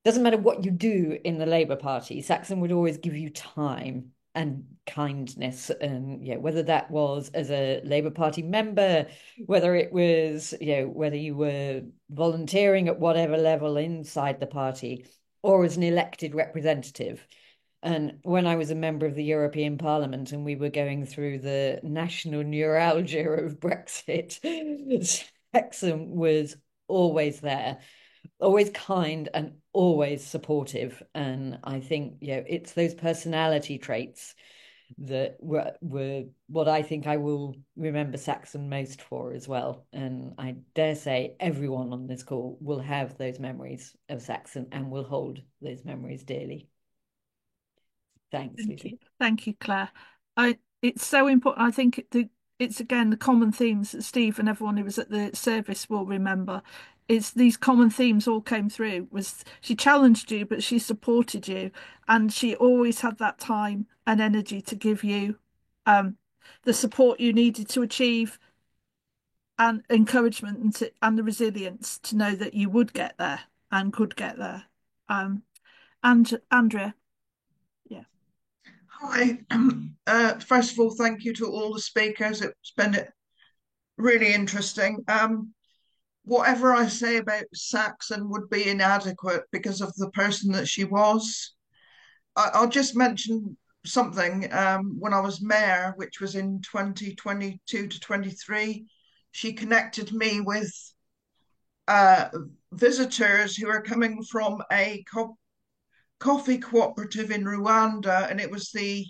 doesn't matter what you do in the Labour Party, Saxon would always give you time and kindness, and whether that was as a Labour Party member, whether it was whether you were volunteering at whatever level inside the party, or as an elected representative. And when I was a member of the European Parliament and we were going through the national neuralgia of Brexit, Saxon was always there, always kind and always supportive. And I think it's those personality traits that were what I think I will remember Saxon most for as well. And I dare say everyone on this call will have those memories of Saxon and will hold those memories dearly. Thanks, Lucy. Thank you, Claire. It's so important. I think it's again the common themes that Steve and everyone who was at the service will remember. It's these common themes all came through. Was she challenged you, but she supported you, and she always had that time and energy to give you the support you needed to achieve, and encouragement and the resilience to know that you would get there and could get there. And Andrea. Hi. First of all, thank you to all the speakers. It's been really interesting. Whatever I say about Saxon would be inadequate because of the person that she was. I'll just mention something. When I was mayor, which was in 2022 to 23, she connected me with uh, visitors who are coming from a coffee cooperative in Rwanda, and it was the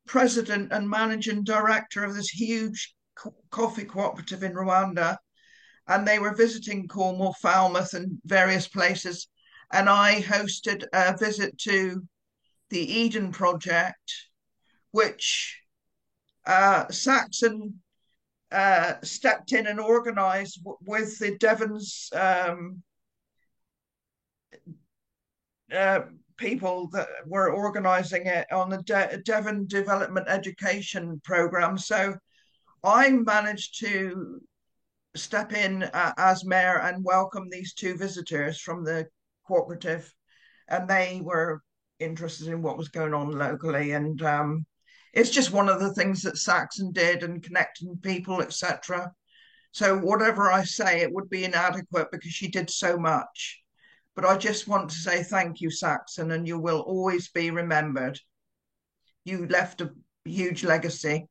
president and managing director of this huge coffee cooperative in Rwanda. And they were visiting Cornwall, Falmouth, and various places. And I hosted a visit to the Eden Project, which Saxon stepped in and organised with the Devon's people that were organising it on the Devon Development Education Programme. So I managed to step in as mayor and welcome these two visitors from the cooperative, and they were interested in what was going on locally. And it's just one of the things that Saxon did, and connecting people, etc. So whatever I say, it would be inadequate because she did so much. But I just want to say thank you, Saxon, and you will always be remembered. You left a huge legacy.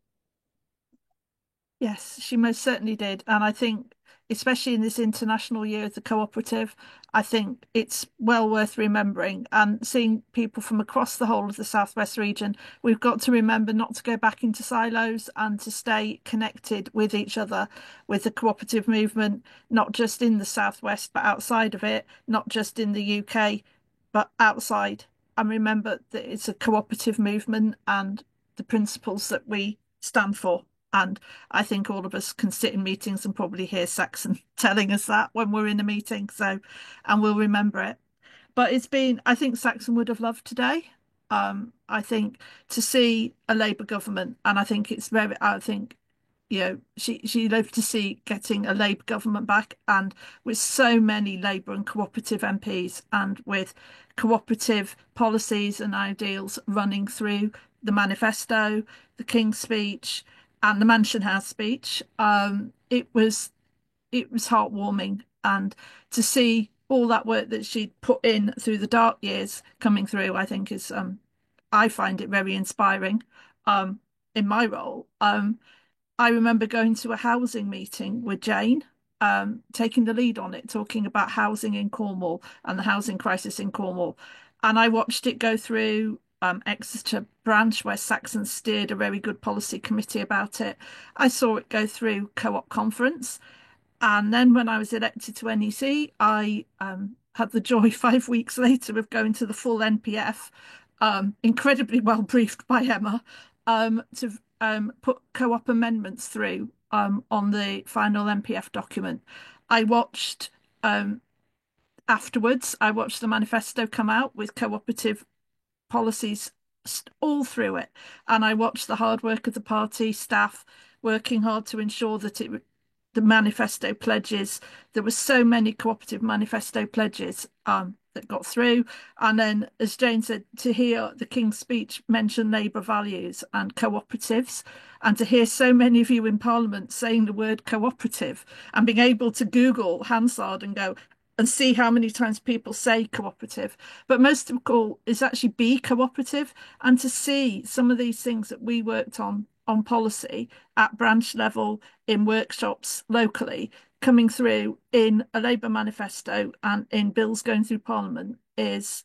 Yes, she most certainly did. And I think, especially in this International Year of the Cooperative, I think it's well worth remembering. And seeing people from across the whole of the Southwest region, we've got to remember not to go back into silos and to stay connected with each other, with the cooperative movement, not just in the Southwest, but outside of it, not just in the UK, but outside. And remember that it's a cooperative movement and the principles that we stand for. And I think all of us can sit in meetings and probably hear Saxon telling us that when we're in a meeting. So, and we'll remember it. But I think Saxon would have loved today. I think to see a Labour government, and I think, she lived to see getting a Labour government back, and with so many Labour and cooperative MPs, and with cooperative policies and ideals running through the manifesto, the King's Speech, and the Mansion House speech. It was heartwarming, and to see all that work that she'd put in through the dark years coming through, I think is I find it very inspiring in my role. I remember going to a housing meeting with Jane, taking the lead on it, talking about housing in Cornwall and the housing crisis in Cornwall. And I watched it go through Exeter branch, where Saxon steered a very good policy committee about it. I saw it go through Co-op conference. And then when I was elected to NEC, I had the joy 5 weeks later of going to the full NPF, incredibly well briefed by Emma, to put co-op amendments through on the final NPF document. I watched afterwards, I watched the manifesto come out with cooperative policies all through it. And I watched the hard work of the party staff working hard to ensure that the manifesto pledges, there were so many cooperative manifesto pledges that got through. And then, as Jane said, to hear the King's Speech mention Labour values and cooperatives, and to hear so many of you in Parliament saying the word cooperative, and being able to Google Hansard and go and see how many times people say cooperative, but most of all is actually be cooperative, and to see some of these things that we worked on policy at branch level, in workshops locally, coming through in a Labour manifesto and in bills going through Parliament, is,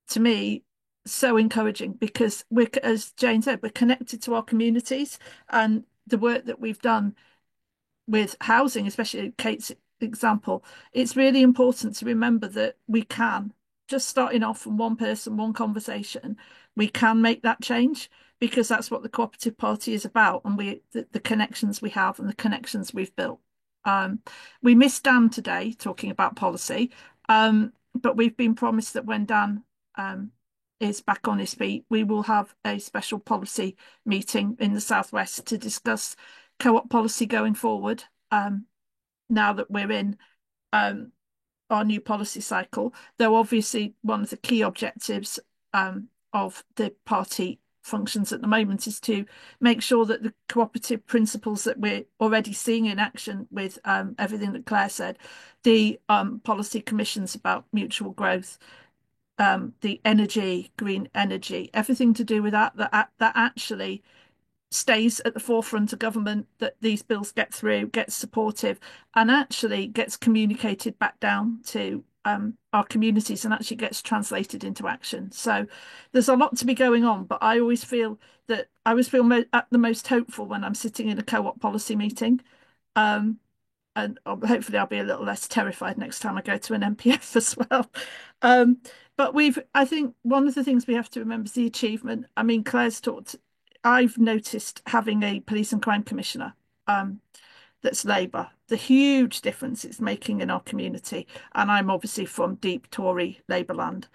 to me, so encouraging, because as Jane said, we're connected to our communities, and the work that we've done with housing, especially Kate's example, it's really important to remember that we can, just starting off from one person, one conversation, we can make that change, because that's what the Cooperative Party is about, and the connections we have and the connections we've built. We missed Dan today talking about policy, but we've been promised that when Dan is back on his feet, we will have a special policy meeting in the Southwest to discuss co-op policy going forward, now that we're in our new policy cycle. Though obviously one of the key objectives of the party functions at the moment is to make sure that the cooperative principles that we're already seeing in action with everything that Claire said, the policy commissions about mutual growth, the energy, green energy, everything to do with that actually stays at the forefront of government, that these bills get through, gets supportive, and actually gets communicated back down to our communities and actually gets translated into action. So there's a lot to be going on, but I always feel at the most hopeful when I'm sitting in a co-op policy meeting. And hopefully I'll be a little less terrified next time I go to an MPF as well. But I think one of the things we have to remember is the achievement. I mean, I've noticed having a police and crime commissioner that's Labour, the huge difference it's making in our community. And I'm obviously from deep Tory Labour land,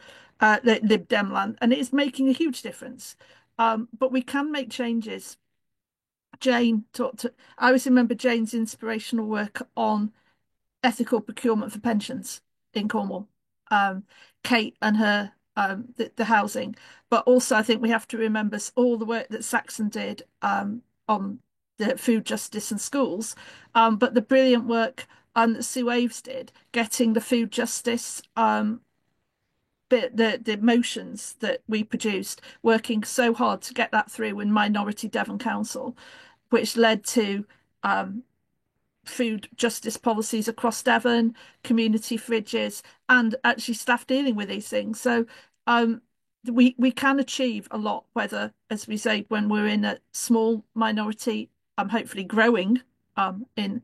Lib Dem land, and it's making a huge difference. But we can make changes. I always remember Jane's inspirational work on ethical procurement for pensions in Cornwall. Kate and her the housing, but also I think we have to remember all the work that Saxon did on the food justice and schools, but the brilliant work that Sue Aves did, getting the food justice the motions that we produced, working so hard to get that through in Minority Devon Council, which led to food justice policies across Devon, community fridges, and actually staff dealing with these things. So we can achieve a lot, whether, as we say, when we're in a small minority, hopefully growing in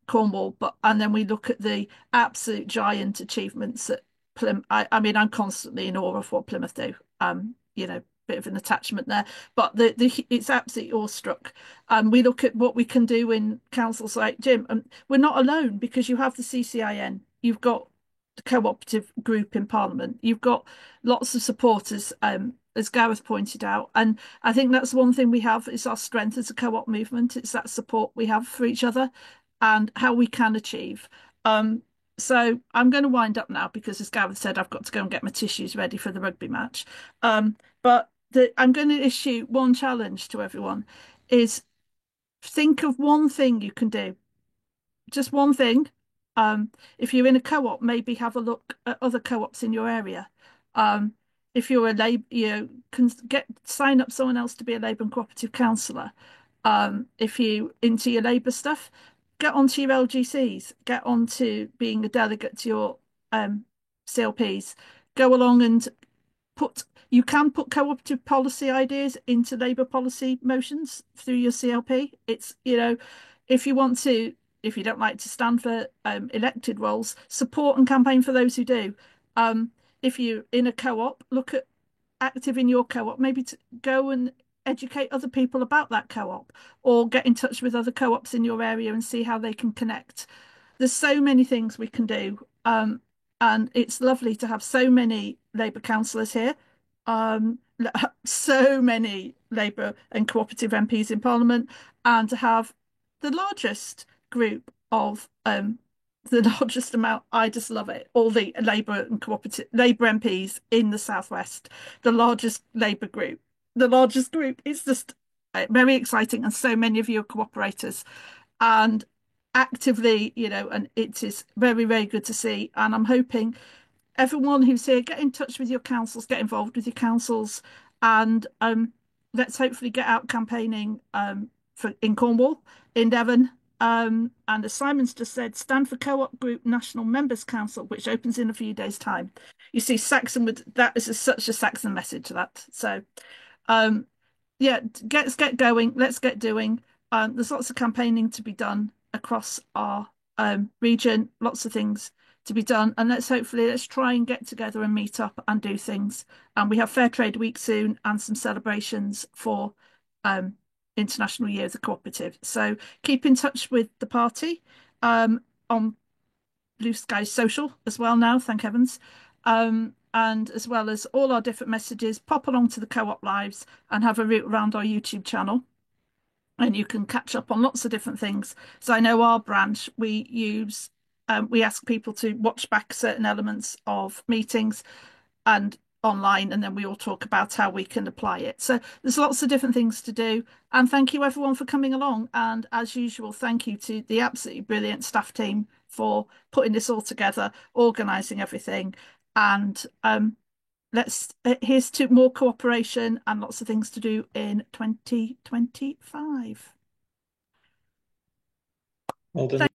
Cornwall, and then we look at the absolute giant achievements that Plymouth. I mean, I'm constantly in awe of what Plymouth do. Bit of an attachment there, but it's absolutely awestruck. We look at what we can do in councils like Jim, and we're not alone because you have the CCIN, you've got the cooperative group in Parliament, you've got lots of supporters, as Gareth pointed out, and I think that's one thing we have is our strength as a co-op movement. It's that support we have for each other and how we can achieve. So I'm going to wind up now because, as Gareth said, I've got to go and get my tissues ready for the rugby match. But I'm going to issue one challenge to everyone is think of one thing you can do. Just one thing. If you're in a co-op, maybe have a look at other co-ops in your area. If you're a Labour, you can sign up someone else to be a Labour and cooperative councillor. If you into your Labour stuff, get onto your LGCs, get onto being a delegate to your CLPs, go along and you can put cooperative policy ideas into Labour policy motions through your CLP. It's, if you don't like to stand for elected roles, support and campaign for those who do. If you're in a co-op, look at active in your co-op, maybe to go and educate other people about that co-op, or get in touch with other co-ops in your area and see how they can connect. There's so many things we can do, and it's lovely to have so many Labour councillors here, so many Labour and cooperative MPs in Parliament, and to have the largest group of the largest amount. I just love it. All the Labour and cooperative Labour MPs in the Southwest, the largest Labour group. The largest group. It's just very exciting, and so many of you are cooperators and actively, and it is very, very good to see. And I'm hoping everyone who's here, get in touch with your councils, get involved with your councils, and let's hopefully get out campaigning in Cornwall, in Devon. And as Simon's just said, stand for Co-op Group National Members Council, which opens in a few days' time. You see, Saxon that is such a Saxon message, that. So yeah, let's get going, let's get doing. There's lots of campaigning to be done across our region, lots of things to be done, and let's try and get together and meet up and do things. And we have Fair Trade Week soon and some celebrations for International Year of the Cooperative. So keep in touch with the party on Blue Sky Social as well now, thank heavens. And as well as all our different messages, pop along to the Co-op Lives and have a route around our YouTube channel. And you can catch up on lots of different things. So I know our branch, we ask people to watch back certain elements of meetings, and online, and then we all talk about how we can apply it. So there's lots of different things to do. And thank you everyone for coming along. And as usual, thank you to the absolutely brilliant staff team for putting this all together, organising everything. And here's to more cooperation and lots of things to do in 2025. Well done.